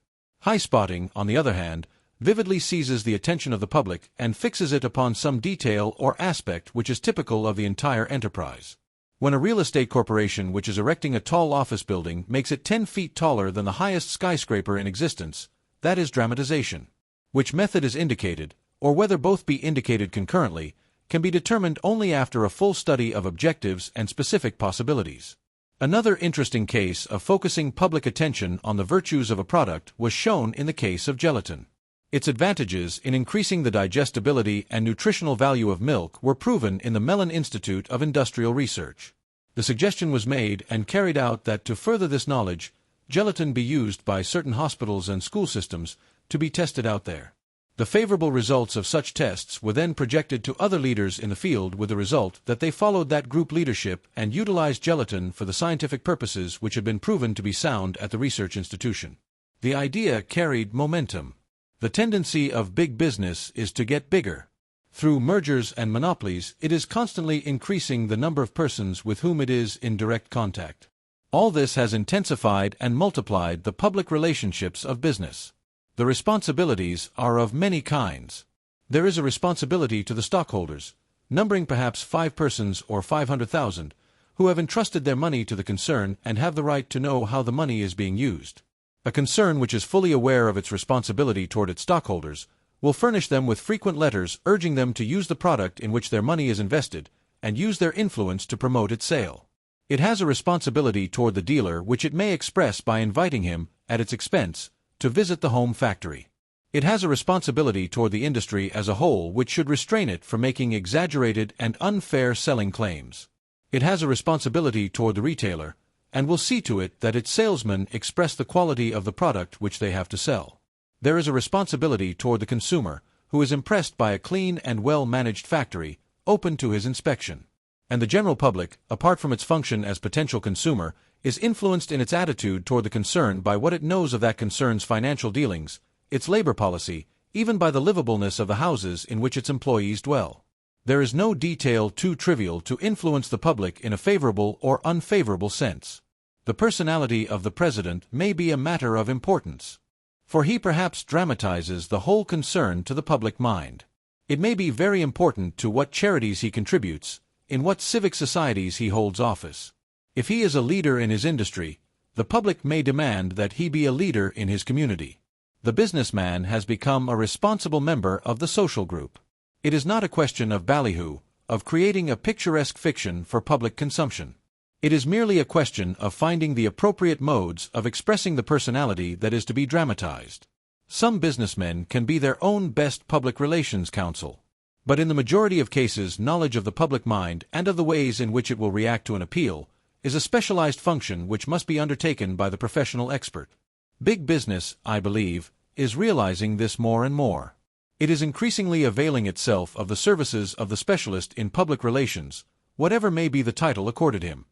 [SPEAKER 1] High-spotting, on the other hand, vividly seizes the attention of the public and fixes it upon some detail or aspect which is typical of the entire enterprise. When a real estate corporation which is erecting a tall office building makes it 10 feet taller than the highest skyscraper in existence, that is dramatization. Which method is indicated, or whether both be indicated concurrently, can be determined only after a full study of objectives and specific possibilities. Another interesting case of focusing public attention on the virtues of a product was shown in the case of gelatin. Its advantages in increasing the digestibility and nutritional value of milk were proven in the Mellon Institute of Industrial Research. The suggestion was made and carried out that to further this knowledge, gelatin be used by certain hospitals and school systems to be tested out there. The favorable results of such tests were then projected to other leaders in the field with the result that they followed that group leadership and utilized gelatin for the scientific purposes which had been proven to be sound at the research institution. The idea carried momentum. The tendency of big business is to get bigger. Through mergers and monopolies, it is constantly increasing the number of persons with whom it is in direct contact. All this has intensified and multiplied the public relationships of business. The responsibilities are of many kinds. There is a responsibility to the stockholders, numbering perhaps 5 persons or 500,000, who have entrusted their money to the concern and have the right to know how the money is being used. A concern which is fully aware of its responsibility toward its stockholders will furnish them with frequent letters urging them to use the product in which their money is invested and use their influence to promote its sale. It has a responsibility toward the dealer which it may express by inviting him, at its expense, to visit the home factory. It has a responsibility toward the industry as a whole which should restrain it from making exaggerated and unfair selling claims. It has a responsibility toward the retailer, and will see to it that its salesmen express the quality of the product which they have to sell. There is a responsibility toward the consumer, who is impressed by a clean and well-managed factory, open to his inspection. And the general public, apart from its function as potential consumer, is influenced in its attitude toward the concern by what it knows of that concern's financial dealings, its labor policy, even by the livableness of the houses in which its employees dwell. There is no detail too trivial to influence the public in a favorable or unfavorable sense. The personality of the president may be a matter of importance, for he perhaps dramatizes the whole concern to the public mind. It may be very important to what charities he contributes, in what civic societies he holds office. If he is a leader in his industry, the public may demand that he be a leader in his community. The businessman has become a responsible member of the social group. It is not a question of ballyhoo, of creating a picturesque fiction for public consumption. It is merely a question of finding the appropriate modes of expressing the personality that is to be dramatized. Some businessmen can be their own best public relations counsel. But in the majority of cases, knowledge of the public mind and of the ways in which it will react to an appeal is a specialized function which must be undertaken by the professional expert. Big business, I believe, is realizing this more and more. It is increasingly availing itself of the services of the specialist in public relations, whatever may be the title accorded him.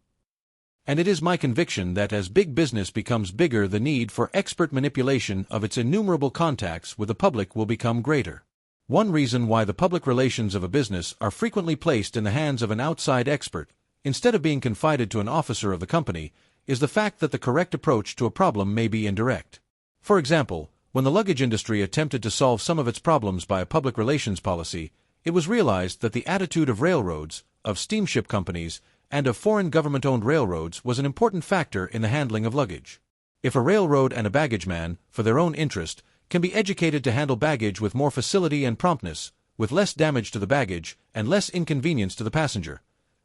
[SPEAKER 1] And it is my conviction that as big business becomes bigger, the need for expert manipulation of its innumerable contacts with the public will become greater. One reason why the public relations of a business are frequently placed in the hands of an outside expert, instead of being confided to an officer of the company, is the fact that the correct approach to a problem may be indirect. For example, when the luggage industry attempted to solve some of its problems by a public relations policy, it was realized that the attitude of railroads, of steamship companies, and of foreign government-owned railroads was an important factor in the handling of luggage. If a railroad and a baggage man, for their own interest, can be educated to handle baggage with more facility and promptness, with less damage to the baggage and less inconvenience to the passenger,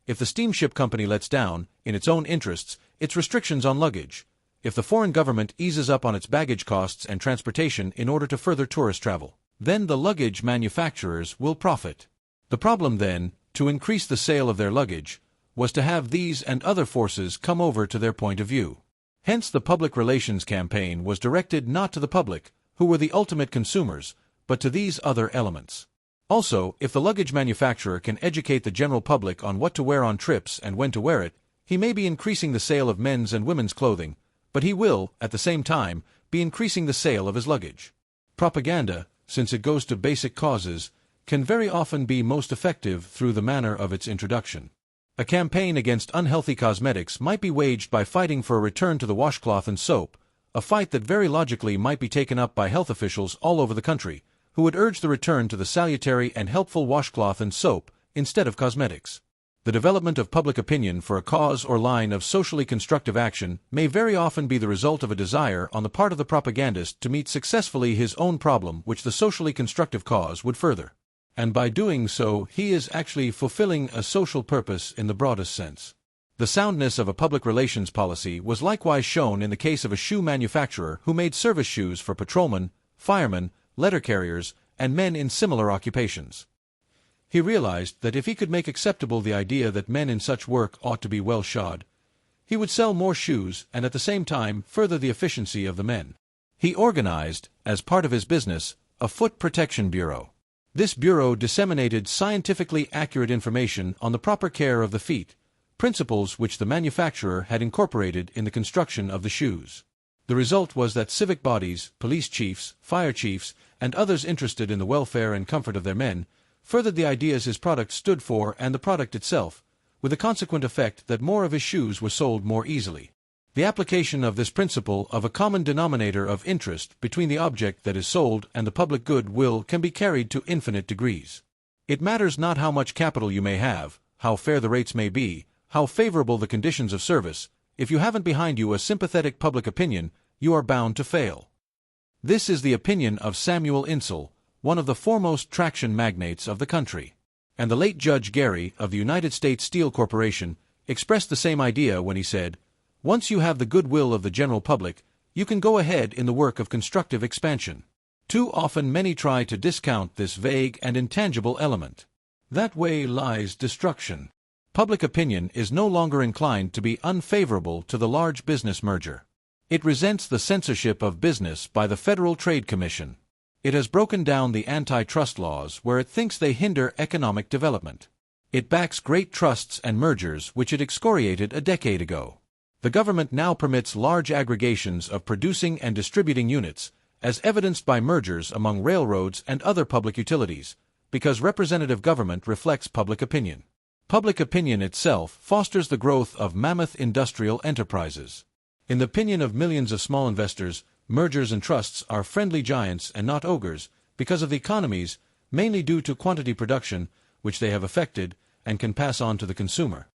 [SPEAKER 1] if the steamship company lets down, in its own interests, its restrictions on luggage, if the foreign government eases up on its baggage costs and transportation in order to further tourist travel, then the luggage manufacturers will profit. The problem then, to increase the sale of their luggage, was to have these and other forces come over to their point of view. Hence the public relations campaign was directed not to the public, who were the ultimate consumers, but to these other elements. Also, if the luggage manufacturer can educate the general public on what to wear on trips and when to wear it, he may be increasing the sale of men's and women's clothing, but he will, at the same time, be increasing the sale of his luggage. Propaganda, since it goes to basic causes, can very often be most effective through the manner of its introduction. A campaign against unhealthy cosmetics might be waged by fighting for a return to the washcloth and soap, a fight that very logically might be taken up by health officials all over the country, who would urge the return to the salutary and helpful washcloth and soap instead of cosmetics. The development of public opinion for a cause or line of socially constructive action may very often be the result of a desire on the part of the propagandist to meet successfully his own problem which the socially constructive cause would further. And by doing so, he is actually fulfilling a social purpose in the broadest sense. The soundness of a public relations policy was likewise shown in the case of a shoe manufacturer who made service shoes for patrolmen, firemen, letter carriers, and men in similar occupations. He realized that if he could make acceptable the idea that men in such work ought to be well shod, he would sell more shoes and at the same time further the efficiency of the men. He organized, as part of his business, a foot protection bureau. This bureau disseminated scientifically accurate information on the proper care of the feet, principles which the manufacturer had incorporated in the construction of the shoes. The result was that civic bodies, police chiefs, fire chiefs, and others interested in the welfare and comfort of their men furthered the ideas his product stood for and the product itself, with the consequent effect that more of his shoes were sold more easily. The application of this principle of a common denominator of interest between the object that is sold and the public good will can be carried to infinite degrees. It matters not how much capital you may have, how fair the rates may be, how favorable the conditions of service, if you haven't behind you a sympathetic public opinion, you are bound to fail. This is the opinion of Samuel Insull, one of the foremost traction magnates of the country. And the late Judge Gary of the United States Steel Corporation expressed the same idea when he said, "Once you have the goodwill of the general public, you can go ahead in the work of constructive expansion." Too often many try to discount this vague and intangible element. That way lies destruction. Public opinion is no longer inclined to be unfavorable to the large business merger. It resents the censorship of business by the Federal Trade Commission. It has broken down the antitrust laws where it thinks they hinder economic development. It backs great trusts and mergers which it excoriated a decade ago. The government now permits large aggregations of producing and distributing units, as evidenced by mergers among railroads and other public utilities, because representative government reflects public opinion. Public opinion itself fosters the growth of mammoth industrial enterprises. In the opinion of millions of small investors, mergers and trusts are friendly giants and not ogres, because of the economies, mainly due to quantity production, which they have effected and can pass on to the consumer.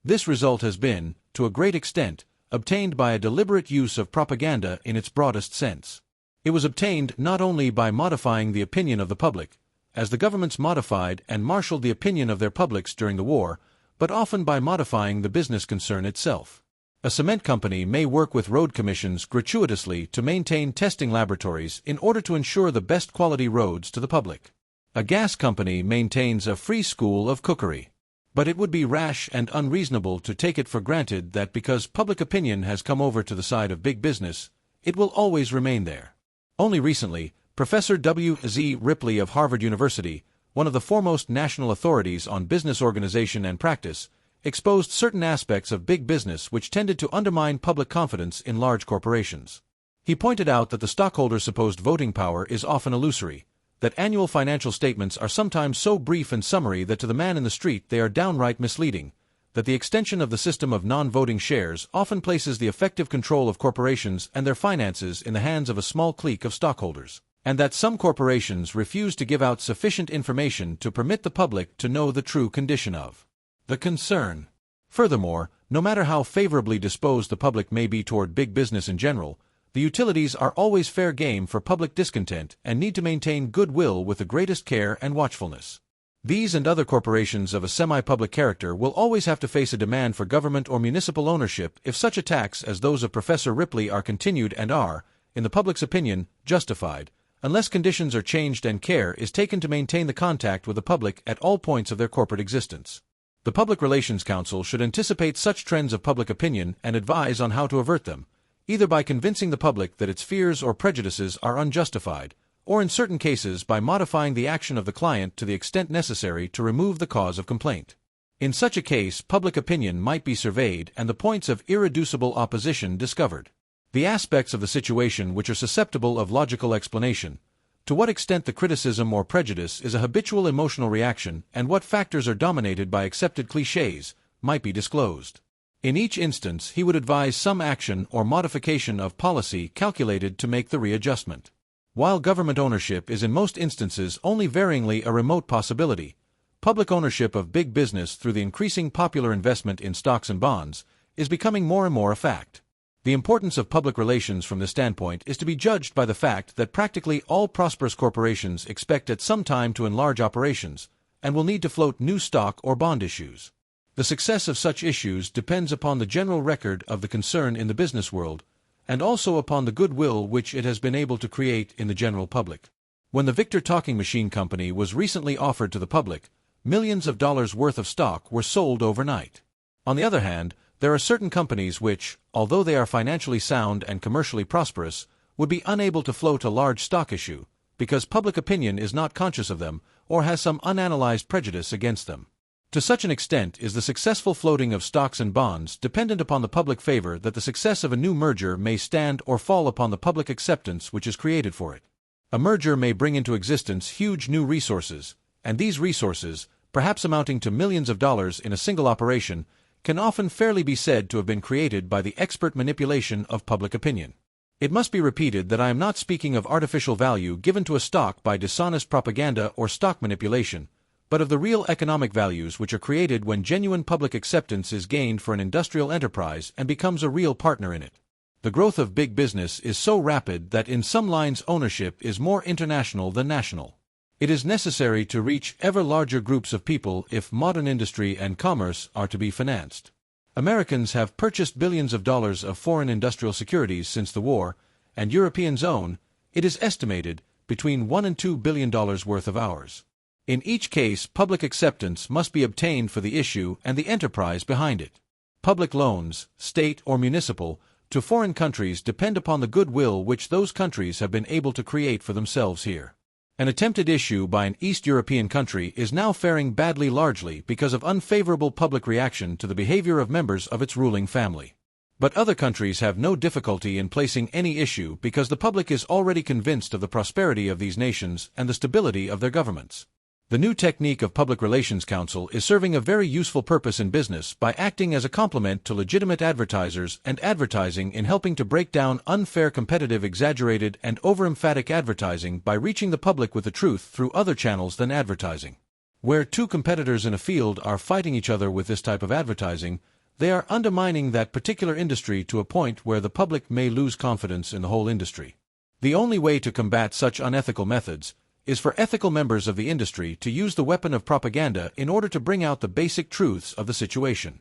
[SPEAKER 1] This result has been, to a great extent, obtained by a deliberate use of propaganda in its broadest sense. It was obtained not only by modifying the opinion of the public, as the governments modified and marshaled the opinion of their publics during the war, but often by modifying the business concern itself. A cement company may work with road commissions gratuitously to maintain testing laboratories in order to ensure the best quality roads to the public. A gas company maintains a free school of cookery. But it would be rash and unreasonable to take it for granted that because public opinion has come over to the side of big business, it will always remain there. Only recently, Professor W. Z. Ripley of Harvard University, one of the foremost national authorities on business organization and practice, exposed certain aspects of big business which tended to undermine public confidence in large corporations. He pointed out that the stockholders' supposed voting power is often illusory, that annual financial statements are sometimes so brief and summary that to the man in the street they are downright misleading, that the extension of the system of non-voting shares often places the effective control of corporations and their finances in the hands of a small clique of stockholders, and that some corporations refuse to give out sufficient information to permit the public to know the true condition of the concern. Furthermore, no matter how favorably disposed the public may be toward big business in general, the utilities are always fair game for public discontent and need to maintain goodwill with the greatest care and watchfulness. These and other corporations of a semi-public character will always have to face a demand for government or municipal ownership if such attacks as those of Professor Ripley are continued and are, in the public's opinion, justified, unless conditions are changed and care is taken to maintain the contact with the public at all points of their corporate existence. The Public Relations Council should anticipate such trends of public opinion and advise on how to avert them, either by convincing the public that its fears or prejudices are unjustified, or in certain cases by modifying the action of the client to the extent necessary to remove the cause of complaint. In such a case, public opinion might be surveyed and the points of irreducible opposition discovered. The aspects of the situation which are susceptible of logical explanation, to what extent the criticism or prejudice is a habitual emotional reaction, and what factors are dominated by accepted clichés, might be disclosed. In each instance, he would advise some action or modification of policy calculated to make the readjustment. While government ownership is in most instances only varyingly a remote possibility, public ownership of big business through the increasing popular investment in stocks and bonds is becoming more and more a fact. The importance of public relations from this standpoint is to be judged by the fact that practically all prosperous corporations expect at some time to enlarge operations and will need to float new stock or bond issues. The success of such issues depends upon the general record of the concern in the business world and also upon the goodwill which it has been able to create in the general public. When the Victor Talking Machine Company was recently offered to the public, millions of dollars worth of stock were sold overnight. On the other hand, there are certain companies which, although they are financially sound and commercially prosperous, would be unable to float a large stock issue because public opinion is not conscious of them or has some unanalyzed prejudice against them. To such an extent is the successful floating of stocks and bonds dependent upon the public favor that the success of a new merger may stand or fall upon the public acceptance which is created for it. A merger may bring into existence huge new resources, and these resources, perhaps amounting to millions of dollars in a single operation, can often fairly be said to have been created by the expert manipulation of public opinion. It must be repeated that I am not speaking of artificial value given to a stock by dishonest propaganda or stock manipulation, but of the real economic values which are created when genuine public acceptance is gained for an industrial enterprise and becomes a real partner in it. The growth of big business is so rapid that in some lines ownership is more international than national. It is necessary to reach ever larger groups of people if modern industry and commerce are to be financed. Americans have purchased billions of dollars of foreign industrial securities since the war, and Europeans own, it is estimated, between $1 and $2 billion worth of ours. In each case, public acceptance must be obtained for the issue and the enterprise behind it. Public loans, state or municipal, to foreign countries depend upon the goodwill which those countries have been able to create for themselves here. An attempted issue by an East European country is now faring badly largely because of unfavorable public reaction to the behavior of members of its ruling family. But other countries have no difficulty in placing any issue because the public is already convinced of the prosperity of these nations and the stability of their governments. The new technique of public relations counsel is serving a very useful purpose in business by acting as a complement to legitimate advertisers and advertising in helping to break down unfair competitive exaggerated and overemphatic advertising by reaching the public with the truth through other channels than advertising. Where two competitors in a field are fighting each other with this type of advertising, they are undermining that particular industry to a point where the public may lose confidence in the whole industry. The only way to combat such unethical methods is for ethical members of the industry to use the weapon of propaganda in order to bring out the basic truths of the situation.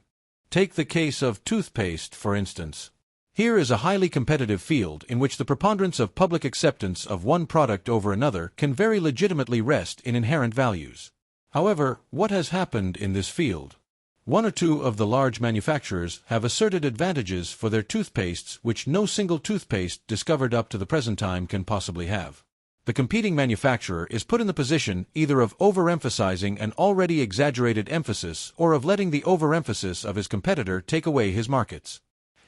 [SPEAKER 1] Take the case of toothpaste, for instance. Here is a highly competitive field in which the preponderance of public acceptance of one product over another can very legitimately rest in inherent values. However, what has happened in this field? One or two of the large manufacturers have asserted advantages for their toothpastes which no single toothpaste discovered up to the present time can possibly have. The competing manufacturer is put in the position either of overemphasizing an already exaggerated emphasis or of letting the overemphasis of his competitor take away his markets.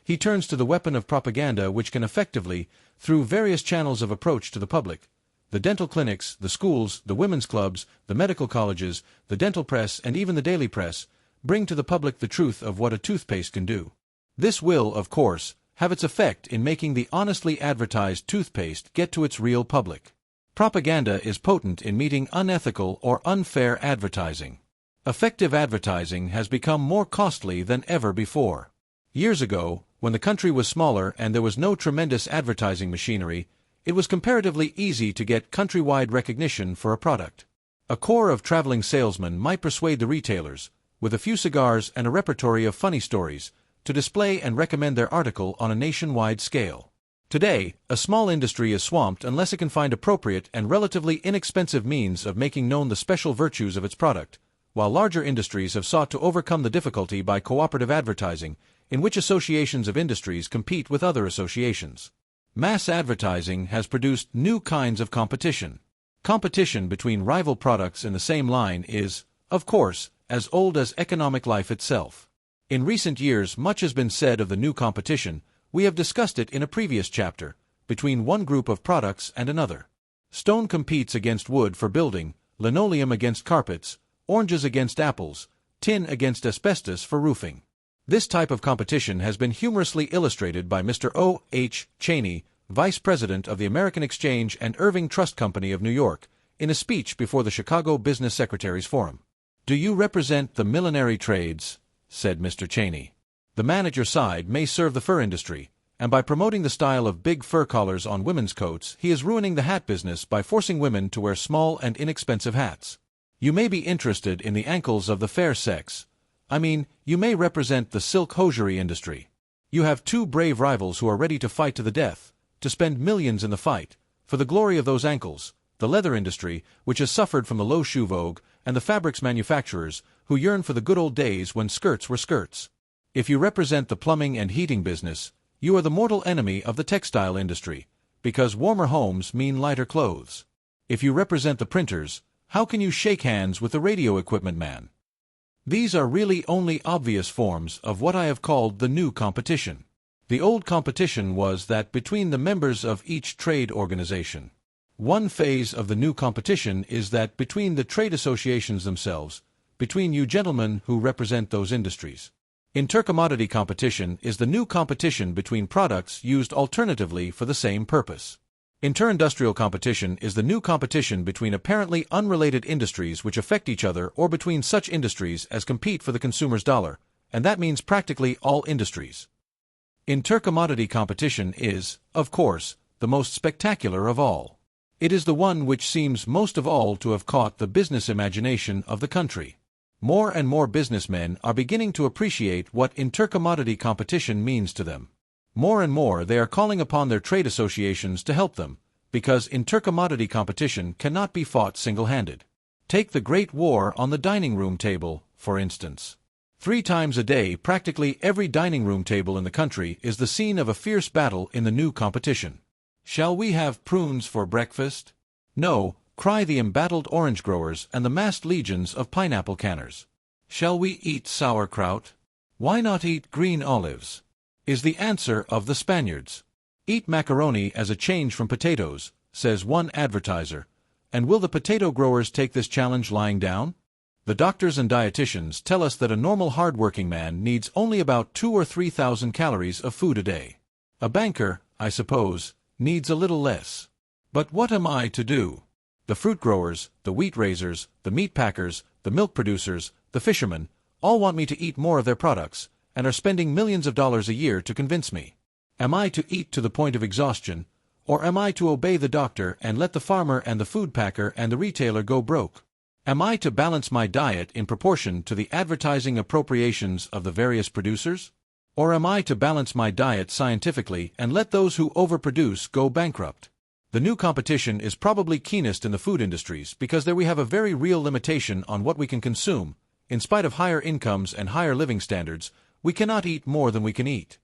[SPEAKER 1] He turns to the weapon of propaganda which can effectively, through various channels of approach to the public, the dental clinics, the schools, the women's clubs, the medical colleges, the dental press, and even the daily press, bring to the public the truth of what a toothpaste can do. This will, of course, have its effect in making the honestly advertised toothpaste get to its real public. Propaganda is potent in meeting unethical or unfair advertising. Effective advertising has become more costly than ever before. Years ago, when the country was smaller and there was no tremendous advertising machinery, it was comparatively easy to get countrywide recognition for a product. A corps of traveling salesmen might persuade the retailers, with a few cigars and a repertory of funny stories, to display and recommend their article on a nationwide scale. Today, a small industry is swamped unless it can find appropriate and relatively inexpensive means of making known the special virtues of its product, while larger industries have sought to overcome the difficulty by cooperative advertising, in which associations of industries compete with other associations. Mass advertising has produced new kinds of competition. Competition between rival products in the same line is, of course, as old as economic life itself. In recent years, much has been said of the new competition. We have discussed it in a previous chapter, between one group of products and another. Stone competes against wood for building, linoleum against carpets, oranges against apples, tin against asbestos for roofing. This type of competition has been humorously illustrated by Mr. O. H. Cheney, vice president of the American Exchange and Irving Trust Company of New York, in a speech before the Chicago Business Secretaries Forum. "Do you represent the millinery trades?" said Mr. Cheney. "The man at your side may serve the fur industry, and by promoting the style of big fur collars on women's coats, he is ruining the hat business by forcing women to wear small and inexpensive hats. You may be interested in the ankles of the fair sex. I mean, you may represent the silk hosiery industry. You have two brave rivals who are ready to fight to the death, to spend millions in the fight, for the glory of those ankles, the leather industry, which has suffered from the low shoe vogue, and the fabrics manufacturers, who yearn for the good old days when skirts were skirts. If you represent the plumbing and heating business, you are the mortal enemy of the textile industry, because warmer homes mean lighter clothes. If you represent the printers, how can you shake hands with the radio equipment man? These are really only obvious forms of what I have called the new competition. The old competition was that between the members of each trade organization. One phase of the new competition is that between the trade associations themselves, between you gentlemen who represent those industries. Intercommodity competition is the new competition between products used alternatively for the same purpose. Interindustrial competition is the new competition between apparently unrelated industries which affect each other or between such industries as compete for the consumer's dollar, and that means practically all industries. Intercommodity competition is, of course, the most spectacular of all. It is the one which seems most of all to have caught the business imagination of the country. More and more businessmen are beginning to appreciate what intercommodity competition means to them. More and more they are calling upon their trade associations to help them, because intercommodity competition cannot be fought single-handed. Take the great war on the dining room table, for instance. 3 times a day, practically every dining room table in the country is the scene of a fierce battle in the new competition. Shall we have prunes for breakfast? No, cry the embattled orange growers and the massed legions of pineapple canners. Shall we eat sauerkraut? Why not eat green olives? Is the answer of the Spaniards. Eat macaroni as a change from potatoes, says one advertiser. And will the potato growers take this challenge lying down? The doctors and dietitians tell us that a normal hard-working man needs only about 2,000 or 3,000 calories of food a day. A banker, I suppose, needs a little less. But what am I to do? The fruit growers, the wheat raisers, the meat packers, the milk producers, the fishermen, all want me to eat more of their products, and are spending millions of dollars a year to convince me. Am I to eat to the point of exhaustion, or am I to obey the doctor and let the farmer and the food packer and the retailer go broke? Am I to balance my diet in proportion to the advertising appropriations of the various producers? Or am I to balance my diet scientifically and let those who overproduce go bankrupt? The new competition is probably keenest in the food industries because there we have a very real limitation on what we can consume. In spite of higher incomes and higher living standards, we cannot eat more than we can eat.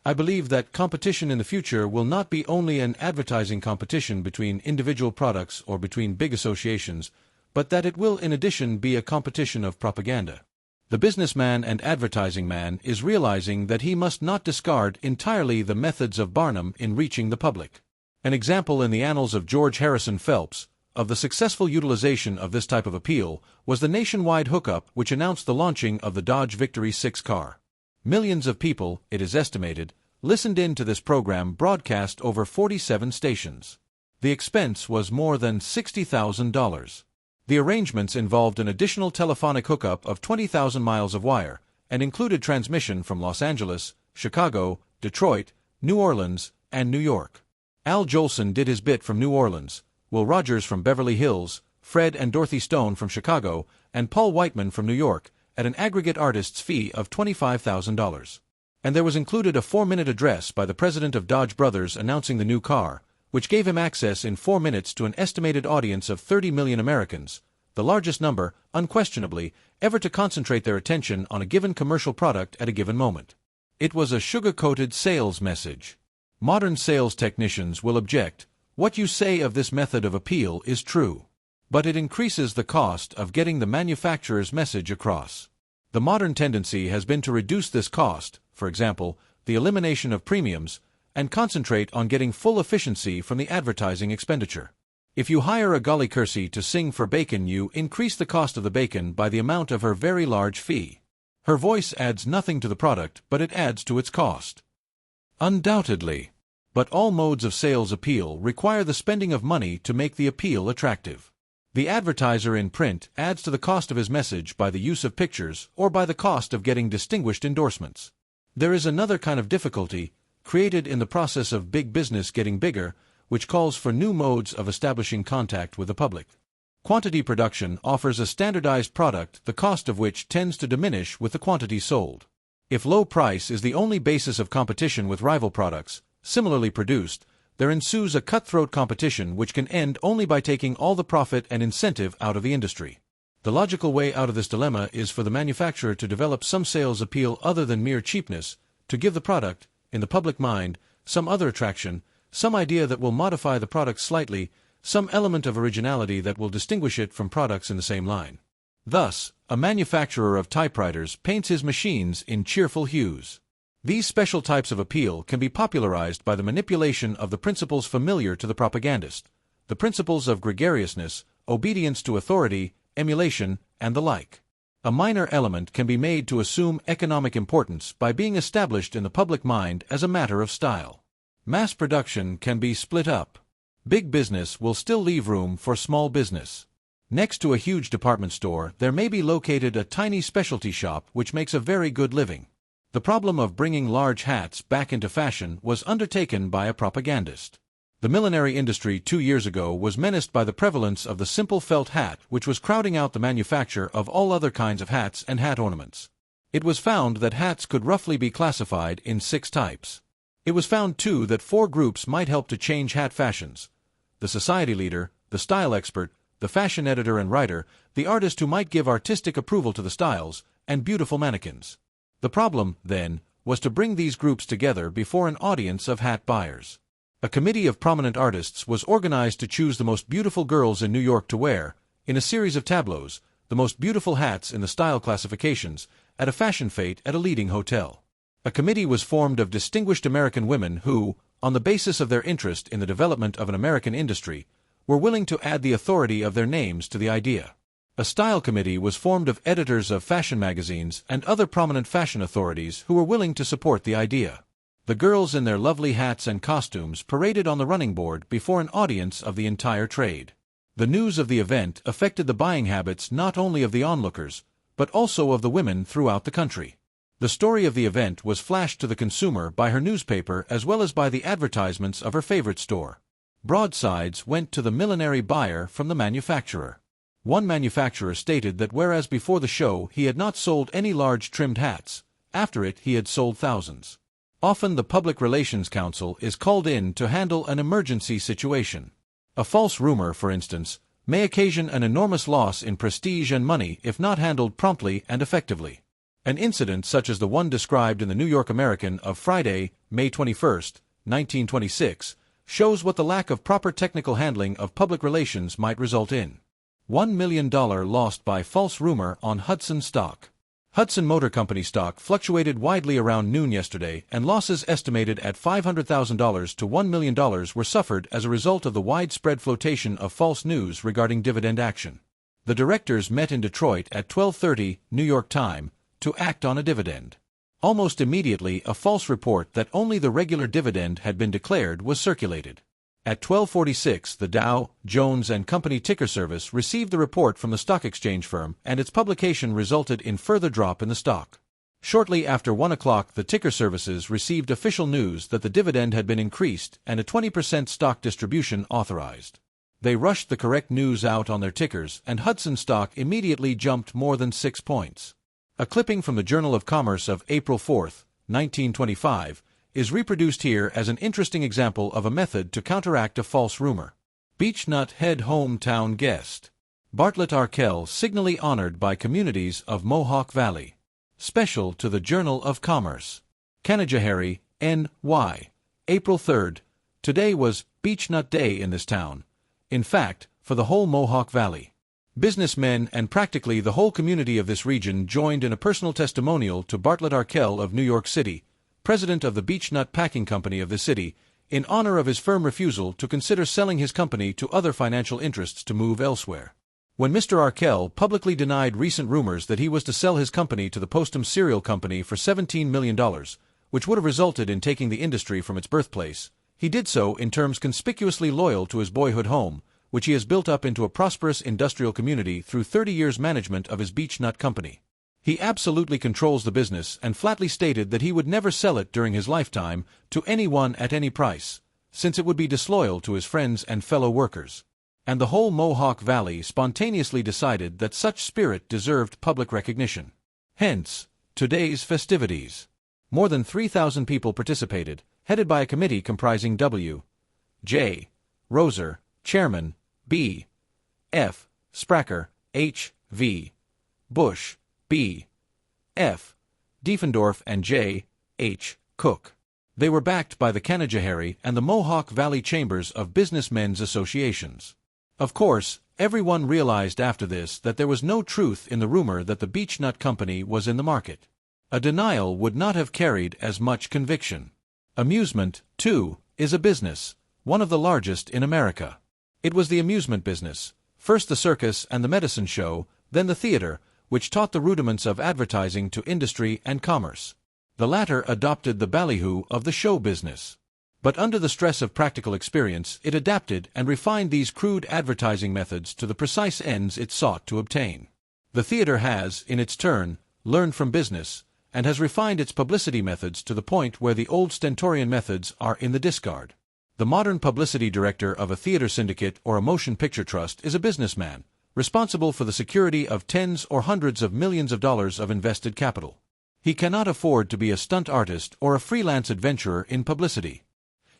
[SPEAKER 1] I believe that competition in the future will not be only an advertising competition between individual products or between big associations, but that it will in addition be a competition of propaganda. The businessman and advertising man is realizing that he must not discard entirely the methods of Barnum in reaching the public. An example in the annals of George Harrison Phelps of the successful utilization of this type of appeal was the nationwide hookup which announced the launching of the Dodge Victory 6 car. Millions of people, it is estimated, listened in to this program broadcast over 47 stations. The expense was more than $60,000. The arrangements involved an additional telephonic hookup of 20,000 miles of wire and included transmission from Los Angeles, Chicago, Detroit, New Orleans, and New York. Al Jolson did his bit from New Orleans, Will Rogers from Beverly Hills, Fred and Dorothy Stone from Chicago, and Paul Whiteman from New York, at an aggregate artist's fee of $25,000. And there was included a 4-minute address by the president of Dodge Brothers announcing the new car, which gave him access in 4 minutes to an estimated audience of 30 million Americans, the largest number, unquestionably, ever to concentrate their attention on a given commercial product at a given moment. It was a sugar-coated sales message. Modern sales technicians will object, what you say of this method of appeal is true. But it increases the cost of getting the manufacturer's message across. The modern tendency has been to reduce this cost, for example, the elimination of premiums, and concentrate on getting full efficiency from the advertising expenditure. If you hire a golly kersey to sing for bacon, you increase the cost of the bacon by the amount of her very large fee. Her voice adds nothing to the product, but it adds to its cost. Undoubtedly. But all modes of sales appeal require the spending of money to make the appeal attractive. The advertiser in print adds to the cost of his message by the use of pictures or by the cost of getting distinguished endorsements. There is another kind of difficulty, created in the process of big business getting bigger, which calls for new modes of establishing contact with the public. Quantity production offers a standardized product, the cost of which tends to diminish with the quantity sold. If low price is the only basis of competition with rival products, similarly produced, there ensues a cutthroat competition which can end only by taking all the profit and incentive out of the industry. The logical way out of this dilemma is for the manufacturer to develop some sales appeal other than mere cheapness, to give the product, in the public mind, some other attraction, some idea that will modify the product slightly, some element of originality that will distinguish it from products in the same line. Thus, a manufacturer of typewriters paints his machines in cheerful hues. These special types of appeal can be popularized by the manipulation of the principles familiar to the propagandist, the principles of gregariousness, obedience to authority, emulation, and the like. A minor element can be made to assume economic importance by being established in the public mind as a matter of style. Mass production can be split up. Big business will still leave room for small business. Next to a huge department store, there may be located a tiny specialty shop which makes a very good living. The problem of bringing large hats back into fashion was undertaken by a propagandist. The millinery industry 2 years ago was menaced by the prevalence of the simple felt hat, which was crowding out the manufacture of all other kinds of hats and hat ornaments. It was found that hats could roughly be classified in 6 types. It was found, too, that 4 groups might help to change hat fashions: the society leader, the style expert, the fashion editor and writer, the artist who might give artistic approval to the styles, and beautiful mannequins. The problem, then, was to bring these groups together before an audience of hat buyers. A committee of prominent artists was organized to choose the most beautiful girls in New York to wear, in a series of tableaux, the most beautiful hats in the style classifications, at a fashion fete at a leading hotel. A committee was formed of distinguished American women who, on the basis of their interest in the development of an American industry, were willing to add the authority of their names to the idea. A style committee was formed of editors of fashion magazines and other prominent fashion authorities who were willing to support the idea. The girls in their lovely hats and costumes paraded on the running board before an audience of the entire trade. The news of the event affected the buying habits not only of the onlookers, but also of the women throughout the country. The story of the event was flashed to the consumer by her newspaper as well as by the advertisements of her favorite store. Broadsides went to the millinery buyer from the manufacturer. One manufacturer stated that whereas before the show he had not sold any large trimmed hats, after it he had sold thousands. Often the Public Relations Council is called in to handle an emergency situation. A false rumor, for instance, may occasion an enormous loss in prestige and money if not handled promptly and effectively. An incident such as the one described in the New York American of Friday, May 21, 1926, shows what the lack of proper technical handling of public relations might result in. $1 million lost by false rumor on Hudson stock. Hudson Motor Company stock fluctuated widely around noon yesterday, and losses estimated at $500,000 to $1 million were suffered as a result of the widespread flotation of false news regarding dividend action. The directors met in Detroit at 12:30 New York time to act on a dividend. Almost immediately, a false report that only the regular dividend had been declared was circulated. At 12:46, the Dow, Jones & Company ticker service received the report from the stock exchange firm, and its publication resulted in further drop in the stock. Shortly after 1 o'clock, the ticker services received official news that the dividend had been increased and a 20% stock distribution authorized. They rushed the correct news out on their tickers, and Hudson stock immediately jumped more than 6 points. A clipping from the Journal of Commerce of April 4, 1925, is reproduced here as an interesting example of a method to counteract a false rumor. Beechnut Head hometown guest. Bartlett Arkell signally honored by communities of Mohawk Valley. Special to the Journal of Commerce. Canajoharie, N.Y. April 3rd. Today was Beechnut Day in this town. In fact, for the whole Mohawk Valley. Businessmen and practically the whole community of this region joined in a personal testimonial to Bartlett Arkell of New York City, president of the Beechnut Packing Company of the city, in honor of his firm refusal to consider selling his company to other financial interests to move elsewhere. When Mr. Arkell publicly denied recent rumors that he was to sell his company to the Postum Cereal Company for $17 million, which would have resulted in taking the industry from its birthplace, He did so in terms conspicuously loyal to his boyhood home, which he has built up into a prosperous industrial community through 30 years' management of his beech nut company. He absolutely controls the business and flatly stated that he would never sell it during his lifetime to anyone at any price, since it would be disloyal to his friends and fellow workers. And the whole Mohawk Valley spontaneously decided that such spirit deserved public recognition. Hence, today's festivities. More than 3,000 people participated, headed by a committee comprising W. J. Roser, Chairman, B. F. Spracker, H. V. Bush, B. F. Diefendorf and J. H. Cook. They were backed by the Canajoharie and the Mohawk Valley Chambers of Businessmen's Associations. Of course, everyone realized after this that there was no truth in the rumor that the beech nut company was in the market. A denial would not have carried as much conviction. Amusement, too, is a business, one of the largest in America. It was the amusement business, first the circus and the medicine show, then the theater, which taught the rudiments of advertising to industry and commerce. The latter adopted the ballyhoo of the show business. But under the stress of practical experience, it adapted and refined these crude advertising methods to the precise ends it sought to obtain. The theater has, in its turn, learned from business, and has refined its publicity methods to the point where the old stentorian methods are in the discard. The modern publicity director of a theater syndicate or a motion picture trust is a businessman, responsible for the security of tens or hundreds of millions of dollars of invested capital. He cannot afford to be a stunt artist or a freelance adventurer in publicity.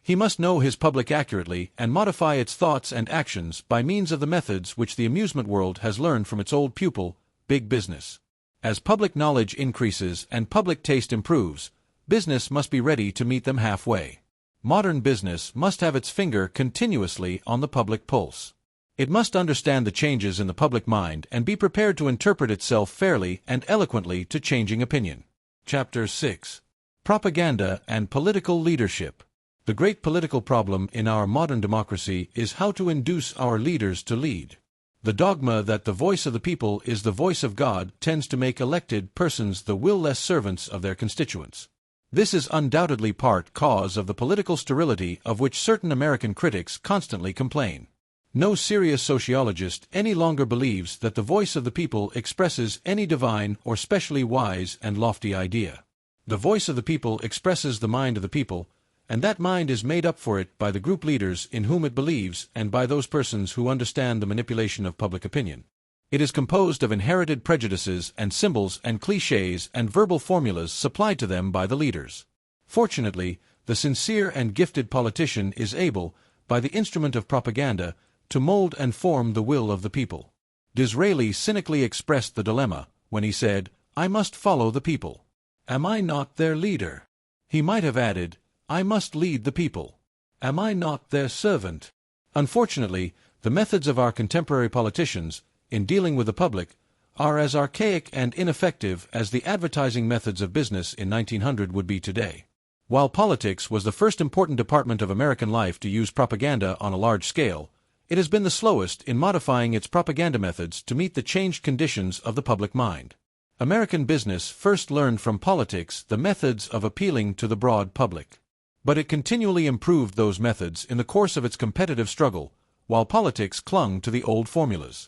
[SPEAKER 1] He must know his public accurately and modify its thoughts and actions by means of the methods which the amusement world has learned from its old pupil, big business. As public knowledge increases and public taste improves, business must be ready to meet them halfway. Modern business must have its finger continuously on the public pulse. It must understand the changes in the public mind and be prepared to interpret itself fairly and eloquently to changing opinion. Chapter 6. Propaganda and Political Leadership. The great political problem in our modern democracy is how to induce our leaders to lead. The dogma that the voice of the people is the voice of God tends to make elected persons the will-less servants of their constituents. This is undoubtedly part cause of the political sterility of which certain American critics constantly complain. No serious sociologist any longer believes that the voice of the people expresses any divine or specially wise and lofty idea. The voice of the people expresses the mind of the people, and that mind is made up for it by the group leaders in whom it believes and by those persons who understand the manipulation of public opinion. It is composed of inherited prejudices and symbols and clichés and verbal formulas supplied to them by the leaders. Fortunately, the sincere and gifted politician is able, by the instrument of propaganda, to mold and form the will of the people. Disraeli cynically expressed the dilemma when he said, "I must follow the people. Am I not their leader?" He might have added, "I must lead the people. Am I not their servant?" Unfortunately, the methods of our contemporary politicians, in dealing with the public, are as archaic and ineffective as the advertising methods of business in 1900 would be today. While politics was the first important department of American life to use propaganda on a large scale, it has been the slowest in modifying its propaganda methods to meet the changed conditions of the public mind. American business first learned from politics the methods of appealing to the broad public. But it continually improved those methods in the course of its competitive struggle, while politics clung to the old formulas.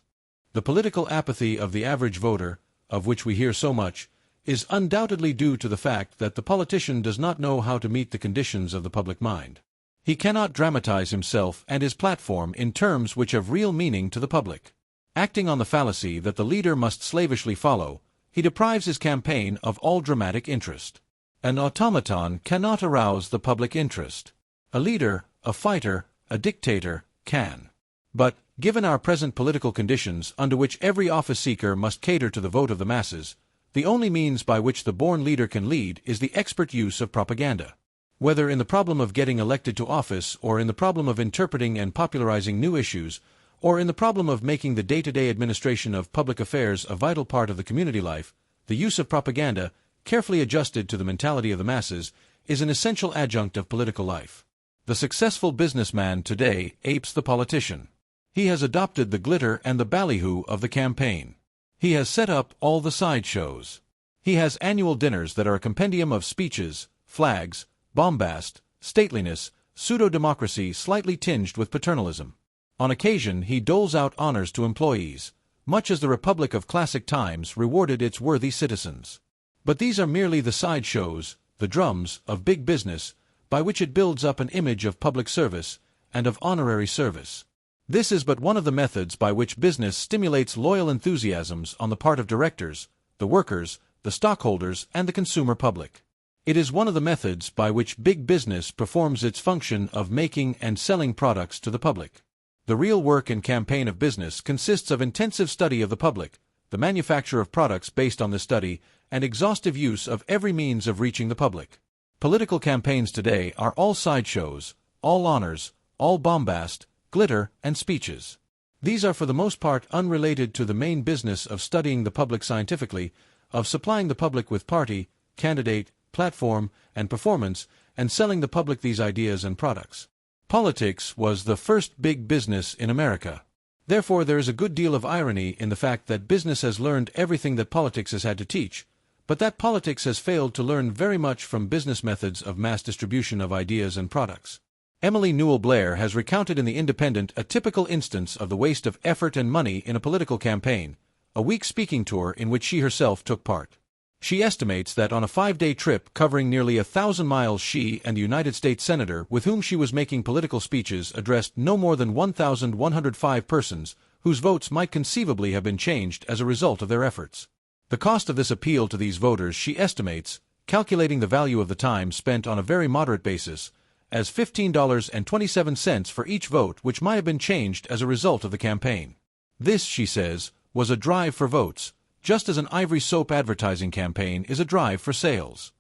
[SPEAKER 1] The political apathy of the average voter, of which we hear so much, is undoubtedly due to the fact that the politician does not know how to meet the conditions of the public mind. He cannot dramatize himself and his platform in terms which have real meaning to the public. Acting on the fallacy that the leader must slavishly follow, he deprives his campaign of all dramatic interest. An automaton cannot arouse the public interest. A leader, a fighter, a dictator can. But, given our present political conditions under which every office-seeker must cater to the vote of the masses, the only means by which the born leader can lead is the expert use of propaganda. Whether in the problem of getting elected to office or in the problem of interpreting and popularizing new issues, or in the problem of making the day-to-day administration of public affairs a vital part of the community life, the use of propaganda, carefully adjusted to the mentality of the masses, is an essential adjunct of political life. The successful businessman today apes the politician. He has adopted the glitter and the ballyhoo of the campaign. He has set up all the sideshows. He has annual dinners that are a compendium of speeches, flags, bombast, stateliness, pseudo-democracy slightly tinged with paternalism. On occasion he doles out honors to employees, much as the Republic of classic times rewarded its worthy citizens. But these are merely the sideshows, the drums, of big business, by which it builds up an image of public service and of honorary service. This is but one of the methods by which business stimulates loyal enthusiasms on the part of directors, the workers, the stockholders, and the consumer public. It is one of the methods by which big business performs its function of making and selling products to the public. The real work and campaign of business consists of intensive study of the public, the manufacture of products based on this study, and exhaustive use of every means of reaching the public. Political campaigns today are all sideshows, all honors, all bombast, glitter, and speeches. These are for the most part unrelated to the main business of studying the public scientifically, of supplying the public with party, candidate, platform, and performance, and selling the public these ideas and products. Politics was the first big business in America. Therefore, there is a good deal of irony in the fact that business has learned everything that politics has had to teach, but that politics has failed to learn very much from business methods of mass distribution of ideas and products. Emily Newell Blair has recounted in The Independent a typical instance of the waste of effort and money in a political campaign, a week speaking tour in which she herself took part. She estimates that on a 5-day trip covering nearly 1,000 miles she and the United States Senator with whom she was making political speeches addressed no more than 1,105 persons, whose votes might conceivably have been changed as a result of their efforts. The cost of this appeal to these voters she estimates, calculating the value of the time spent on a very moderate basis, as $15.27 for each vote which might have been changed as a result of the campaign. This, she says, was a drive for votes, just as an Ivory soap advertising campaign is a drive for sales.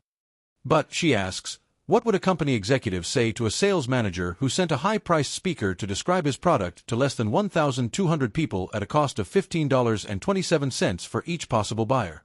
[SPEAKER 1] But, she asks, what would a company executive say to a sales manager who sent a high-priced speaker to describe his product to less than 1,200 people at a cost of $15.27 for each possible buyer?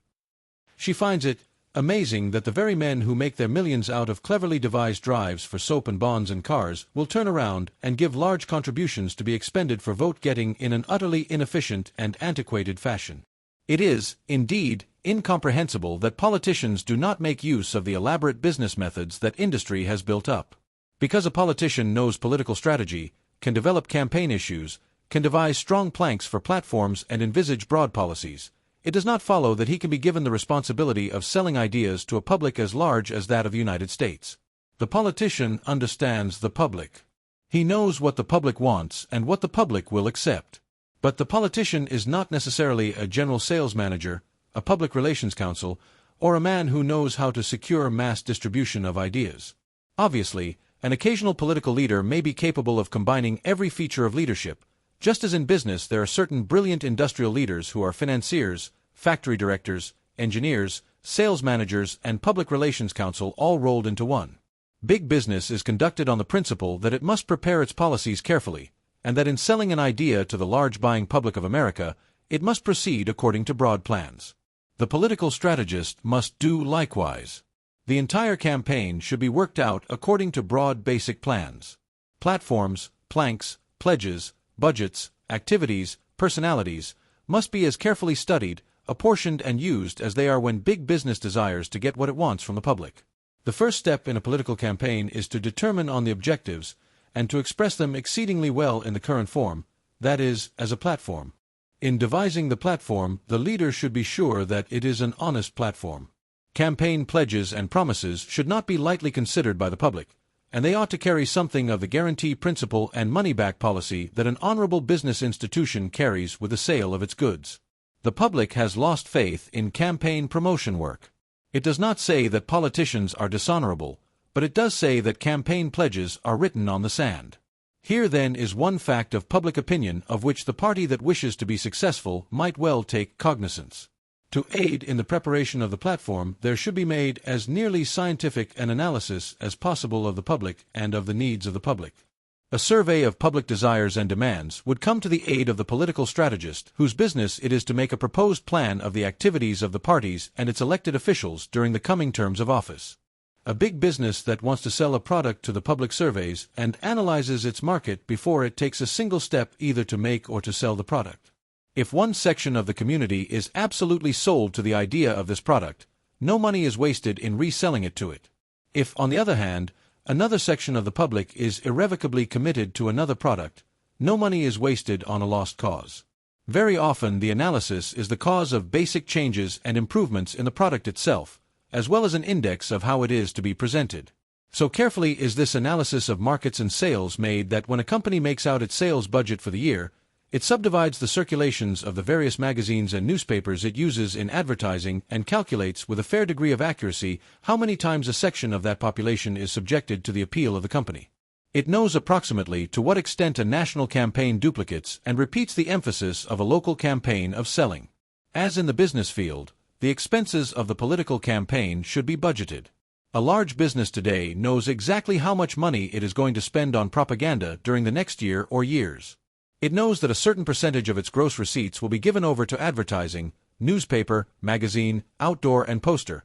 [SPEAKER 1] She finds it amazing that the very men who make their millions out of cleverly devised drives for soap and bonds and cars will turn around and give large contributions to be expended for vote-getting in an utterly inefficient and antiquated fashion. It is, indeed, incomprehensible that politicians do not make use of the elaborate business methods that industry has built up. Because a politician knows political strategy, can develop campaign issues, can devise strong planks for platforms and envisage broad policies, it does not follow that he can be given the responsibility of selling ideas to a public as large as that of the United States. The politician understands the public. He knows what the public wants and what the public will accept. But the politician is not necessarily a general sales manager, a public relations counsel, or a man who knows how to secure mass distribution of ideas. Obviously, an occasional political leader may be capable of combining every feature of leadership, just as in business there are certain brilliant industrial leaders who are financiers, factory directors, engineers, sales managers, and public relations counsel all rolled into one. Big business is conducted on the principle that it must prepare its policies carefully, and that in selling an idea to the large buying public of America, it must proceed according to broad plans. The political strategist must do likewise. The entire campaign should be worked out according to broad basic plans. Platforms, planks, pledges, budgets, activities, personalities, must be as carefully studied, apportioned and used as they are when big business desires to get what it wants from the public. The first step in a political campaign is to determine on the objectives, and to express them exceedingly well in the current form, that is, as a platform. In devising the platform, the leader should be sure that it is an honest platform. Campaign pledges and promises should not be lightly considered by the public, and they ought to carry something of the guarantee principle and money-back policy that an honorable business institution carries with the sale of its goods. The public has lost faith in campaign promotion work. It does not say that politicians are dishonorable, but it does say that campaign pledges are written on the sand. Here then is one fact of public opinion of which the party that wishes to be successful might well take cognizance. To aid in the preparation of the platform, there should be made as nearly scientific an analysis as possible of the public and of the needs of the public. A survey of public desires and demands would come to the aid of the political strategist, whose business it is to make a proposed plan of the activities of the parties and its elected officials during the coming terms of office. A big business that wants to sell a product to the public surveys and analyzes its market before it takes a single step either to make or to sell the product. If one section of the community is absolutely sold to the idea of this product, no money is wasted in reselling it to it. If, on the other hand, Another section of the public is irrevocably committed to another product. No money is wasted on a lost cause. Very often the analysis is the cause of basic changes and improvements in the product itself, as well as an index of how it is to be presented. So carefully is this analysis of markets and sales made that when a company makes out its sales budget for the year, it subdivides the circulations of the various magazines and newspapers it uses in advertising and calculates with a fair degree of accuracy how many times a section of that population is subjected to the appeal of the company. It knows approximately to what extent a national campaign duplicates and repeats the emphasis of a local campaign of selling. As in the business field, the expenses of the political campaign should be budgeted. A large business today knows exactly how much money it is going to spend on propaganda during the next year or years. It knows that a certain percentage of its gross receipts will be given over to advertising, newspaper, magazine, outdoor and poster,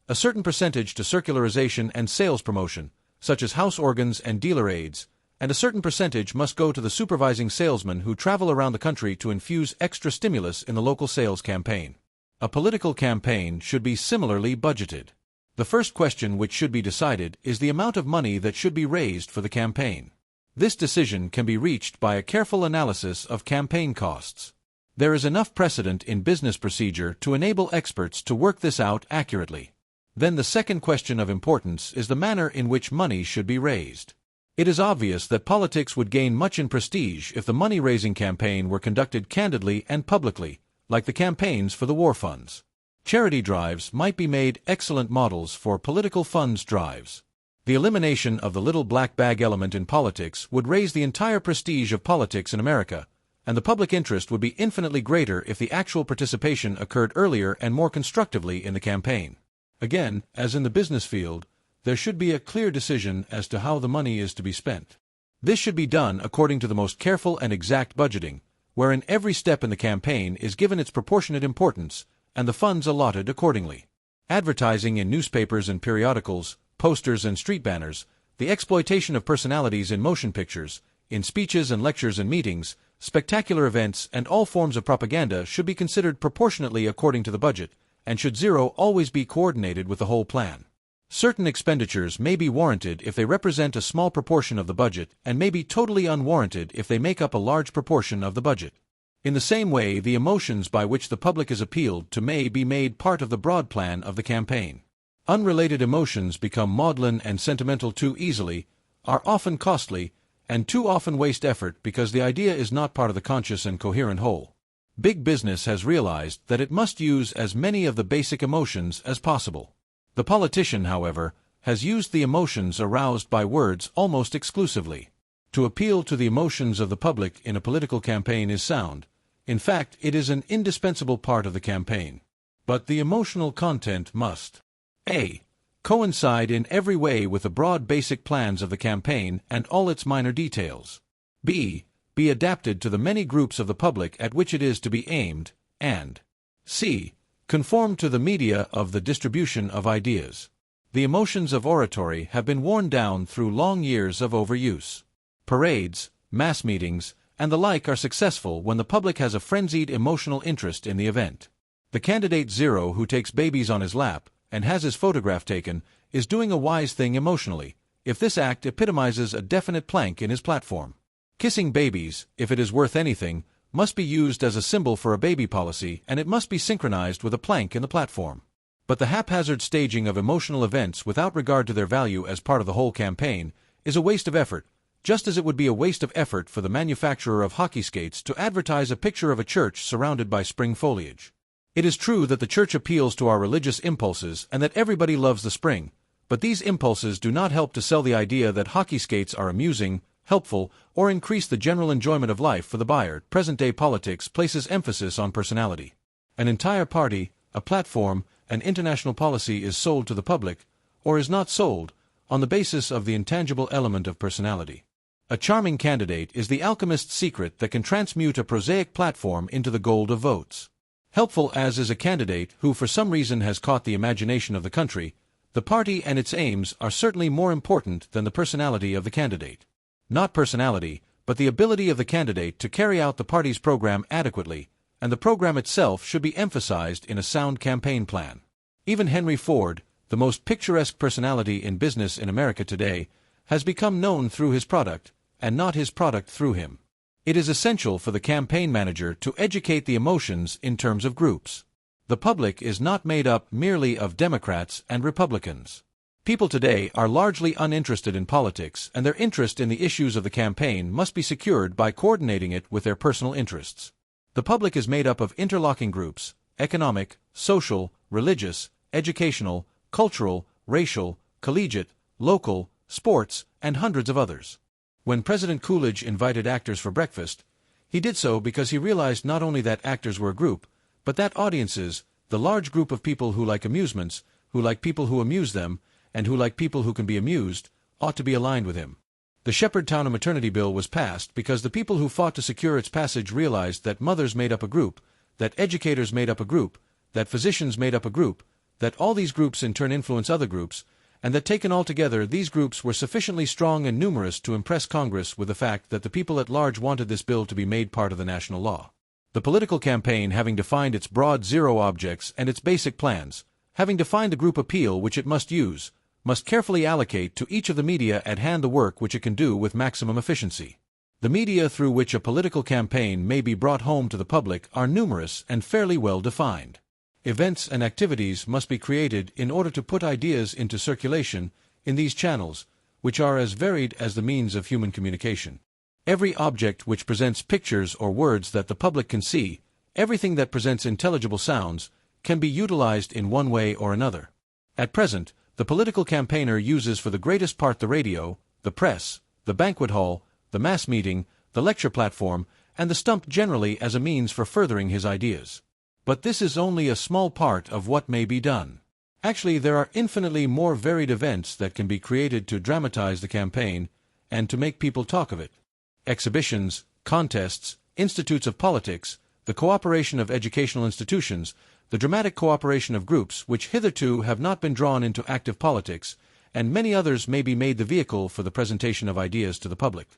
[SPEAKER 1] a certain percentage to circularization and sales promotion, such as house organs and dealer aids, and a certain percentage must go to the supervising salesmen who travel around the country to infuse extra stimulus in the local sales campaign. A political campaign should be similarly budgeted. The first question which should be decided is the amount of money that should be raised for the campaign. This decision can be reached by a careful analysis of campaign costs. There is enough precedent in business procedure to enable experts to work this out accurately. Then the second question of importance is the manner in which money should be raised. It is obvious that politics would gain much in prestige if the money-raising campaign were conducted candidly and publicly, like the campaigns for the war funds. Charity drives might be made excellent models for political funds drives. The elimination of the little black bag element in politics would raise the entire prestige of politics in America, and the public interest would be infinitely greater if the actual participation occurred earlier and more constructively in the campaign. Again, as in the business field, there should be a clear decision as to how the money is to be spent. This should be done according to the most careful and exact budgeting, wherein every step in the campaign is given its proportionate importance, and the funds allotted accordingly. Advertising in newspapers and periodicals, posters and street banners, the exploitation of personalities in motion pictures, in speeches and lectures and meetings, spectacular events and all forms of propaganda should be considered proportionately according to the budget, and should zero always be coordinated with the whole plan. Certain expenditures may be warranted if they represent a small proportion of the budget and may be totally unwarranted if they make up a large proportion of the budget. In the same way, the emotions by which the public is appealed to may be made part of the broad plan of the campaign. Unrelated emotions become maudlin and sentimental too easily, are often costly, and too often waste effort because the idea is not part of the conscious and coherent whole. Big business has realized that it must use as many of the basic emotions as possible. The politician, however, has used the emotions aroused by words almost exclusively. To appeal to the emotions of the public in a political campaign is sound. In fact, it is an indispensable part of the campaign. But the emotional content must a. Coincide in every way with the broad basic plans of the campaign and all its minor details. B. Be adapted to the many groups of the public at which it is to be aimed, and c. Conform to the media of the distribution of ideas. The emotions of oratory have been worn down through long years of overuse. Parades, mass meetings, and the like are successful when the public has a frenzied emotional interest in the event. The candidate zero who takes babies on his lap and has his photograph taken is doing a wise thing emotionally, if this act epitomizes a definite plank in his platform. Kissing babies, if it is worth anything, must be used as a symbol for a baby policy, and it must be synchronized with a plank in the platform. But the haphazard staging of emotional events without regard to their value as part of the whole campaign is a waste of effort, just as it would be a waste of effort for the manufacturer of hockey skates to advertise a picture of a church surrounded by spring foliage. It is true that the church appeals to our religious impulses and that everybody loves the spring, but these impulses do not help to sell the idea that hockey skates are amusing, helpful, or increase the general enjoyment of life for the buyer. Present-day politics places emphasis on personality. An entire party, a platform, an international policy is sold to the public, or is not sold, on the basis of the intangible element of personality. A charming candidate is the alchemist's secret that can transmute a prosaic platform into the gold of votes. Helpful as is a candidate who for some reason has caught the imagination of the country, the party and its aims are certainly more important than the personality of the candidate. Not personality, but the ability of the candidate to carry out the party's program adequately, and the program itself should be emphasized in a sound campaign plan. Even Henry Ford, the most picturesque personality in business in America today, has become known through his product, and not his product through him. It is essential for the campaign manager to educate the emotions in terms of groups. The public is not made up merely of Democrats and Republicans. People today are largely uninterested in politics, and their interest in the issues of the campaign must be secured by coordinating it with their personal interests. The public is made up of interlocking groups: economic, social, religious, educational, cultural, racial, collegiate, local, sports, and hundreds of others. When President Coolidge invited actors for breakfast, he did so because he realized not only that actors were a group, but that audiences, the large group of people who like amusements, who like people who amuse them, and who like people who can be amused, ought to be aligned with him. The Shepherdtown Maternity Bill was passed because the people who fought to secure its passage realized that mothers made up a group, that educators made up a group, that physicians made up a group, that all these groups in turn influence other groups, and that taken all together these groups were sufficiently strong and numerous to impress Congress with the fact that the people at large wanted this bill to be made part of the national law. The political campaign, having defined its broad zero objects and its basic plans, having defined the group appeal which it must use, must carefully allocate to each of the media at hand the work which it can do with maximum efficiency. The media through which a political campaign may be brought home to the public are numerous and fairly well defined. Events and activities must be created in order to put ideas into circulation in these channels, which are as varied as the means of human communication. Every object which presents pictures or words that the public can see, everything that presents intelligible sounds, can be utilized in one way or another. At present, the political campaigner uses for the greatest part the radio, the press, the banquet hall, the mass meeting, the lecture platform, and the stump generally as a means for furthering his ideas. But this is only a small part of what may be done. Actually, there are infinitely more varied events that can be created to dramatize the campaign and to make people talk of it. Exhibitions, contests, institutes of politics, the cooperation of educational institutions, the dramatic cooperation of groups which hitherto have not been drawn into active politics, and many others may be made the vehicle for the presentation of ideas to the public.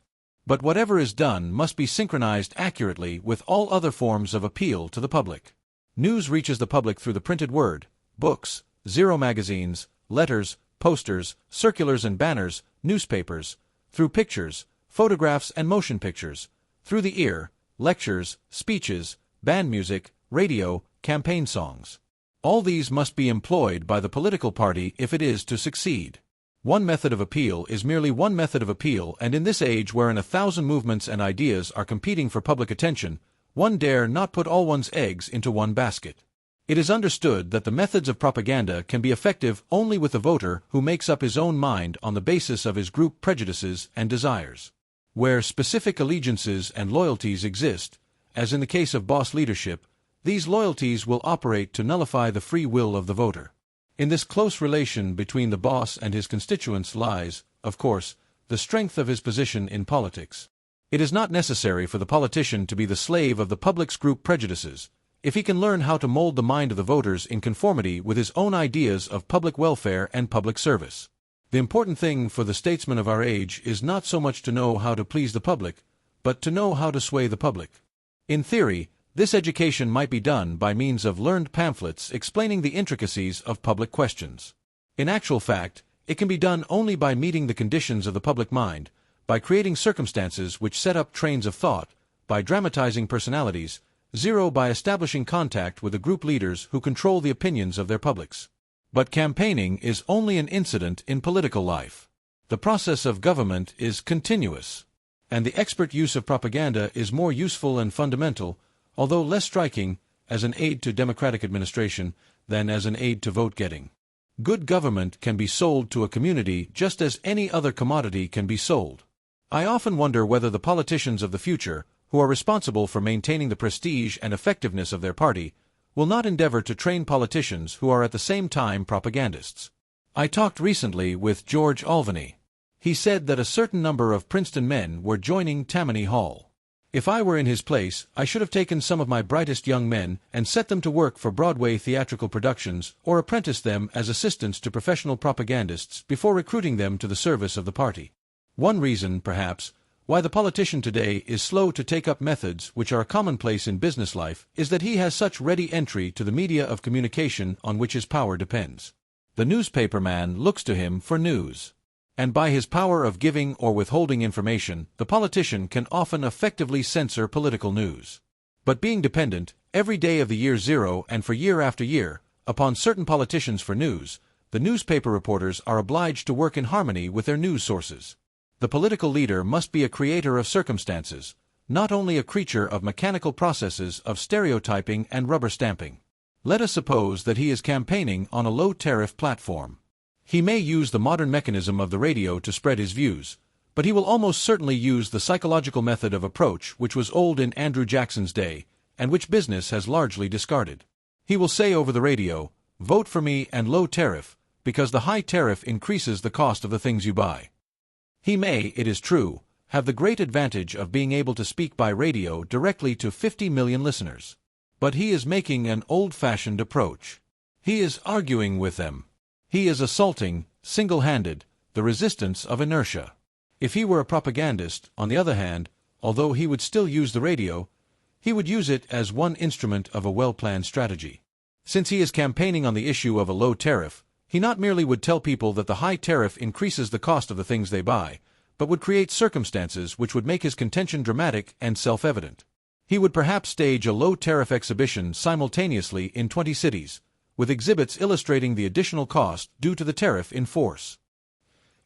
[SPEAKER 1] But whatever is done must be synchronized accurately with all other forms of appeal to the public. News reaches the public through the printed word, books, zero magazines, letters, posters, circulars and banners, newspapers, through pictures, photographs and motion pictures, through the ear, lectures, speeches, band music, radio, campaign songs. All these must be employed by the political party if it is to succeed. One method of appeal is merely one method of appeal, and in this age wherein 1,000 movements and ideas are competing for public attention, one dare not put all one's eggs into one basket. It is understood that the methods of propaganda can be effective only with the voter who makes up his own mind on the basis of his group prejudices and desires. Where specific allegiances and loyalties exist, as in the case of boss leadership, these loyalties will operate to nullify the free will of the voter. In this close relation between the boss and his constituents lies, of course, the strength of his position in politics. It is not necessary for the politician to be the slave of the public's group prejudices, if he can learn how to mold the mind of the voters in conformity with his own ideas of public welfare and public service. The important thing for the statesman of our age is not so much to know how to please the public, but to know how to sway the public. In theory, this education might be done by means of learned pamphlets explaining the intricacies of public questions. In actual fact, it can be done only by meeting the conditions of the public mind, by creating circumstances which set up trains of thought, by dramatizing personalities, zero by establishing contact with the group leaders who control the opinions of their publics. But campaigning is only an incident in political life. The process of government is continuous, and the expert use of propaganda is more useful and fundamental, although less striking, as an aid to democratic administration than as an aid to vote-getting. Good government can be sold to a community just as any other commodity can be sold. I often wonder whether the politicians of the future, who are responsible for maintaining the prestige and effectiveness of their party, will not endeavor to train politicians who are at the same time propagandists. I talked recently with George Alvany. He said that a certain number of Princeton men were joining Tammany Hall. If I were in his place, I should have taken some of my brightest young men and set them to work for Broadway theatrical productions or apprenticed them as assistants to professional propagandists before recruiting them to the service of the party. One reason, perhaps, why the politician today is slow to take up methods which are commonplace in business life is that he has such ready entry to the media of communication on which his power depends. The newspaper man looks to him for news. And by his power of giving or withholding information, the politician can often effectively censor political news. But being dependent, every day of the year zero and for year after year, upon certain politicians for news, the newspaper reporters are obliged to work in harmony with their news sources. The political leader must be a creator of circumstances, not only a creature of mechanical processes of stereotyping and rubber stamping. Let us suppose that he is campaigning on a low-tariff platform. He may use the modern mechanism of the radio to spread his views, but he will almost certainly use the psychological method of approach which was old in Andrew Jackson's day, and which business has largely discarded. He will say over the radio, "Vote for me and low tariff, because the high tariff increases the cost of the things you buy." He may, it is true, have the great advantage of being able to speak by radio directly to 50 million listeners. But he is making an old-fashioned approach. He is arguing with them. He is assaulting, single-handed, the resistance of inertia. If he were a propagandist, on the other hand, although he would still use the radio, he would use it as one instrument of a well-planned strategy. Since he is campaigning on the issue of a low tariff, he not merely would tell people that the high tariff increases the cost of the things they buy, but would create circumstances which would make his contention dramatic and self-evident. He would perhaps stage a low-tariff exhibition simultaneously in 20 cities, with exhibits illustrating the additional cost due to the tariff in force.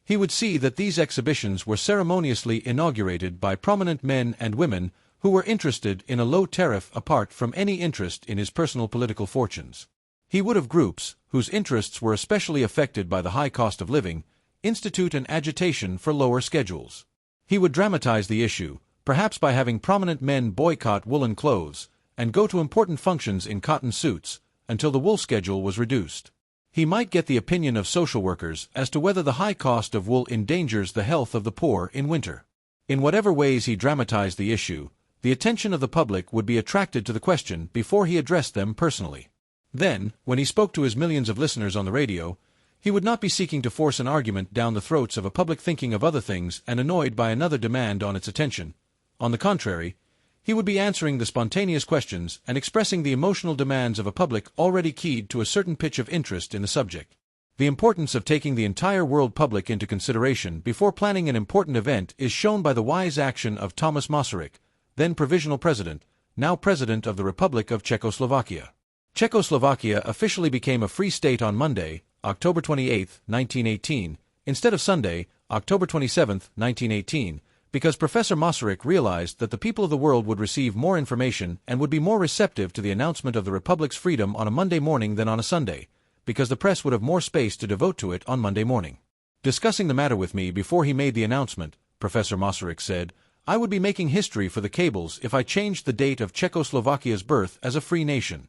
[SPEAKER 1] He would see that these exhibitions were ceremoniously inaugurated by prominent men and women who were interested in a low tariff apart from any interest in his personal political fortunes. He would have groups, whose interests were especially affected by the high cost of living, institute an agitation for lower schedules. He would dramatize the issue, perhaps by having prominent men boycott woolen clothes and go to important functions in cotton suits until the wool schedule was reduced. He might get the opinion of social workers as to whether the high cost of wool endangers the health of the poor in winter. In whatever ways he dramatized the issue, the attention of the public would be attracted to the question before he addressed them personally. Then, when he spoke to his millions of listeners on the radio, he would not be seeking to force an argument down the throats of a public thinking of other things and annoyed by another demand on its attention. On the contrary, he would be answering the spontaneous questions and expressing the emotional demands of a public already keyed to a certain pitch of interest in the subject. The importance of taking the entire world public into consideration before planning an important event is shown by the wise action of Thomas Masaryk, then provisional president, now president of the Republic of Czechoslovakia. Czechoslovakia officially became a free state on Monday, October 28, 1918, instead of Sunday, October 27, 1918, because Professor Masaryk realized that the people of the world would receive more information and would be more receptive to the announcement of the Republic's freedom on a Monday morning than on a Sunday, because the press would have more space to devote to it on Monday morning. Discussing the matter with me before he made the announcement, Professor Masaryk said, "I would be making history for the cables if I changed the date of Czechoslovakia's birth as a free nation."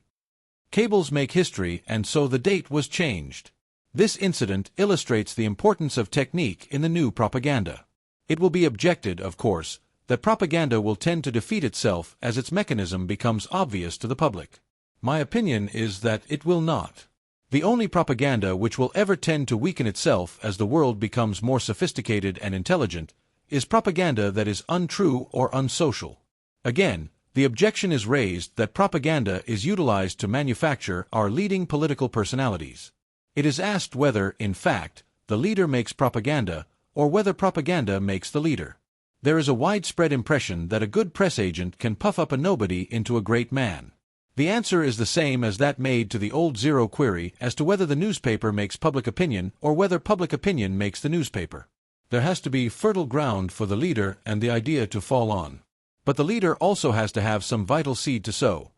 [SPEAKER 1] Cables make history, and so the date was changed. This incident illustrates the importance of technique in the new propaganda. It will be objected, of course, that propaganda will tend to defeat itself as its mechanism becomes obvious to the public. My opinion is that it will not. The only propaganda which will ever tend to weaken itself as the world becomes more sophisticated and intelligent is propaganda that is untrue or unsocial. Again, the objection is raised that propaganda is utilized to manufacture our leading political personalities. It is asked whether, in fact, the leader makes propaganda, or whether propaganda makes the leader. There is a widespread impression that a good press agent can puff up a nobody into a great man. The answer is the same as that made to the old zero query as to whether the newspaper makes public opinion or whether public opinion makes the newspaper. There has to be fertile ground for the leader and the idea to fall on. But the leader also has to have some vital seed to sow.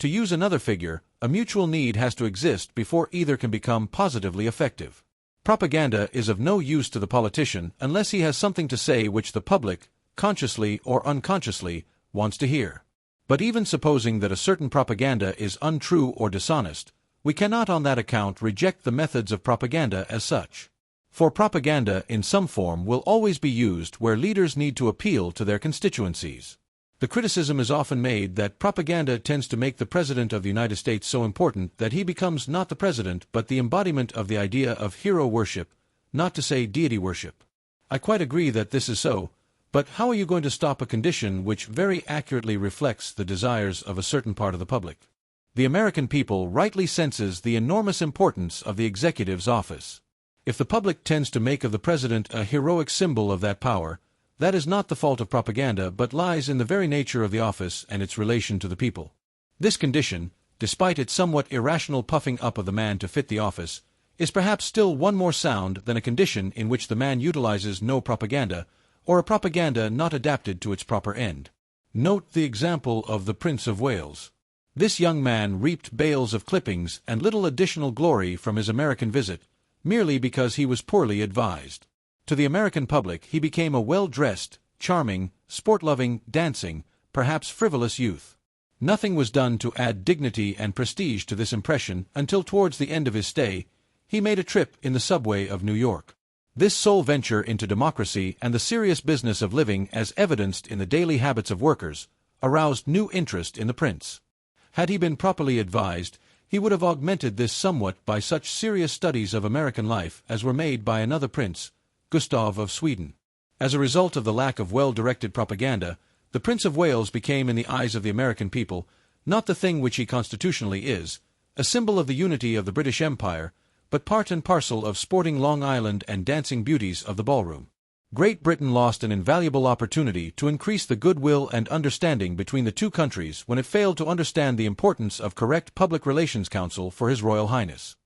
[SPEAKER 1] To use another figure, a mutual need has to exist before either can become positively effective. Propaganda is of no use to the politician unless he has something to say which the public, consciously or unconsciously, wants to hear. But even supposing that a certain propaganda is untrue or dishonest, we cannot on that account reject the methods of propaganda as such. For propaganda in some form will always be used where leaders need to appeal to their constituencies. The criticism is often made that propaganda tends to make the President of the United States so important that he becomes not the President but the embodiment of the idea of hero worship, not to say deity worship. I quite agree that this is so, but how are you going to stop a condition which very accurately reflects the desires of a certain part of the public? The American people rightly senses the enormous importance of the executive's office. If the public tends to make of the president a heroic symbol of that power, that is not the fault of propaganda but lies in the very nature of the office and its relation to the people. This condition, despite its somewhat irrational puffing up of the man to fit the office, is perhaps still one more sound than a condition in which the man utilizes no propaganda, or a propaganda not adapted to its proper end. Note the example of the Prince of Wales. This young man reaped bales of clippings and little additional glory from his American visit, merely because he was poorly advised. To the American public he became a well-dressed, charming, sport-loving, dancing, perhaps frivolous youth. Nothing was done to add dignity and prestige to this impression until towards the end of his stay he made a trip in the subway of New York. This sole venture into democracy and the serious business of living as evidenced in the daily habits of workers aroused new interest in the prince. Had he been properly advised, he would have augmented this somewhat by such serious studies of American life as were made by another prince, Gustav of Sweden. As a result of the lack of well-directed propaganda, the Prince of Wales became in the eyes of the American people not the thing which he constitutionally is, a symbol of the unity of the British Empire, but part and parcel of sporting Long Island and dancing beauties of the ballroom. Great Britain lost an invaluable opportunity to increase the goodwill and understanding between the two countries when it failed to understand the importance of correct public relations counsel for His Royal Highness.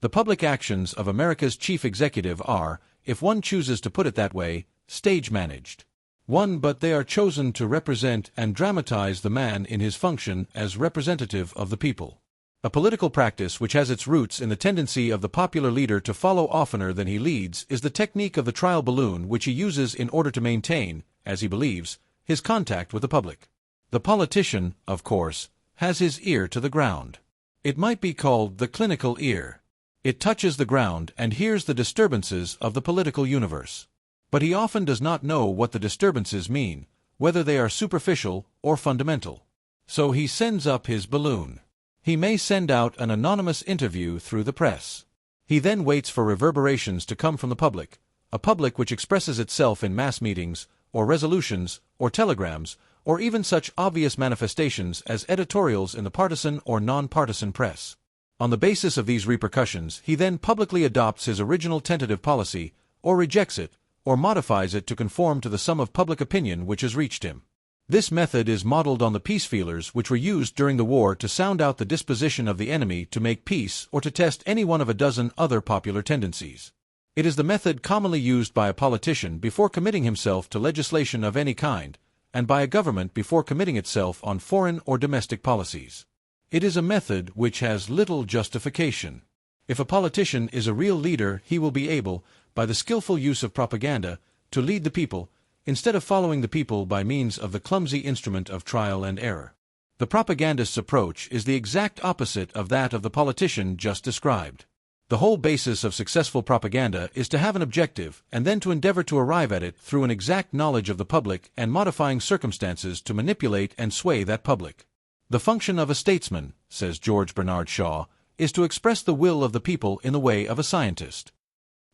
[SPEAKER 1] The public actions of America's chief executive are, if one chooses to put it that way, stage-managed. But they are chosen to represent and dramatize the man in his function as representative of the people. A political practice which has its roots in the tendency of the popular leader to follow oftener than he leads is the technique of the trial balloon which he uses in order to maintain, as he believes, his contact with the public. The politician, of course, has his ear to the ground. It might be called the clinical ear. It touches the ground and hears the disturbances of the political universe. But he often does not know what the disturbances mean, whether they are superficial or fundamental. So he sends up his balloon. He may send out an anonymous interview through the press. He then waits for reverberations to come from the public, a public which expresses itself in mass meetings, or resolutions, or telegrams, or even such obvious manifestations as editorials in the partisan or non-partisan press. On the basis of these repercussions, he then publicly adopts his original tentative policy, or rejects it, or modifies it to conform to the sum of public opinion which has reached him. This method is modeled on the peace feelers which were used during the war to sound out the disposition of the enemy to make peace or to test any one of a dozen other popular tendencies. It is the method commonly used by a politician before committing himself to legislation of any kind, and by a government before committing itself on foreign or domestic policies. It is a method which has little justification. If a politician is a real leader, he will be able, by the skillful use of propaganda, to lead the people, instead of following the people by means of the clumsy instrument of trial and error. The propagandist's approach is the exact opposite of that of the politician just described. The whole basis of successful propaganda is to have an objective and then to endeavor to arrive at it through an exact knowledge of the public and modifying circumstances to manipulate and sway that public. The function of a statesman, says George Bernard Shaw, is to express the will of the people in the way of a scientist.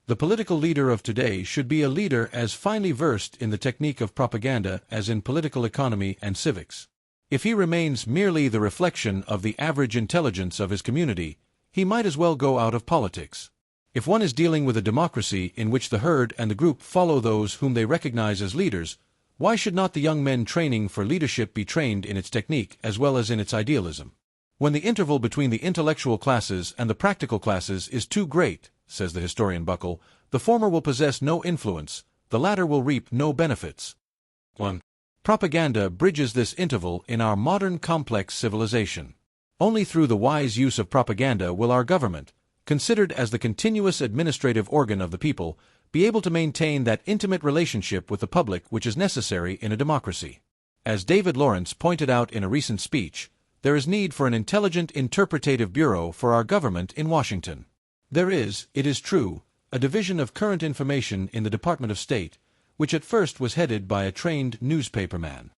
[SPEAKER 1] The political leader of today should be a leader as finely versed in the technique of propaganda as in political economy and civics. If he remains merely the reflection of the average intelligence of his community, he might as well go out of politics. If one is dealing with a democracy in which the herd and the group follow those whom they recognize as leaders, why should not the young men training for leadership be trained in its technique as well as in its idealism? When the interval between the intellectual classes and the practical classes is too great, says the historian Buckle, the former will possess no influence, the latter will reap no benefits. 1. Propaganda bridges this interval in our modern complex civilization. Only through the wise use of propaganda will our government, considered as the continuous administrative organ of the people, be able to maintain that intimate relationship with the public which is necessary in a democracy. As David Lawrence pointed out in a recent speech, there is need for an intelligent interpretative bureau for our government in Washington. There is, it is true, a division of current information in the Department of State, which at first was headed by a trained newspaperman.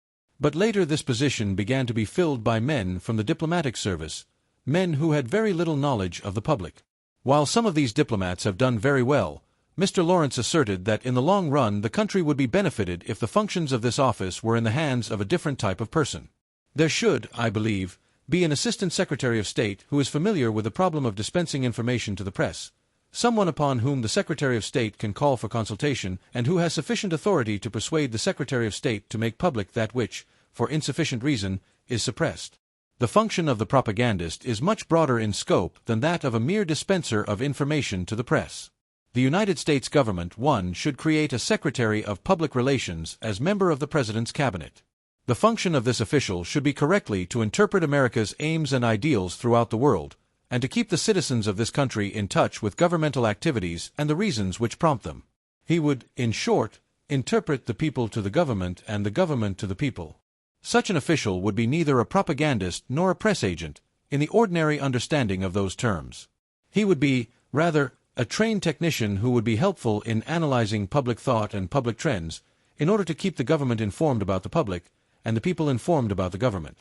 [SPEAKER 1] But later this position began to be filled by men from the diplomatic service, men who had very little knowledge of the public. While some of these diplomats have done very well, Mr. Lawrence asserted that in the long run the country would be benefited if the functions of this office were in the hands of a different type of person. There should, I believe, be an Assistant Secretary of State who is familiar with the problem of dispensing information to the press, someone upon whom the Secretary of State can call for consultation and who has sufficient authority to persuade the Secretary of State to make public that which, for insufficient reason, is suppressed. The function of the propagandist is much broader in scope than that of a mere dispenser of information to the press. The United States government, 1, should create a Secretary of Public Relations as member of the President's cabinet. The function of this official should be correctly to interpret America's aims and ideals throughout the world, and to keep the citizens of this country in touch with governmental activities and the reasons which prompt them. He would, in short, interpret the people to the government and the government to the people. Such an official would be neither a propagandist nor a press agent, in the ordinary understanding of those terms. He would be, rather, a trained technician who would be helpful in analyzing public thought and public trends, in order to keep the government informed about the public, and the people informed about the government.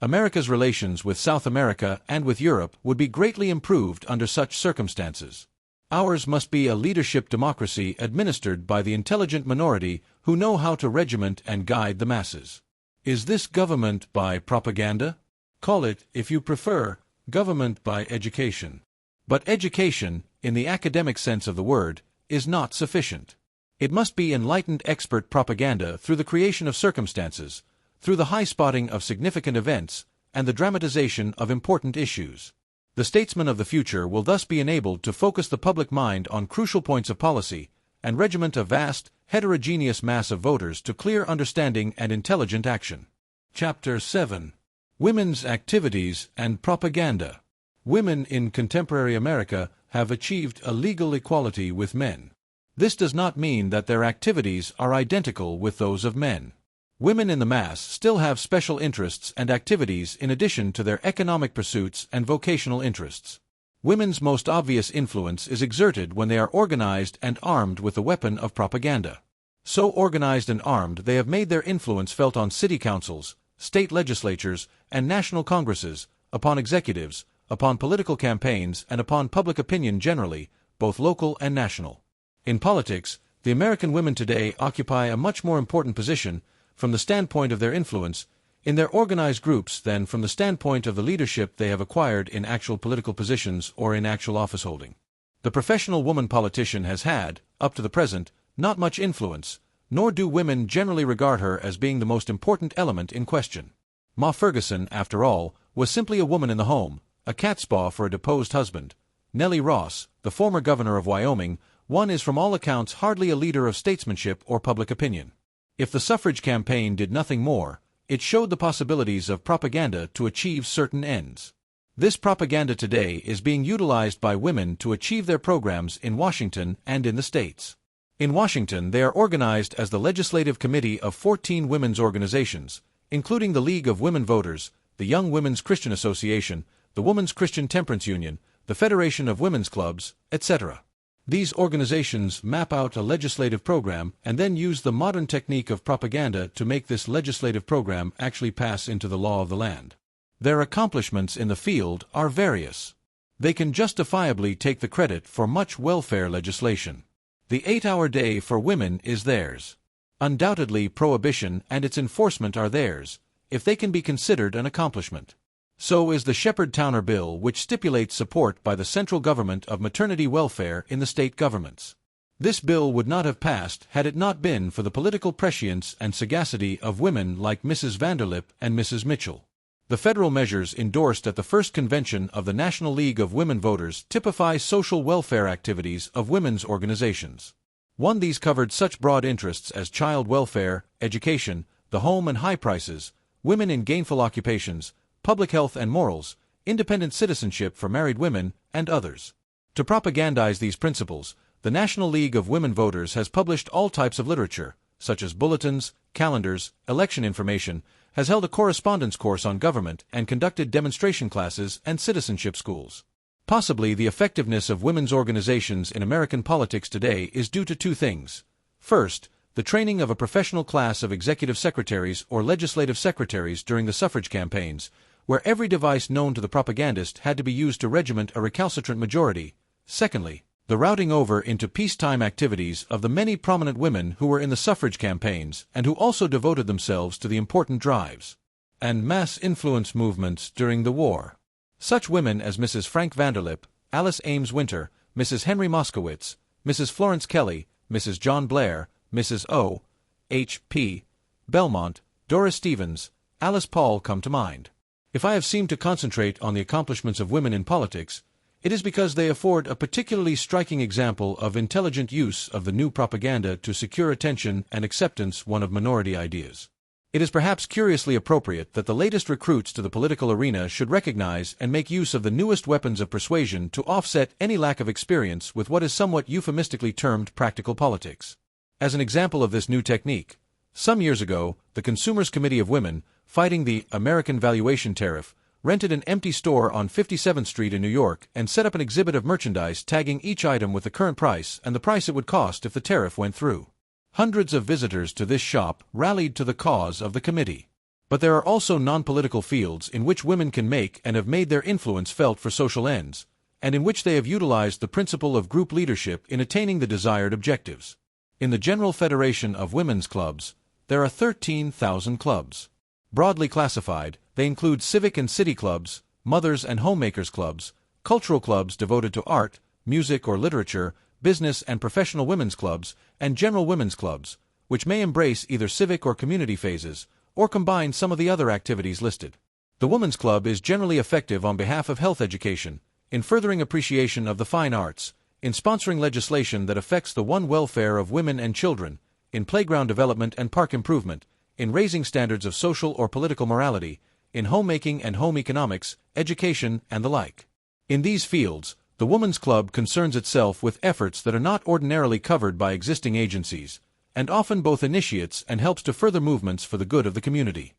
[SPEAKER 1] America's relations with South America and with Europe would be greatly improved under such circumstances. Ours must be a leadership democracy administered by the intelligent minority who know how to regiment and guide the masses. Is this government by propaganda? Call it, if you prefer, government by education. But education, in the academic sense of the word, is not sufficient. It must be enlightened expert propaganda through the creation of circumstances, through the high-spotting of significant events, and the dramatization of important issues. The statesman of the future will thus be enabled to focus the public mind on crucial points of policy, and regiment a vast, heterogeneous mass of voters to clear understanding and intelligent action. Chapter 7. Women's Activities and Propaganda. Women in contemporary America have achieved a legal equality with men. This does not mean that their activities are identical with those of men. Women in the mass still have special interests and activities in addition to their economic pursuits and vocational interests. Women's most obvious influence is exerted when they are organized and armed with the weapon of propaganda. So organized and armed, they have made their influence felt on city councils, state legislatures, and national congresses, upon executives, upon political campaigns, and upon public opinion generally, both local and national. In politics, the American women today occupy a much more important position, from the standpoint of their influence, in their organized groups than from the standpoint of the leadership they have acquired in actual political positions or in actual office holding. The professional woman politician has had, up to the present, not much influence, nor do women generally regard her as being the most important element in question. Ma Ferguson, after all, was simply a woman in the home, a catspaw for a deposed husband. Nellie Ross, the former governor of Wyoming, one is from all accounts hardly a leader of statesmanship or public opinion. If the suffrage campaign did nothing more, it showed the possibilities of propaganda to achieve certain ends. This propaganda today is being utilized by women to achieve their programs in Washington and in the states. In Washington, they are organized as the Legislative Committee of 14 women's organizations, including the League of Women Voters, the Young Women's Christian Association, the Women's Christian Temperance Union, the Federation of Women's Clubs, etc. These organizations map out a legislative program and then use the modern technique of propaganda to make this legislative program actually pass into the law of the land. Their accomplishments in the field are various. They can justifiably take the credit for much welfare legislation. The 8-hour day for women is theirs. Undoubtedly, prohibition and its enforcement are theirs, if they can be considered an accomplishment. So is the Shepherd-Towner Bill, which stipulates support by the central government of maternity welfare in the state governments. This bill would not have passed had it not been for the political prescience and sagacity of women like Mrs. Vanderlip and Mrs. Mitchell. The federal measures endorsed at the first convention of the National League of Women Voters typify social welfare activities of women's organizations. These covered such broad interests as child welfare, education, the home and high prices, women in gainful occupations, public health and morals, independent citizenship for married women, and others. To propagandize these principles, the National League of Women Voters has published all types of literature, such as bulletins, calendars, election information, has held a correspondence course on government, and conducted demonstration classes and citizenship schools. Possibly the effectiveness of women's organizations in American politics today is due to two things. First, the training of a professional class of executive secretaries or legislative secretaries during the suffrage campaigns, where every device known to the propagandist had to be used to regiment a recalcitrant majority. Secondly, the routing over into peacetime activities of the many prominent women who were in the suffrage campaigns and who also devoted themselves to the important drives and mass influence movements during the war. Such women as Mrs. Frank Vanderlip, Alice Ames Winter, Mrs. Henry Moskowitz, Mrs. Florence Kelly, Mrs. John Blair, Mrs. O. H. P. Belmont, Doris Stevens, Alice Paul come to mind. If I have seemed to concentrate on the accomplishments of women in politics, it is because they afford a particularly striking example of intelligent use of the new propaganda to secure attention and acceptance one of minority ideas. It is perhaps curiously appropriate that the latest recruits to the political arena should recognize and make use of the newest weapons of persuasion to offset any lack of experience with what is somewhat euphemistically termed practical politics. As an example of this new technique, some years ago, the Consumers Committee of Women, fighting the American valuation tariff, rented an empty store on 57th Street in New York and set up an exhibit of merchandise tagging each item with the current price and the price it would cost if the tariff went through. Hundreds of visitors to this shop rallied to the cause of the committee. But there are also non-political fields in which women can make and have made their influence felt for social ends, and in which they have utilized the principle of group leadership in attaining the desired objectives. In the General Federation of Women's Clubs, there are 13,000 clubs. Broadly classified, they include civic and city clubs, mothers and homemakers clubs, cultural clubs devoted to art, music or literature, business and professional women's clubs, and general women's clubs, which may embrace either civic or community phases, or combine some of the other activities listed. The Women's Club is generally effective on behalf of health education, in furthering appreciation of the fine arts, in sponsoring legislation that affects the welfare of women and children, in playground development and park improvement, in raising standards of social or political morality, in homemaking and home economics, education, and the like. In these fields, the Woman's Club concerns itself with efforts that are not ordinarily covered by existing agencies, and often both initiates and helps to further movements for the good of the community.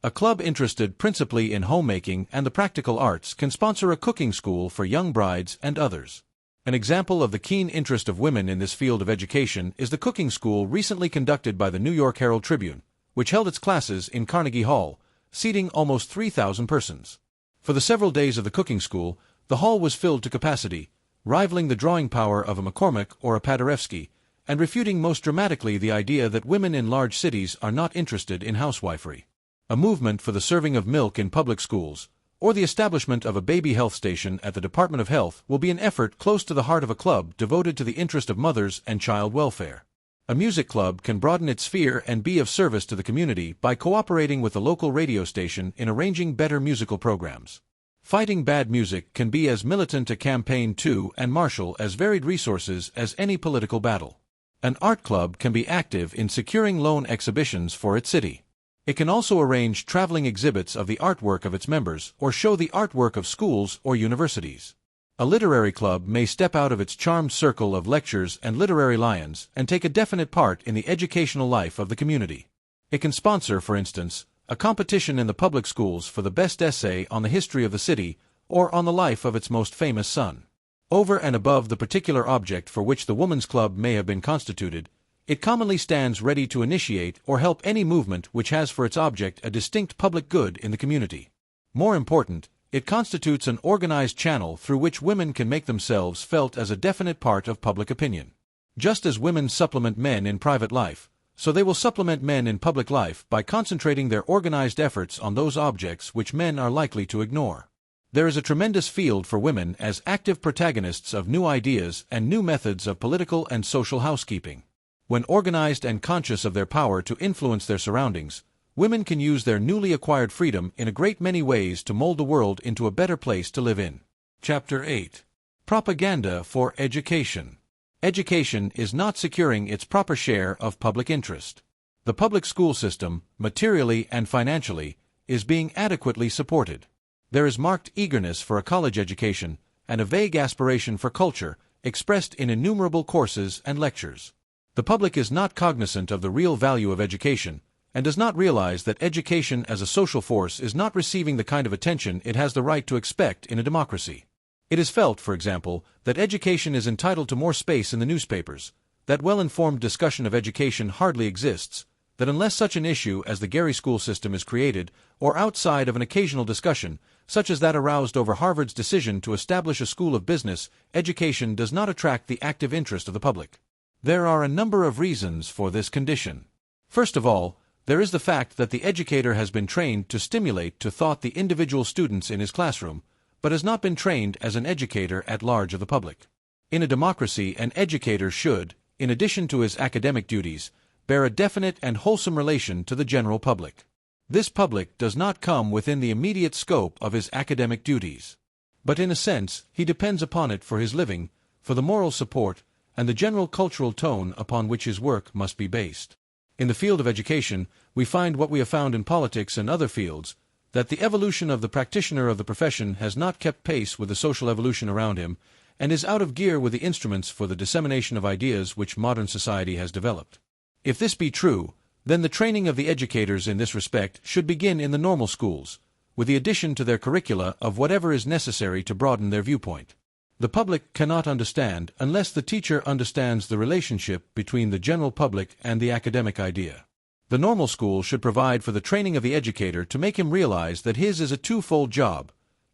[SPEAKER 1] A club interested principally in homemaking and the practical arts can sponsor a cooking school for young brides and others. An example of the keen interest of women in this field of education is the cooking school recently conducted by the New York Herald Tribune, which held its classes in Carnegie Hall, seating almost 3,000 persons. For the several days of the cooking school, the hall was filled to capacity, rivaling the drawing power of a McCormick or a Paderewski, and refuting most dramatically the idea that women in large cities are not interested in housewifery. A movement for the serving of milk in public schools, or the establishment of a baby health station at the Department of Health will be an effort close to the heart of a club devoted to the interest of mothers and child welfare. A music club can broaden its sphere and be of service to the community by cooperating with the local radio station in arranging better musical programs. Fighting bad music can be as militant a campaign to and marshal as varied resources as any political battle. An art club can be active in securing loan exhibitions for its city. It can also arrange traveling exhibits of the artwork of its members or show the artwork of schools or universities. A literary club may step out of its charmed circle of lectures and literary lions and take a definite part in the educational life of the community. It can sponsor, for instance, a competition in the public schools for the best essay on the history of the city or on the life of its most famous son. Over and above the particular object for which the Woman's Club may have been constituted, it commonly stands ready to initiate or help any movement which has for its object a distinct public good in the community. More important, it constitutes an organized channel through which women can make themselves felt as a definite part of public opinion. Just as women supplement men in private life, so they will supplement men in public life by concentrating their organized efforts on those objects which men are likely to ignore. There is a tremendous field for women as active protagonists of new ideas and new methods of political and social housekeeping. When organized and conscious of their power to influence their surroundings, women can use their newly acquired freedom in a great many ways to mold the world into a better place to live in. Chapter 8. Propaganda for Education. Education is not securing its proper share of public interest. The public school system, materially and financially, is being adequately supported. There is marked eagerness for a college education and a vague aspiration for culture, expressed in innumerable courses and lectures. The public is not cognizant of the real value of education, and does not realize that education as a social force is not receiving the kind of attention it has the right to expect in a democracy. It is felt, for example, that education is entitled to more space in the newspapers, that well-informed discussion of education hardly exists, that unless such an issue as the Gary school system is created, or outside of an occasional discussion, such as that aroused over Harvard's decision to establish a school of business, education does not attract the active interest of the public. There are a number of reasons for this condition. First of all, there is the fact that the educator has been trained to stimulate to thought the individual students in his classroom, but has not been trained as an educator at large of the public. In a democracy, an educator should, in addition to his academic duties, bear a definite and wholesome relation to the general public. This public does not come within the immediate scope of his academic duties. But in a sense, he depends upon it for his living, for the moral support, and the general cultural tone upon which his work must be based. In the field of education, we find what we have found in politics and other fields, that the evolution of the practitioner of the profession has not kept pace with the social evolution around him, and is out of gear with the instruments for the dissemination of ideas which modern society has developed. If this be true, then the training of the educators in this respect should begin in the normal schools, with the addition to their curricula of whatever is necessary to broaden their viewpoint. The public cannot understand unless the teacher understands the relationship between the general public and the academic idea. The normal school should provide for the training of the educator to make him realize that his is a twofold job: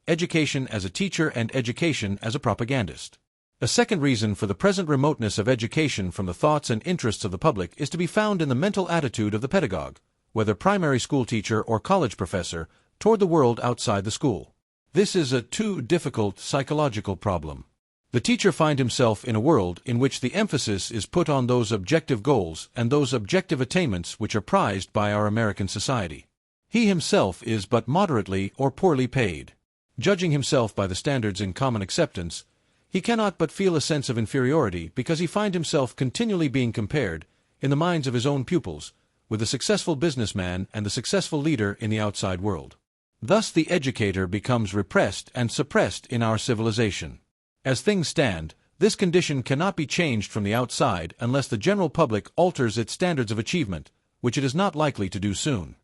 [SPEAKER 1] education as a teacher and education as a propagandist. A second reason for the present remoteness of education from the thoughts and interests of the public is to be found in the mental attitude of the pedagogue, whether primary school teacher or college professor, toward the world outside the school. This is a too difficult psychological problem. The teacher finds himself in a world in which the emphasis is put on those objective goals and those objective attainments which are prized by our American society. He himself is but moderately or poorly paid. Judging himself by the standards in common acceptance, he cannot but feel a sense of inferiority because he finds himself continually being compared, in the minds of his own pupils, with the successful businessman and the successful leader in the outside world. Thus the educator becomes repressed and suppressed in our civilization. As things stand, this condition cannot be changed from the outside unless the general public alters its standards of achievement, which it is not likely to do soon.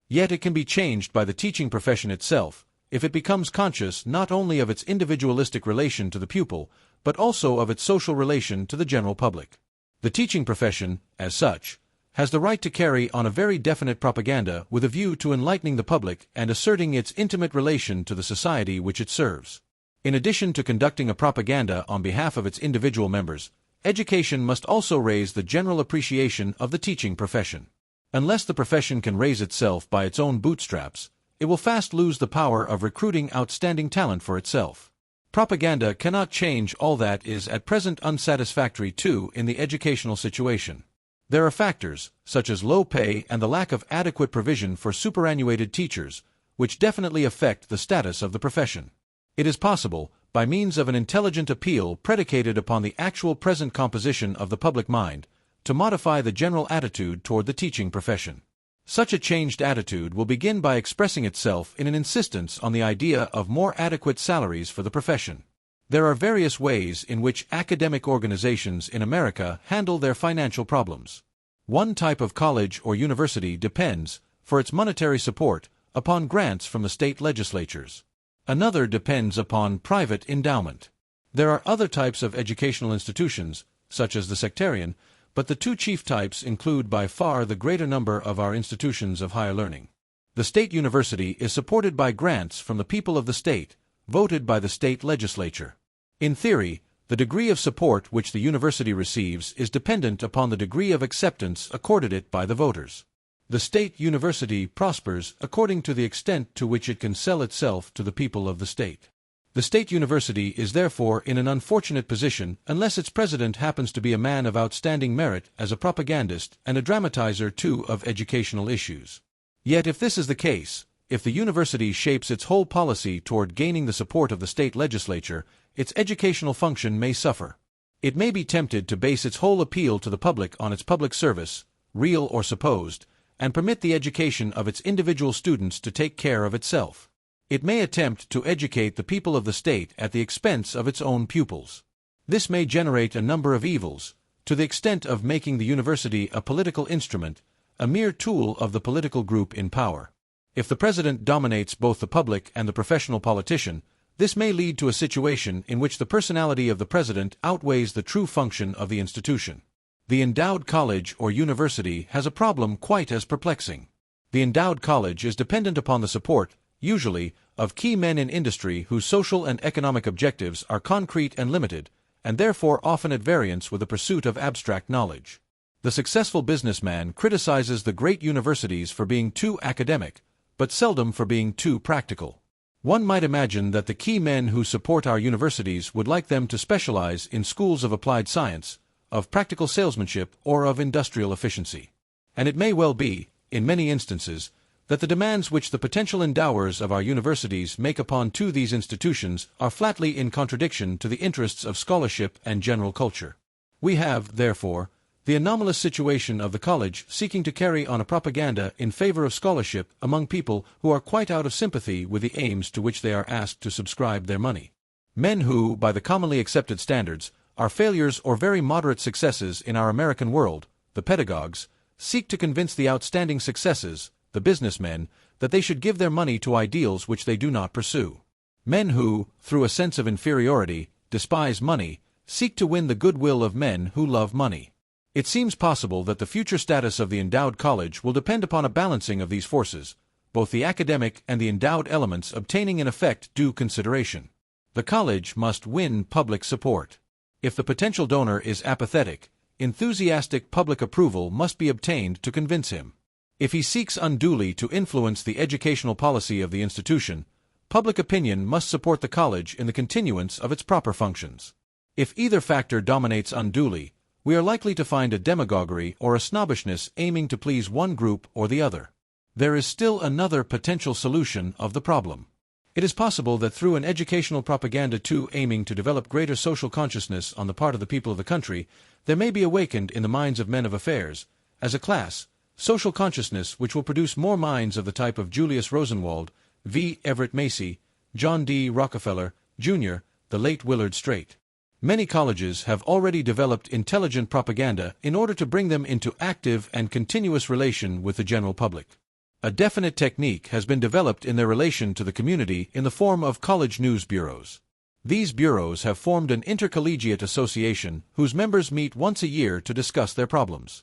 [SPEAKER 1] Yet it can be changed by the teaching profession itself, if it becomes conscious not only of its individualistic relation to the pupil, but also of its social relation to the general public. The teaching profession, as such, has the right to carry on a very definite propaganda with a view to enlightening the public and asserting its intimate relation to the society which it serves. In addition to conducting a propaganda on behalf of its individual members, education must also raise the general appreciation of the teaching profession. Unless the profession can raise itself by its own bootstraps, it will fast lose the power of recruiting outstanding talent for itself. Propaganda cannot change all that is at present unsatisfactory too in the educational situation. There are factors, such as low pay and the lack of adequate provision for superannuated teachers, which definitely affect the status of the profession. It is possible, by means of an intelligent appeal predicated upon the actual present composition of the public mind, to modify the general attitude toward the teaching profession. Such a changed attitude will begin by expressing itself in an insistence on the idea of more adequate salaries for the profession. There are various ways in which academic organizations in America handle their financial problems. One type of college or university depends, for its monetary support, upon grants from the state legislatures. Another depends upon private endowment. There are other types of educational institutions, such as the sectarian, but the two chief types include by far the greater number of our institutions of higher learning. The state university is supported by grants from the people of the state, voted by the state legislature. In theory, the degree of support which the university receives is dependent upon the degree of acceptance accorded it by the voters. The state university prospers according to the extent to which it can sell itself to the people of the state. The state university is therefore in an unfortunate position unless its president happens to be a man of outstanding merit as a propagandist and a dramatizer too of educational issues. Yet if this is the case, if the university shapes its whole policy toward gaining the support of the state legislature, its educational function may suffer. It may be tempted to base its whole appeal to the public on its public service, real or supposed, and permit the education of its individual students to take care of itself. It may attempt to educate the people of the state at the expense of its own pupils. This may generate a number of evils, to the extent of making the university a political instrument, a mere tool of the political group in power. If the president dominates both the public and the professional politician, this may lead to a situation in which the personality of the president outweighs the true function of the institution. The endowed college or university has a problem quite as perplexing. The endowed college is dependent upon the support, usually, of key men in industry whose social and economic objectives are concrete and limited, and therefore often at variance with the pursuit of abstract knowledge. The successful businessman criticizes the great universities for being too academic, but seldom for being too practical. One might imagine that the key men who support our universities would like them to specialize in schools of applied science, of practical salesmanship, or of industrial efficiency. And it may well be, in many instances, that the demands which the potential endowers of our universities make upon these institutions are flatly in contradiction to the interests of scholarship and general culture. We have, therefore, the anomalous situation of the college seeking to carry on a propaganda in favor of scholarship among people who are quite out of sympathy with the aims to which they are asked to subscribe their money. Men who, by the commonly accepted standards, are failures or very moderate successes in our American world, the pedagogues, seek to convince the outstanding successes, the businessmen, that they should give their money to ideals which they do not pursue. Men who, through a sense of inferiority, despise money, seek to win the goodwill of men who love money. It seems possible that the future status of the endowed college will depend upon a balancing of these forces, both the academic and the endowed elements obtaining in effect due consideration. The college must win public support. If the potential donor is apathetic, enthusiastic public approval must be obtained to convince him. If he seeks unduly to influence the educational policy of the institution, public opinion must support the college in the continuance of its proper functions. If either factor dominates unduly, we are likely to find a demagoguery or a snobbishness aiming to please one group or the other. There is still another potential solution of the problem. It is possible that through an educational propaganda aiming to develop greater social consciousness on the part of the people of the country, there may be awakened in the minds of men of affairs, as a class, social consciousness which will produce more minds of the type of Julius Rosenwald, V. Everett Macy, John D. Rockefeller, Jr., the late Willard Straight. Many colleges have already developed intelligent propaganda in order to bring them into active and continuous relation with the general public. A definite technique has been developed in their relation to the community in the form of college news bureaus. These bureaus have formed an intercollegiate association whose members meet once a year to discuss their problems.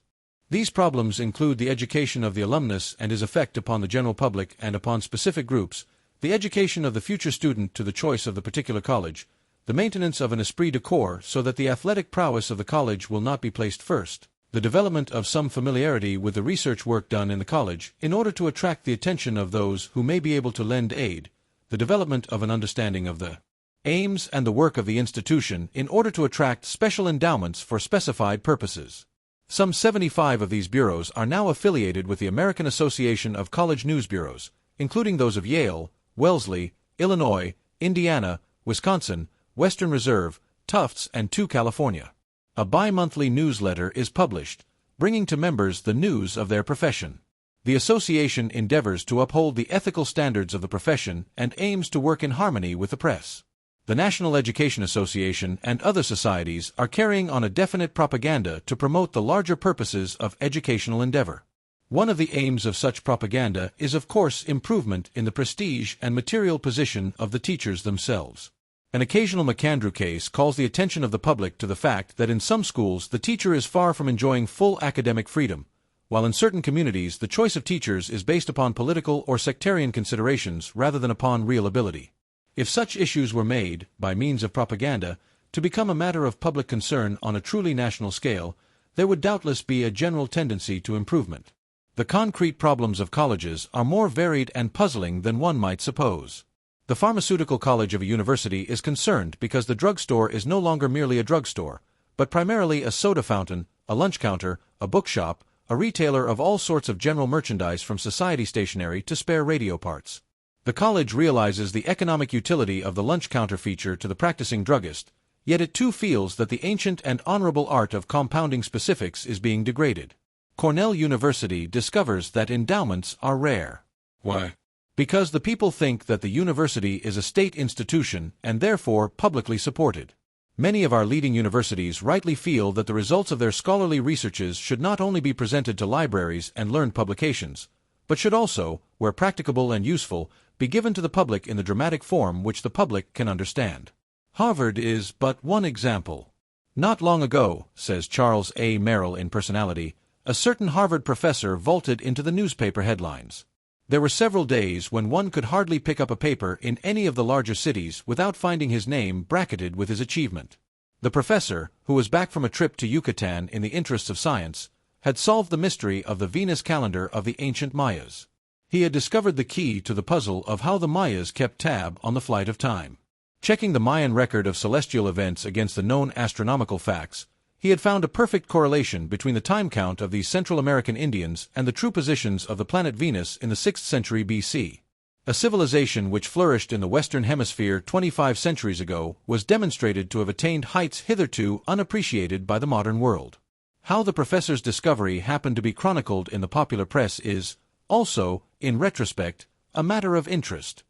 [SPEAKER 1] These problems include the education of the alumnus and his effect upon the general public and upon specific groups, the education of the future student to the choice of the particular college, the maintenance of an esprit de corps so that the athletic prowess of the college will not be placed first, the development of some familiarity with the research work done in the college in order to attract the attention of those who may be able to lend aid, the development of an understanding of the aims and the work of the institution in order to attract special endowments for specified purposes. Some 75 of these bureaus are now affiliated with the American Association of College News Bureaus, including those of Yale, Wellesley, Illinois, Indiana, Wisconsin, Western Reserve, Tufts, and California. A bi-monthly newsletter is published, bringing to members the news of their profession. The association endeavors to uphold the ethical standards of the profession and aims to work in harmony with the press. The National Education Association and other societies are carrying on a definite propaganda to promote the larger purposes of educational endeavor. One of the aims of such propaganda is, of course, improvement in the prestige and material position of the teachers themselves. An occasional McAndrew case calls the attention of the public to the fact that in some schools the teacher is far from enjoying full academic freedom, while in certain communities the choice of teachers is based upon political or sectarian considerations rather than upon real ability. If such issues were made, by means of propaganda, to become a matter of public concern on a truly national scale, there would doubtless be a general tendency to improvement. The concrete problems of colleges are more varied and puzzling than one might suppose. The pharmaceutical college of a university is concerned because the drugstore is no longer merely a drugstore, but primarily a soda fountain, a lunch counter, a bookshop, a retailer of all sorts of general merchandise from society stationery to spare radio parts. The college realizes the economic utility of the lunch counter feature to the practicing druggist, yet it too feels that the ancient and honorable art of compounding specifics is being degraded. Cornell University discovers that endowments are rare. Why? Because the people think that the university is a state institution and therefore publicly supported. Many of our leading universities rightly feel that the results of their scholarly researches should not only be presented to libraries and learned publications, but should also, where practicable and useful, be given to the public in the dramatic form which the public can understand. Harvard is but one example. Not long ago, says Charles A. Merrill in Personality, a certain Harvard professor vaulted into the newspaper headlines. There were several days when one could hardly pick up a paper in any of the larger cities without finding his name bracketed with his achievement. The professor, who was back from a trip to Yucatan in the interests of science, had solved the mystery of the Venus calendar of the ancient Mayas. He had discovered the key to the puzzle of how the Mayas kept tab on the flight of time. Checking the Mayan record of celestial events against the known astronomical facts, he had found a perfect correlation between the time count of these Central American Indians and the true positions of the planet Venus in the 6th century BC. A civilization which flourished in the Western Hemisphere 25 centuries ago was demonstrated to have attained heights hitherto unappreciated by the modern world. How the professor's discovery happened to be chronicled in the popular press is, also, in retrospect, a matter of interest.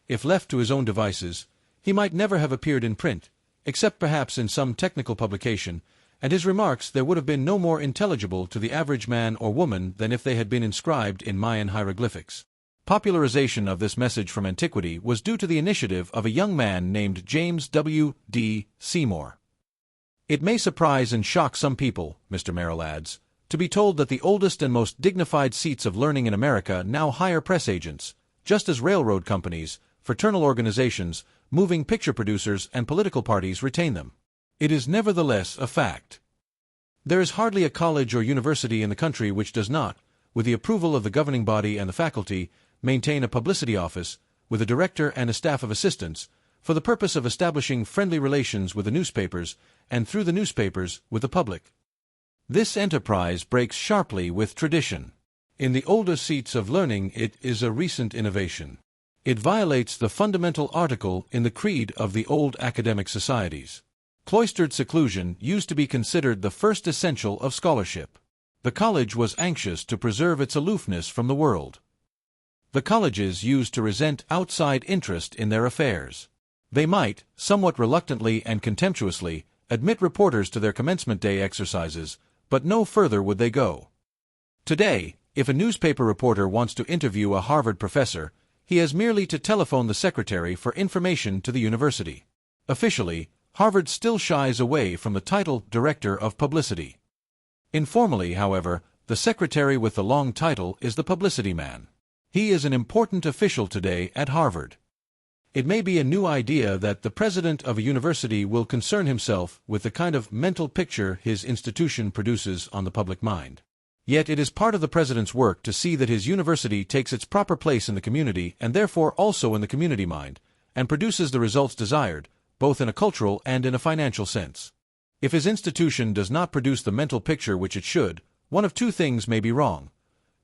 [SPEAKER 1] If left to his own devices, he might never have appeared in print, except perhaps in some technical publication, and his remarks there would have been no more intelligible to the average man or woman than if they had been inscribed in Mayan hieroglyphics. Popularization of this message from antiquity was due to the initiative of a young man named James W. D. Seymour. It may surprise and shock some people, Mr. Merrill adds, to be told that the oldest and most dignified seats of learning in America now hire press agents, just as railroad companies, fraternal organizations, moving picture producers, and political parties retain them. It is nevertheless a fact. There is hardly a college or university in the country which does not, with the approval of the governing body and the faculty, maintain a publicity office, with a director and a staff of assistants, for the purpose of establishing friendly relations with the newspapers, and through the newspapers, with the public. This enterprise breaks sharply with tradition. In the older seats of learning it is a recent innovation. It violates the fundamental article in the creed of the old academic societies. Cloistered seclusion used to be considered the first essential of scholarship. The college was anxious to preserve its aloofness from the world. The colleges used to resent outside interest in their affairs. They might, somewhat reluctantly and contemptuously, admit reporters to their commencement day exercises, but no further would they go. Today, if a newspaper reporter wants to interview a Harvard professor, he has merely to telephone the secretary for information to the university. Officially, Harvard still shies away from the title Director of Publicity. Informally, however, the secretary with the long title is the publicity man. He is an important official today at Harvard. It may be a new idea that the president of a university will concern himself with the kind of mental picture his institution produces on the public mind. Yet it is part of the president's work to see that his university takes its proper place in the community and therefore also in the community mind, and produces the results desired, both in a cultural and in a financial sense. If his institution does not produce the mental picture which it should, one of two things may be wrong.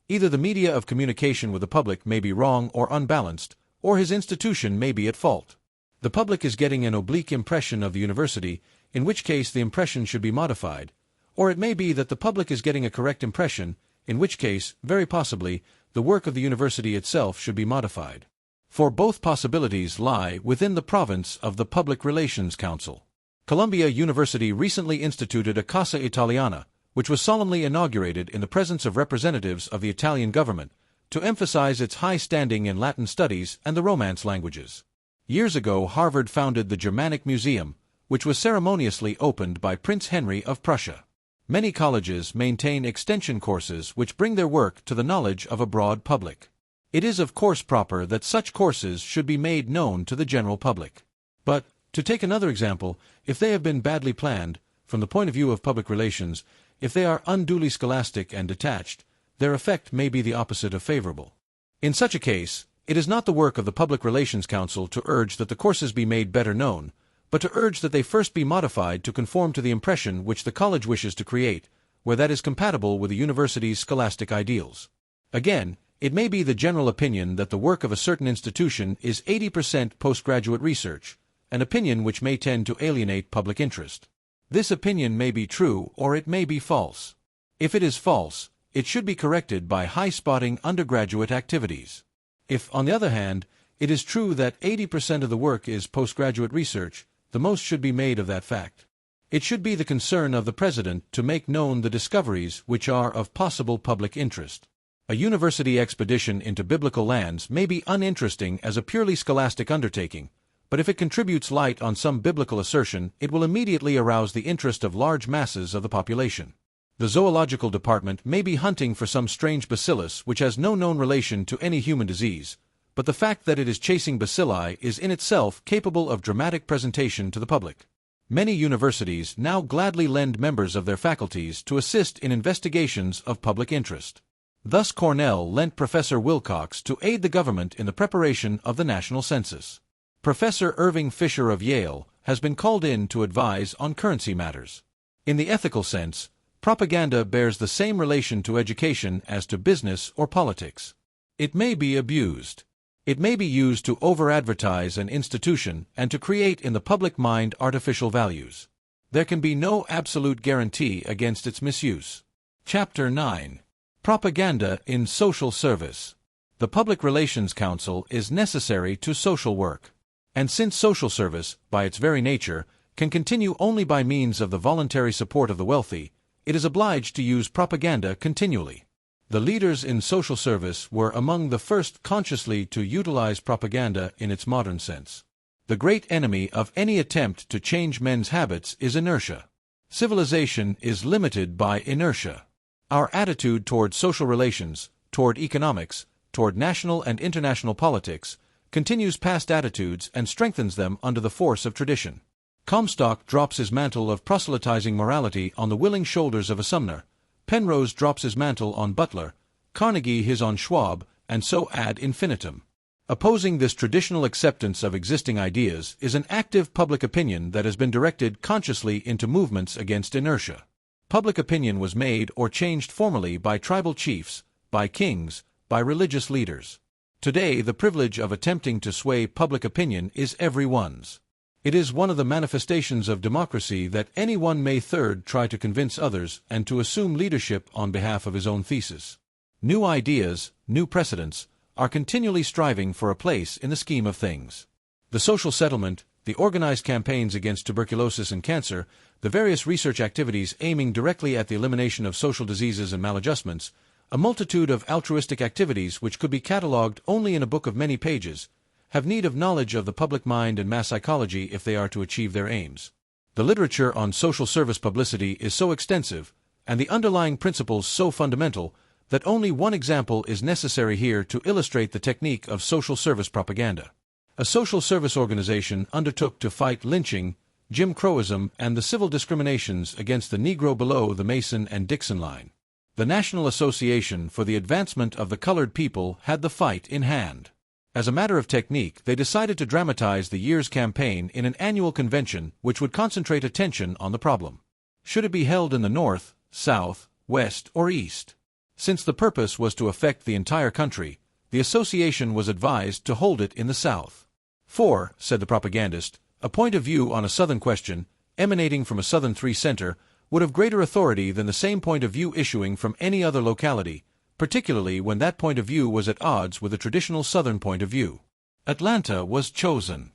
[SPEAKER 1] Either the media of communication with the public may be wrong or unbalanced, or his institution may be at fault. The public is getting an oblique impression of the university, in which case the impression should be modified, or it may be that the public is getting a correct impression, in which case, very possibly, the work of the university itself should be modified. For both possibilities lie within the province of the Public Relations Council. Columbia University recently instituted a Casa Italiana, which was solemnly inaugurated in the presence of representatives of the Italian government, to emphasize its high standing in Latin studies and the Romance languages. Years ago Harvard founded the Germanic Museum, which was ceremoniously opened by Prince Henry of Prussia. Many colleges maintain extension courses which bring their work to the knowledge of a broad public. It is of course proper that such courses should be made known to the general public. But, to take another example, if they have been badly planned, from the point of view of public relations, if they are unduly scholastic and detached, their effect may be the opposite of favorable. In such a case, it is not the work of the Public Relations Council to urge that the courses be made better known, but to urge that they first be modified to conform to the impression which the college wishes to create, where that is compatible with the university's scholastic ideals. Again, it may be the general opinion that the work of a certain institution is 80% postgraduate research, an opinion which may tend to alienate public interest. This opinion may be true or it may be false. If it is false, it should be corrected by high-spotting undergraduate activities. If, on the other hand, it is true that 80% of the work is postgraduate research, the most should be made of that fact. It should be the concern of the president to make known the discoveries which are of possible public interest. A university expedition into biblical lands may be uninteresting as a purely scholastic undertaking, but if it contributes light on some biblical assertion, it will immediately arouse the interest of large masses of the population. The zoological department may be hunting for some strange bacillus which has no known relation to any human disease, but the fact that it is chasing bacilli is in itself capable of dramatic presentation to the public. Many universities now gladly lend members of their faculties to assist in investigations of public interest. Thus Cornell lent Professor Wilcox to aid the government in the preparation of the national census. Professor Irving Fisher of Yale has been called in to advise on currency matters. In the ethical sense, propaganda bears the same relation to education as to business or politics. It may be abused. It may be used to over-advertise an institution and to create in the public mind artificial values. There can be no absolute guarantee against its misuse. Chapter 9. Propaganda in Social Service. The Public Relations Council is necessary to social work. And since social service, by its very nature, can continue only by means of the voluntary support of the wealthy, it is obliged to use propaganda continually. The leaders in social service were among the first consciously to utilize propaganda in its modern sense. The great enemy of any attempt to change men's habits is inertia. Civilization is limited by inertia. Our attitude toward social relations, toward economics, toward national and international politics, continues past attitudes and strengthens them under the force of tradition. Comstock drops his mantle of proselytizing morality on the willing shoulders of a Sumner, Penrose drops his mantle on Butler, Carnegie his on Schwab, and so ad infinitum. Opposing this traditional acceptance of existing ideas is an active public opinion that has been directed consciously into movements against inertia. Public opinion was made or changed formally by tribal chiefs, by kings, by religious leaders. Today the privilege of attempting to sway public opinion is everyone's. It is one of the manifestations of democracy that anyone may try to convince others and to assume leadership on behalf of his own thesis. New ideas, new precedents, are continually striving for a place in the scheme of things. The social settlement, the organized campaigns against tuberculosis and cancer, the various research activities aiming directly at the elimination of social diseases and maladjustments, a multitude of altruistic activities which could be catalogued only in a book of many pages, have need of knowledge of the public mind and mass psychology if they are to achieve their aims. The literature on social service publicity is so extensive, and the underlying principles so fundamental, that only one example is necessary here to illustrate the technique of social service propaganda. A social service organization undertook to fight lynching, Jim Crowism, and the civil discriminations against the Negro below the Mason and Dixon line. The National Association for the Advancement of the Colored People had the fight in hand. As a matter of technique, they decided to dramatize the year's campaign in an annual convention which would concentrate attention on the problem. Should it be held in the North, South, West, or East? Since the purpose was to affect the entire country, the association was advised to hold it in the South. For, said the propagandist, a point of view on a Southern question, emanating from a Southern center, would have greater authority than the same point of view issuing from any other locality, particularly when that point of view was at odds with the traditional Southern point of view. Atlanta was chosen.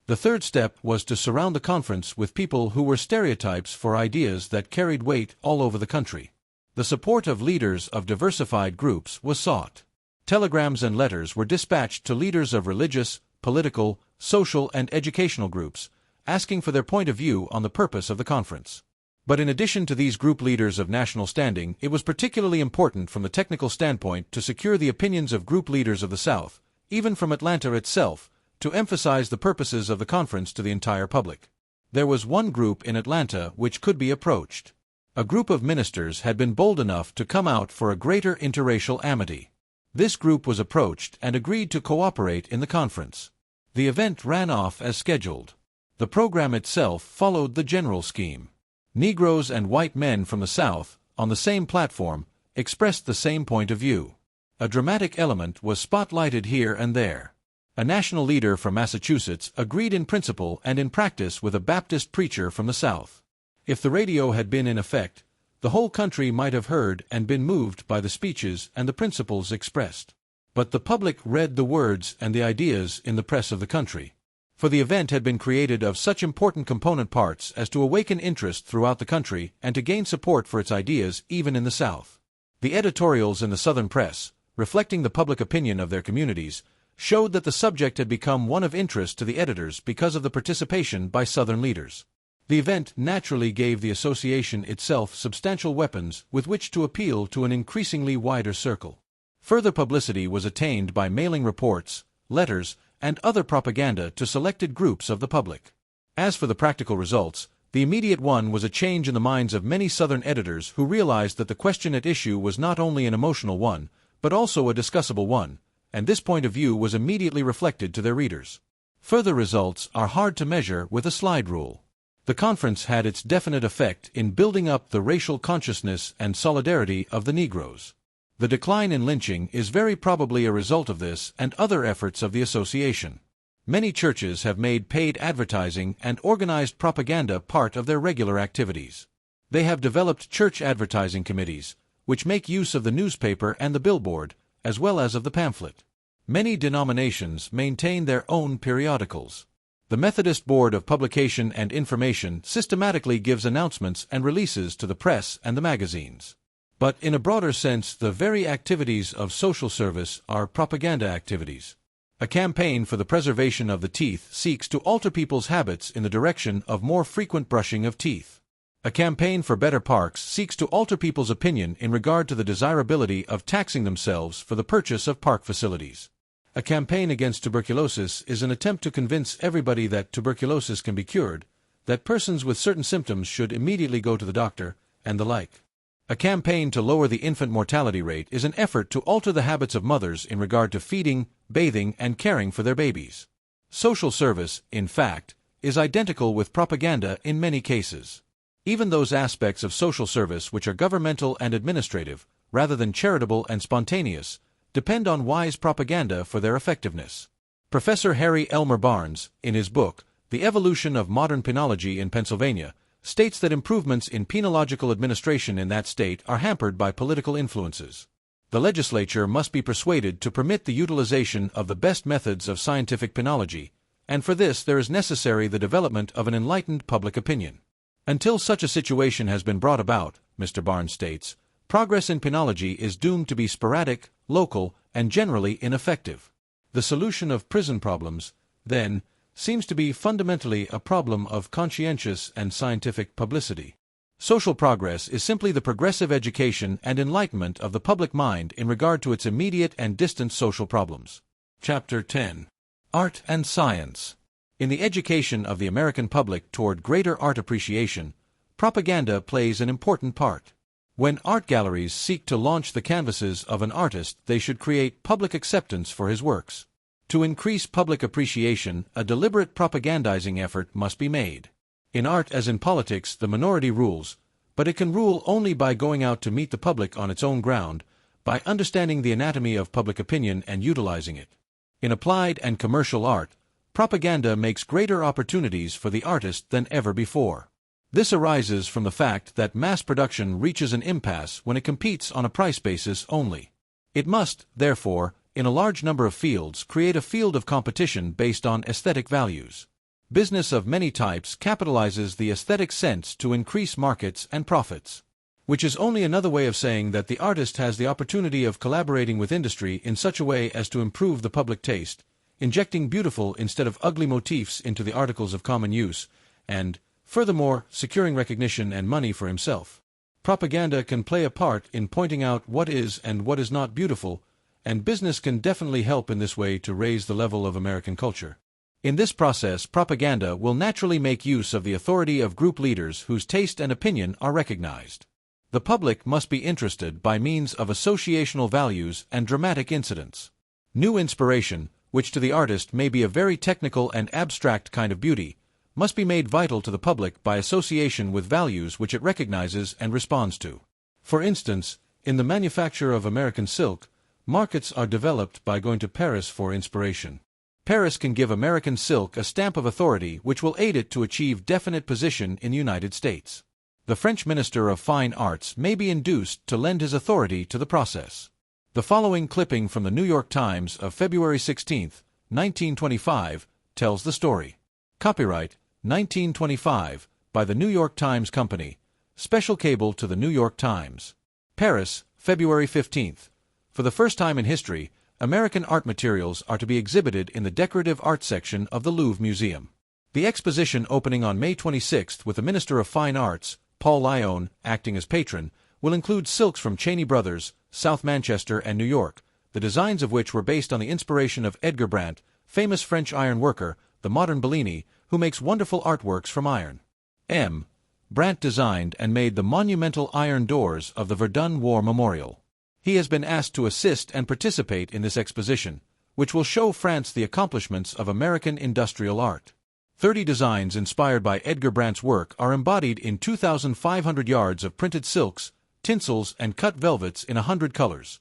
[SPEAKER 1] The third step was to surround the conference with people who were stereotypes for ideas that carried weight all over the country. The support of leaders of diversified groups was sought. Telegrams and letters were dispatched to leaders of religious, political, social, and educational groups, asking for their point of view on the purpose of the conference. But in addition to these group leaders of national standing, it was particularly important from the technical standpoint to secure the opinions of group leaders of the South, even from Atlanta itself, to emphasize the purposes of the conference to the entire public. There was one group in Atlanta which could be approached. A group of ministers had been bold enough to come out for a greater interracial amity. This group was approached and agreed to cooperate in the conference. The event ran off as scheduled. The program itself followed the general scheme. Negroes and white men from the South, on the same platform, expressed the same point of view. A dramatic element was spotlighted here and there. A national leader from Massachusetts agreed in principle and in practice with a Baptist preacher from the South. If the radio had been in effect, the whole country might have heard and been moved by the speeches and the principles expressed. But the public read the words and the ideas in the press of the country. For the event had been created of such important component parts as to awaken interest throughout the country and to gain support for its ideas even in the South. The editorials in the Southern press, reflecting the public opinion of their communities, showed that the subject had become one of interest to the editors because of the participation by Southern leaders. The event naturally gave the association itself substantial weapons with which to appeal to an increasingly wider circle. Further publicity was attained by mailing reports, letters, and other propaganda to selected groups of the public. As for the practical results, The immediate one was a change in the minds of many Southern editors who realized that the question at issue was not only an emotional one, but also a discussable one, and this point of view was immediately reflected to their readers. Further results are hard to measure with a slide rule. The conference had its definite effect in building up the racial consciousness and solidarity of the Negroes. The decline in lynching is very probably a result of this and other efforts of the association. Many churches have made paid advertising and organized propaganda part of their regular activities. They have developed church advertising committees, which make use of the newspaper and the billboard, as well as of the pamphlet. Many denominations maintain their own periodicals. The Methodist Board of Publication and Information systematically gives announcements and releases to the press and the magazines. But in a broader sense, the very activities of social service are propaganda activities. A campaign for the preservation of the teeth seeks to alter people's habits in the direction of more frequent brushing of teeth. A campaign for better parks seeks to alter people's opinion in regard to the desirability of taxing themselves for the purchase of park facilities. A campaign against tuberculosis is an attempt to convince everybody that tuberculosis can be cured, that persons with certain symptoms should immediately go to the doctor, and the like. A campaign to lower the infant mortality rate is an effort to alter the habits of mothers in regard to feeding, bathing, and caring for their babies. Social service, in fact, is identical with propaganda in many cases. Even those aspects of social service which are governmental and administrative, rather than charitable and spontaneous, depend on wise propaganda for their effectiveness. Professor Harry Elmer Barnes, in his book, The Evolution of Modern Penology in Pennsylvania, states that improvements in penological administration in that state are hampered by political influences. The legislature must be persuaded to permit the utilization of the best methods of scientific penology, and for this there is necessary the development of an enlightened public opinion. Until such a situation has been brought about, Mr. Barnes states, progress in penology is doomed to be sporadic, local, and generally ineffective. The solution of prison problems, then, seems to be fundamentally a problem of conscientious and scientific publicity. Social progress is simply the progressive education and enlightenment of the public mind in regard to its immediate and distant social problems. Chapter 10. Art and Science. In the education of the American public toward greater art appreciation, propaganda plays an important part. When art galleries seek to launch the canvases of an artist, they should create public acceptance for his works. To increase public appreciation, a deliberate propagandizing effort must be made. In art as in politics, the minority rules, but it can rule only by going out to meet the public on its own ground, by understanding the anatomy of public opinion and utilizing it. In applied and commercial art, propaganda makes greater opportunities for the artist than ever before. This arises from the fact that mass production reaches an impasse when it competes on a price basis only. It must, therefore, in a large number of fields, create a field of competition based on aesthetic values. Business of many types capitalizes the aesthetic sense to increase markets and profits, which is only another way of saying that the artist has the opportunity of collaborating with industry in such a way as to improve the public taste, injecting beautiful instead of ugly motifs into the articles of common use, and, furthermore, securing recognition and money for himself. Propaganda can play a part in pointing out what is and what is not beautiful, and business can definitely help in this way to raise the level of American culture. In this process, propaganda will naturally make use of the authority of group leaders whose taste and opinion are recognized. The public must be interested by means of associational values and dramatic incidents. New inspiration, which to the artist may be a very technical and abstract kind of beauty, must be made vital to the public by association with values which it recognizes and responds to. For instance, in the manufacture of American silk, markets are developed by going to Paris for inspiration. Paris can give American silk a stamp of authority which will aid it to achieve definite position in the United States. The French Minister of Fine Arts may be induced to lend his authority to the process. The following clipping from the New York Times of February 16, 1925, tells the story. Copyright 1925 by the New York Times Company. Special cable to the New York Times. Paris, February 15. For the first time in history, American art materials are to be exhibited in the decorative art section of the Louvre Museum. The exposition, opening on May 26 with the Minister of Fine Arts, Paul Lyon, acting as patron, will include silks from Cheney Brothers, South Manchester and New York, the designs of which were based on the inspiration of Edgar Brandt, famous French iron worker, the modern Bellini, who makes wonderful artworks from iron. M. Brandt designed and made the monumental iron doors of the Verdun War Memorial. He has been asked to assist and participate in this exposition, which will show France the accomplishments of American industrial art. 30 designs inspired by Edgar Brandt's work are embodied in 2,500 yards of printed silks, tinsels, and cut velvets in 100 colors.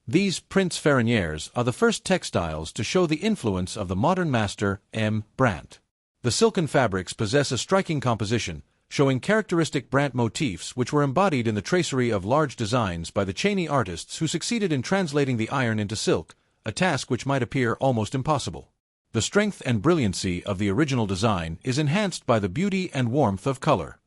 [SPEAKER 1] These prints ferronnières are the first textiles to show the influence of the modern master, M. Brandt. The silken fabrics possess a striking composition, showing characteristic Brandt motifs which were embodied in the tracery of large designs by the Cheney artists who succeeded in translating the iron into silk, a task which might appear almost impossible. The strength and brilliancy of the original design is enhanced by the beauty and warmth of color.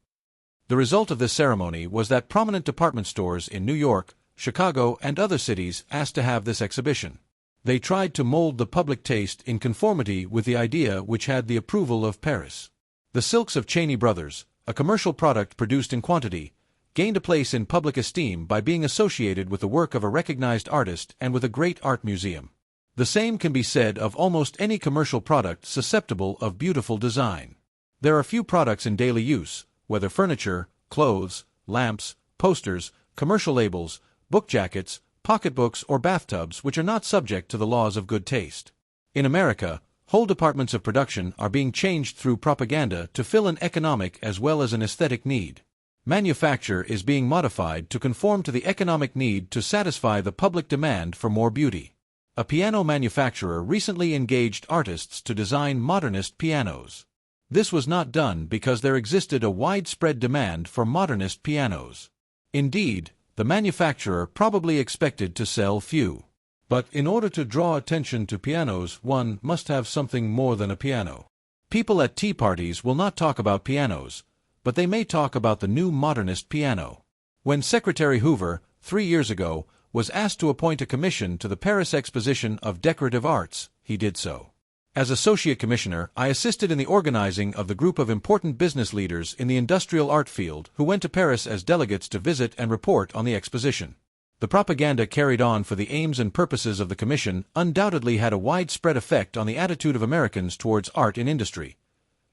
[SPEAKER 1] The result of this ceremony was that prominent department stores in New York, Chicago, and other cities asked to have this exhibition. They tried to mold the public taste in conformity with the idea which had the approval of Paris. The silks of Cheney Brothers, a commercial product produced in quantity, gained a place in public esteem by being associated with the work of a recognized artist and with a great art museum. The same can be said of almost any commercial product susceptible of beautiful design. There are few products in daily use, whether furniture, clothes, lamps, posters, commercial labels, book jackets, pocketbooks, or bathtubs which are not subject to the laws of good taste. In America, whole departments of production are being changed through propaganda to fill an economic as well as an aesthetic need. Manufacture is being modified to conform to the economic need to satisfy the public demand for more beauty. A piano manufacturer recently engaged artists to design modernist pianos. This was not done because there existed a widespread demand for modernist pianos. Indeed, the manufacturer probably expected to sell few. But in order to draw attention to pianos, one must have something more than a piano. People at tea parties will not talk about pianos, but they may talk about the new modernist piano. When Secretary Hoover, 3 years ago, was asked to appoint a commission to the Paris Exposition of Decorative Arts, he did so. As Associate Commissioner, I assisted in the organizing of the group of important business leaders in the industrial art field who went to Paris as delegates to visit and report on the exposition. The propaganda carried on for the aims and purposes of the Commission undoubtedly had a widespread effect on the attitude of Americans towards art in industry.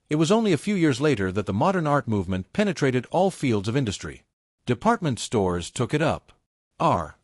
[SPEAKER 1] It was only a few years later that the modern art movement penetrated all fields of industry. Department stores took it up. R.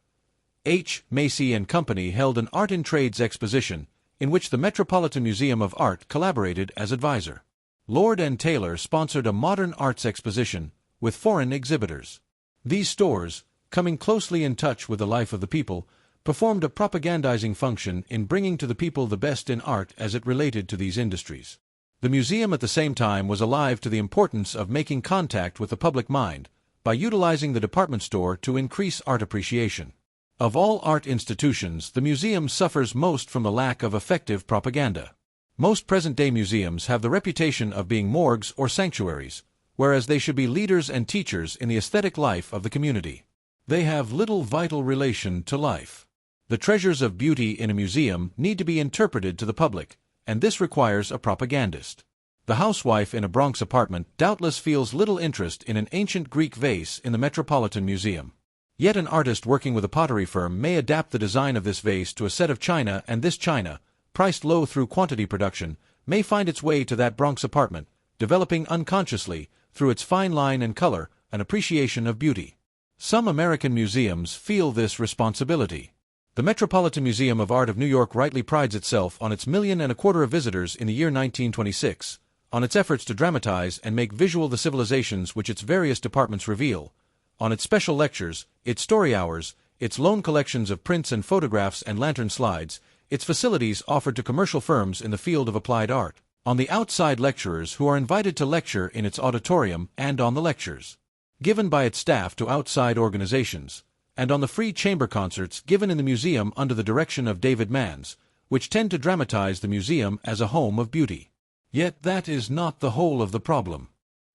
[SPEAKER 1] H. Macy & Company held an Art in Trades exposition, in which the Metropolitan Museum of Art collaborated as advisor. Lord & Taylor sponsored a modern arts exposition, with foreign exhibitors. These stores, coming closely in touch with the life of the people, performed a propagandizing function in bringing to the people the best in art as it related to these industries. The museum at the same time was alive to the importance of making contact with the public mind, by utilizing the department store to increase art appreciation. Of all art institutions, the museum suffers most from the lack of effective propaganda. Most present-day museums have the reputation of being morgues or sanctuaries, whereas they should be leaders and teachers in the aesthetic life of the community. They have little vital relation to life. The treasures of beauty in a museum need to be interpreted to the public, and this requires a propagandist. The housewife in a Bronx apartment doubtless feels little interest in an ancient Greek vase in the Metropolitan Museum. Yet an artist working with a pottery firm may adapt the design of this vase to a set of china, and this china, priced low through quantity production, may find its way to that Bronx apartment, developing unconsciously, through its fine line and color, an appreciation of beauty. Some American museums feel this responsibility. The Metropolitan Museum of Art of New York rightly prides itself on its 1.25 million visitors in the year 1926, on its efforts to dramatize and make visual the civilizations which its various departments reveal, on its special lectures, its story hours, its loan collections of prints and photographs and lantern slides, its facilities offered to commercial firms in the field of applied art, on the outside lecturers who are invited to lecture in its auditorium, and on the lectures given by its staff to outside organizations, and on the free chamber concerts given in the museum under the direction of David Manns, which tend to dramatize the museum as a home of beauty. Yet that is not the whole of the problem.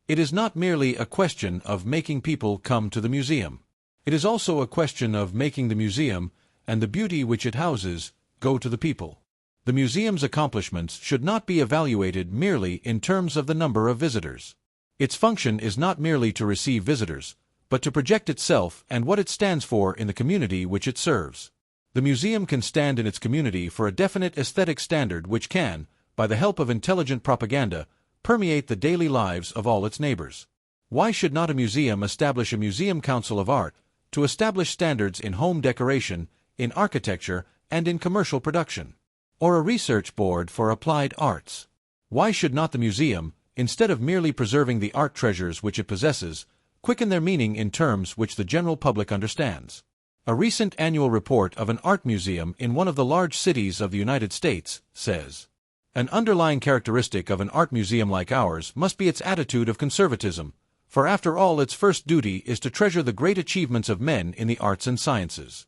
[SPEAKER 1] It is not merely a question of making people come to the museum. It is also a question of making the museum, and the beauty which it houses, go to the people. The museum's accomplishments should not be evaluated merely in terms of the number of visitors. Its function is not merely to receive visitors, but to project itself and what it stands for in the community which it serves. The museum can stand in its community for a definite aesthetic standard which can, by the help of intelligent propaganda, permeate the daily lives of all its neighbors. Why should not a museum establish a museum council of art to establish standards in home decoration, in architecture, and in commercial production? Or a research board for applied arts? Why should not the museum, instead of merely preserving the art treasures which it possesses, quicken their meaning in terms which the general public understands? A recent annual report of an art museum in one of the large cities of the United States says, "An underlying characteristic of an art museum like ours must be its attitude of conservatism, for after all its first duty is to treasure the great achievements of men in the arts and sciences."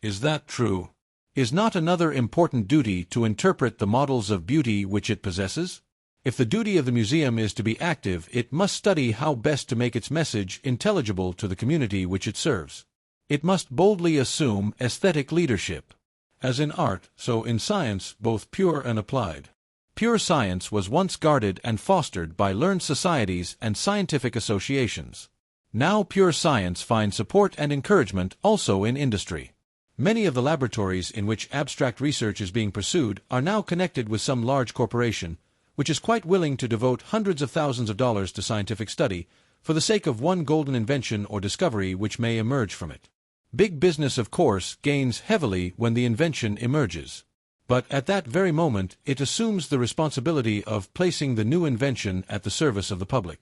[SPEAKER 1] Is that true? Is not another important duty to interpret the models of beauty which it possesses? If the duty of the museum is to be active, it must study how best to make its message intelligible to the community which it serves. It must boldly assume aesthetic leadership. As in art, so in science, both pure and applied. Pure science was once guarded and fostered by learned societies and scientific associations. Now pure science finds support and encouragement also in industry. Many of the laboratories in which abstract research is being pursued are now connected with some large corporation, which is quite willing to devote hundreds of thousands of dollars to scientific study for the sake of one golden invention or discovery which may emerge from it. Big business, of course, gains heavily when the invention emerges. But at that very moment, it assumes the responsibility of placing the new invention at the service of the public.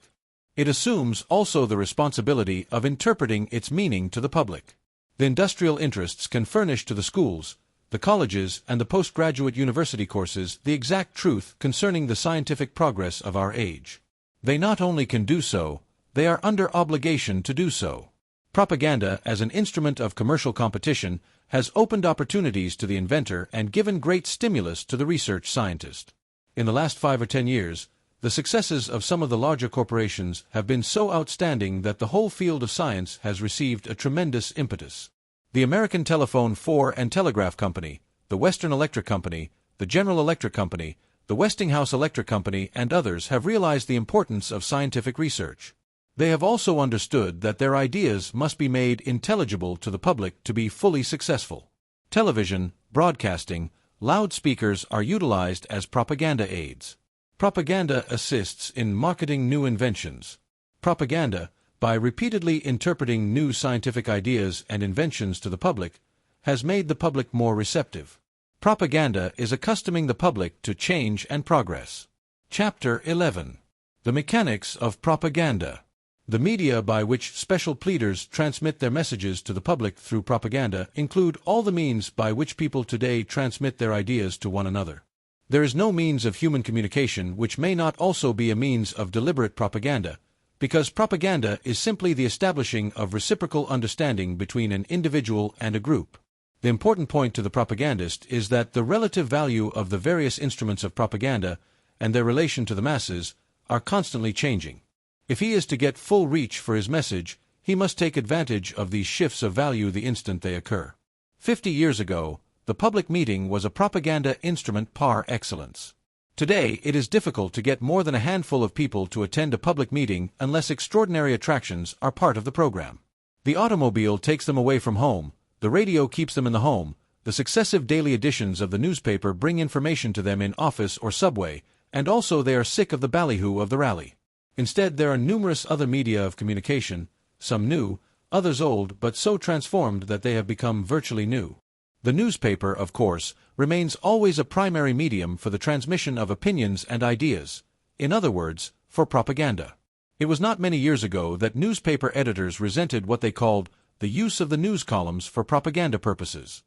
[SPEAKER 1] It assumes also the responsibility of interpreting its meaning to the public. The industrial interests can furnish to the schools, the colleges, and the postgraduate university courses the exact truth concerning the scientific progress of our age. They not only can do so, they are under obligation to do so. Propaganda, as an instrument of commercial competition, has opened opportunities to the inventor and given great stimulus to the research scientist. In the last 5 or 10 years, the successes of some of the larger corporations have been so outstanding that the whole field of science has received a tremendous impetus. The American Telephone and Telegraph Company, the Western Electric Company, the General Electric Company, the Westinghouse Electric Company, and others have realized the importance of scientific research. They have also understood that their ideas must be made intelligible to the public to be fully successful. Television, broadcasting, loudspeakers are utilized as propaganda aids. Propaganda assists in marketing new inventions. Propaganda, by repeatedly interpreting new scientific ideas and inventions to the public, has made the public more receptive. Propaganda is accustoming the public to change and progress. Chapter 11. The Mechanics of Propaganda. The media by which special pleaders transmit their messages to the public through propaganda include all the means by which people today transmit their ideas to one another. There is no means of human communication which may not also be a means of deliberate propaganda, because propaganda is simply the establishing of reciprocal understanding between an individual and a group. The important point to the propagandist is that the relative value of the various instruments of propaganda and their relation to the masses are constantly changing. If he is to get full reach for his message, he must take advantage of these shifts of value the instant they occur. 50 years ago, the public meeting was a propaganda instrument par excellence. Today, it is difficult to get more than a handful of people to attend a public meeting unless extraordinary attractions are part of the program. The automobile takes them away from home, the radio keeps them in the home, the successive daily editions of the newspaper bring information to them in office or subway, and also they are sick of the ballyhoo of the rally. Instead, there are numerous other media of communication, some new, others old, but so transformed that they have become virtually new. The newspaper, of course, remains always a primary medium for the transmission of opinions and ideas, in other words, for propaganda. It was not many years ago that newspaper editors resented what they called the use of the news columns for propaganda purposes.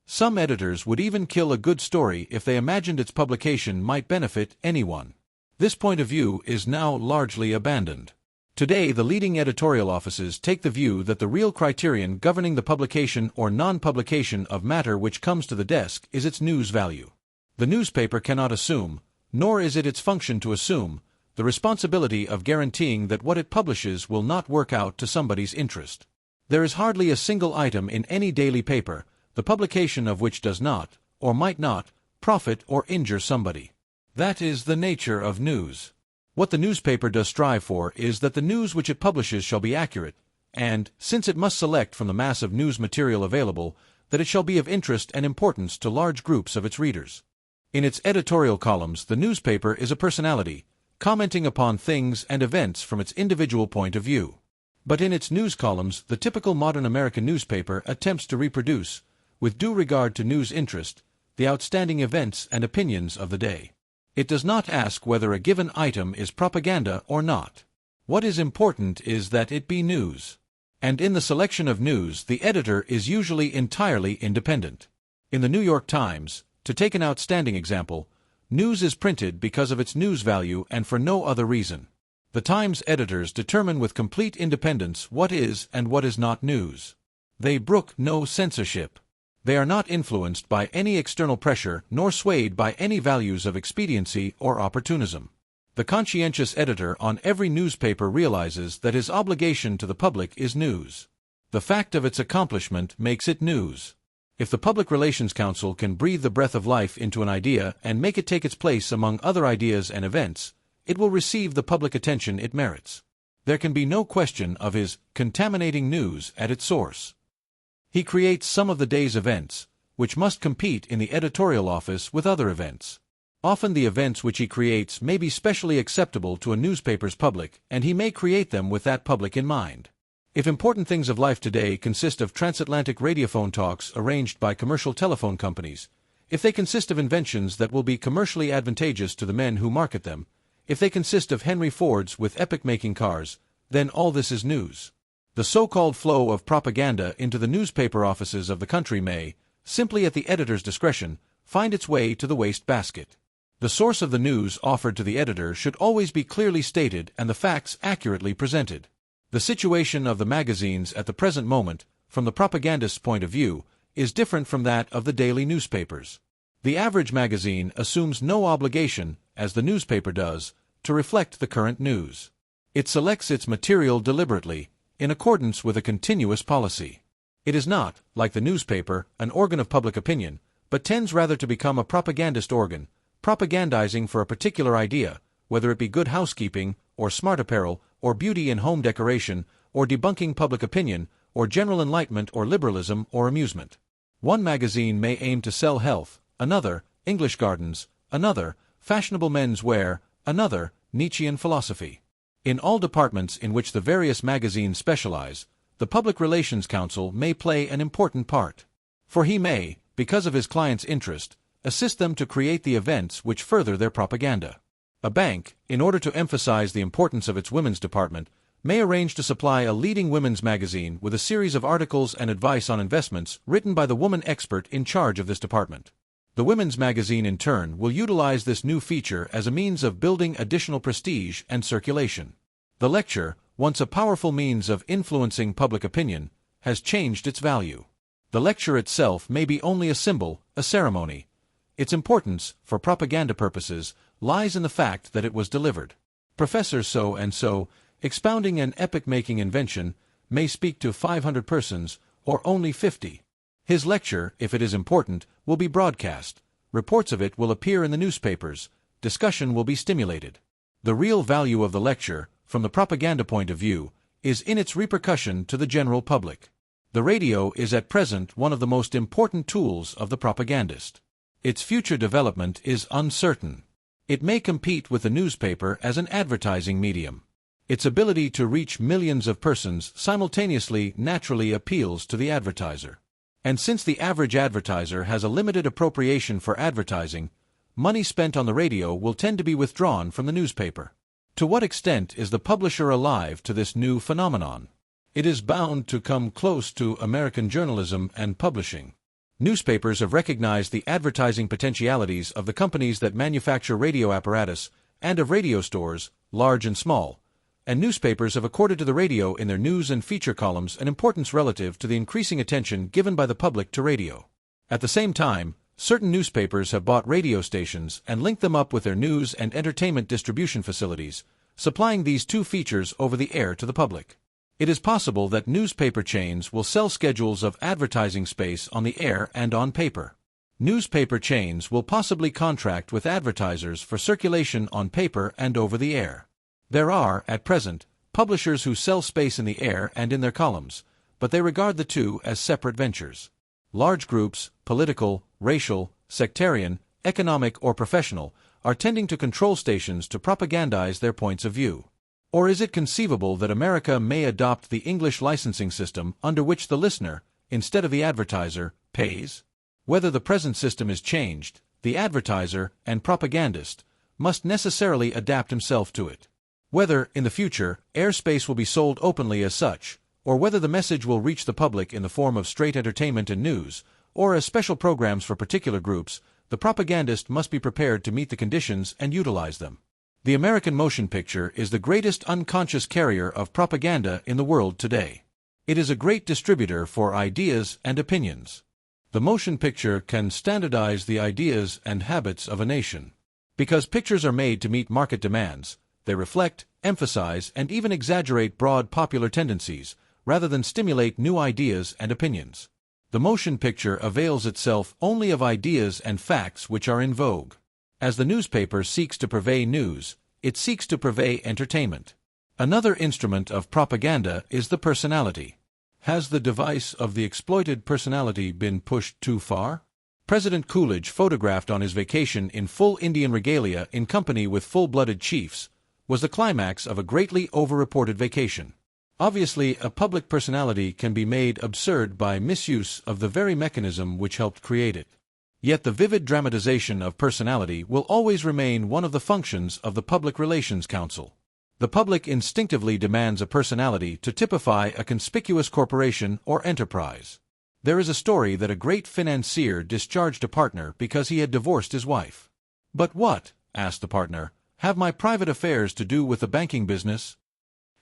[SPEAKER 1] Some editors would even kill a good story if they imagined its publication might benefit anyone. This point of view is now largely abandoned. Today, the leading editorial offices take the view that the real criterion governing the publication or non-publication of matter which comes to the desk is its news value. The newspaper cannot assume, nor is it its function to assume, the responsibility of guaranteeing that what it publishes will not work out to somebody's interest. There is hardly a single item in any daily paper, the publication of which does not, or might not, profit or injure somebody. That is the nature of news. What the newspaper does strive for is that the news which it publishes shall be accurate, and, since it must select from the mass of news material available, that it shall be of interest and importance to large groups of its readers. In its editorial columns, the newspaper is a personality, commenting upon things and events from its individual point of view. But in its news columns, the typical modern American newspaper attempts to reproduce, with due regard to news interest, the outstanding events and opinions of the day. It does not ask whether a given item is propaganda or not. What is important is that it be news. And in the selection of news, the editor is usually entirely independent. In the New York Times, to take an outstanding example, news is printed because of its news value and for no other reason. The Times editors determine with complete independence what is and what is not news. They brook no censorship. They are not influenced by any external pressure nor swayed by any values of expediency or opportunism. The conscientious editor on every newspaper realizes that his obligation to the public is news. The fact of its accomplishment makes it news. If the Public Relations Council can breathe the breath of life into an idea and make it take its place among other ideas and events, it will receive the public attention it merits. There can be no question of his contaminating news at its source. He creates some of the day's events, which must compete in the editorial office with other events. Often the events which he creates may be specially acceptable to a newspaper's public, and he may create them with that public in mind. If important things of life today consist of transatlantic radiophone talks arranged by commercial telephone companies, if they consist of inventions that will be commercially advantageous to the men who market them, if they consist of Henry Fords with epoch-making cars, then all this is news. The so-called flow of propaganda into the newspaper offices of the country may, simply at the editor's discretion, find its way to the wastebasket. The source of the news offered to the editor should always be clearly stated and the facts accurately presented. The situation of the magazines at the present moment, from the propagandist's point of view, is different from that of the daily newspapers. The average magazine assumes no obligation, as the newspaper does, to reflect the current news. It selects its material deliberately, in accordance with a continuous policy. It is not, like the newspaper, an organ of public opinion, but tends rather to become a propagandist organ, propagandizing for a particular idea, whether it be good housekeeping, or smart apparel, or beauty in home decoration, or debunking public opinion, or general enlightenment or liberalism or amusement. One magazine may aim to sell health, another, English gardens, another, fashionable men's wear, another, Nietzschean philosophy. In all departments in which the various magazines specialize, the Public Relations Council may play an important part. For he may, because of his client's interest, assist them to create the events which further their propaganda. A bank, in order to emphasize the importance of its women's department, may arrange to supply a leading women's magazine with a series of articles and advice on investments written by the woman expert in charge of this department. The women's magazine, in turn, will utilize this new feature as a means of building additional prestige and circulation. The lecture, once a powerful means of influencing public opinion, has changed its value. The lecture itself may be only a symbol, a ceremony. Its importance, for propaganda purposes, lies in the fact that it was delivered. Professor so-and-so, expounding an epoch-making invention, may speak to 500 persons, or only 50. His lecture, if it is important, will be broadcast. Reports of it will appear in the newspapers. Discussion will be stimulated. The real value of the lecture, from the propaganda point of view, is in its repercussion to the general public. The radio is at present one of the most important tools of the propagandist. Its future development is uncertain. It may compete with the newspaper as an advertising medium. Its ability to reach millions of persons simultaneously naturally appeals to the advertiser. And since the average advertiser has a limited appropriation for advertising, money spent on the radio will tend to be withdrawn from the newspaper. To what extent is the publisher alive to this new phenomenon? It is bound to come close to American journalism and publishing. Newspapers have recognized the advertising potentialities of the companies that manufacture radio apparatus and of radio stores, large and small, and newspapers have accorded to the radio in their news and feature columns an importance relative to the increasing attention given by the public to radio. At the same time, certain newspapers have bought radio stations and linked them up with their news and entertainment distribution facilities, supplying these two features over the air to the public. It is possible that newspaper chains will sell schedules of advertising space on the air and on paper. Newspaper chains will possibly contract with advertisers for circulation on paper and over the air. There are, at present, publishers who sell space in the air and in their columns, but they regard the two as separate ventures. Large groups, political, racial, sectarian, economic or professional, are tending to control stations to propagandize their points of view? Or is it conceivable that America may adopt the English licensing system under which the listener, instead of the advertiser, pays? Whether the present system is changed, the advertiser and propagandist must necessarily adapt himself to it. Whether, in the future, airspace will be sold openly as such, or whether the message will reach the public in the form of straight entertainment and news, or as special programs for particular groups, the propagandist must be prepared to meet the conditions and utilize them. The American motion picture is the greatest unconscious carrier of propaganda in the world today. It is a great distributor for ideas and opinions. The motion picture can standardize the ideas and habits of a nation. Because pictures are made to meet market demands, they reflect, emphasize, and even exaggerate broad popular tendencies, rather than stimulate new ideas and opinions. The motion picture avails itself only of ideas and facts which are in vogue. As the newspaper seeks to purvey news, it seeks to purvey entertainment. Another instrument of propaganda is the personality. Has the device of the exploited personality been pushed too far? President Coolidge, photographed on his vacation in full Indian regalia in company with full-blooded chiefs, was the climax of a greatly over-reported vacation. Obviously, a public personality can be made absurd by misuse of the very mechanism which helped create it. Yet the vivid dramatization of personality will always remain one of the functions of the Public Relations Council. The public instinctively demands a personality to typify a conspicuous corporation or enterprise. There is a story that a great financier discharged a partner because he had divorced his wife. "But what," asked the partner, "have my private affairs to do with the banking business?"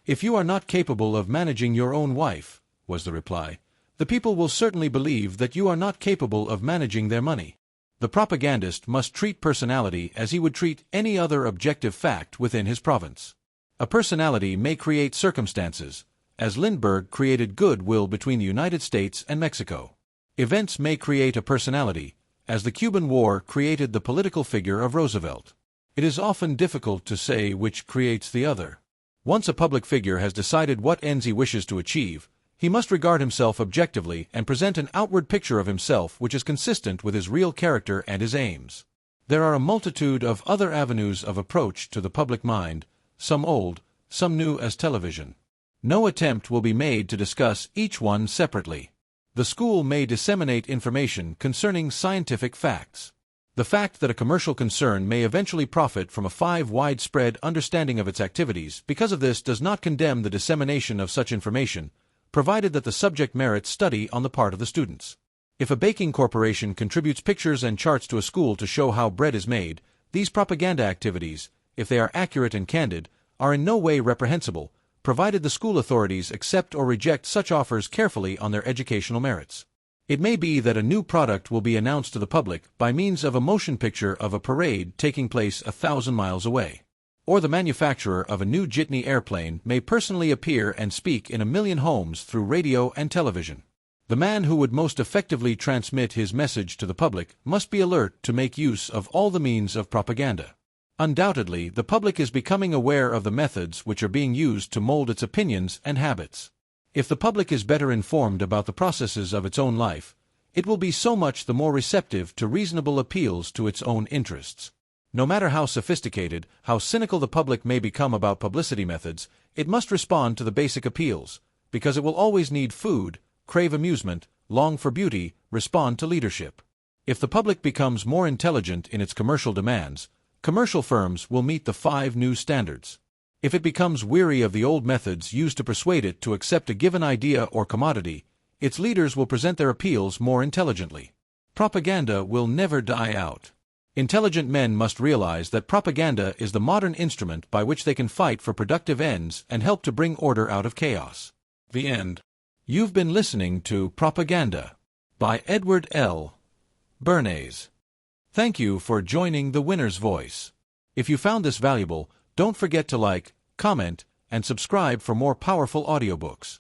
[SPEAKER 1] "If you are not capable of managing your own wife," was the reply, "the people will certainly believe that you are not capable of managing their money." The propagandist must treat personality as he would treat any other objective fact within his province. A personality may create circumstances, as Lindbergh created goodwill between the United States and Mexico. Events may create a personality, as the Cuban War created the political figure of Roosevelt. It is often difficult to say which creates the other. Once a public figure has decided what ends he wishes to achieve, he must regard himself objectively and present an outward picture of himself which is consistent with his real character and his aims. There are a multitude of other avenues of approach to the public mind, some old, some new as television. No attempt will be made to discuss each one separately. The school may disseminate information concerning scientific facts. The fact that a commercial concern may eventually profit from a widespread understanding of its activities because of this does not condemn the dissemination of such information, provided that the subject merits study on the part of the students. If a baking corporation contributes pictures and charts to a school to show how bread is made, these propaganda activities, if they are accurate and candid, are in no way reprehensible, provided the school authorities accept or reject such offers carefully on their educational merits. It may be that a new product will be announced to the public by means of a motion picture of a parade taking place 1,000 miles away. Or the manufacturer of a new jitney airplane may personally appear and speak in 1,000,000 homes through radio and television. The man who would most effectively transmit his message to the public must be alert to make use of all the means of propaganda. Undoubtedly, the public is becoming aware of the methods which are being used to mold its opinions and habits. If the public is better informed about the processes of its own life, it will be so much the more receptive to reasonable appeals to its own interests. No matter how sophisticated, how cynical the public may become about publicity methods, it must respond to the basic appeals, because it will always need food, crave amusement, long for beauty, respond to leadership. If the public becomes more intelligent in its commercial demands, commercial firms will meet the 5 new standards. If it becomes weary of the old methods used to persuade it to accept a given idea or commodity, its leaders will present their appeals more intelligently. Propaganda will never die out. Intelligent men must realize that propaganda is the modern instrument by which they can fight for productive ends and help to bring order out of chaos. The end. You've been listening to Propaganda by Edward L. Bernays. Thank you for joining The Winner's Voice. If you found this valuable, don't forget to like, comment, and subscribe for more powerful audiobooks.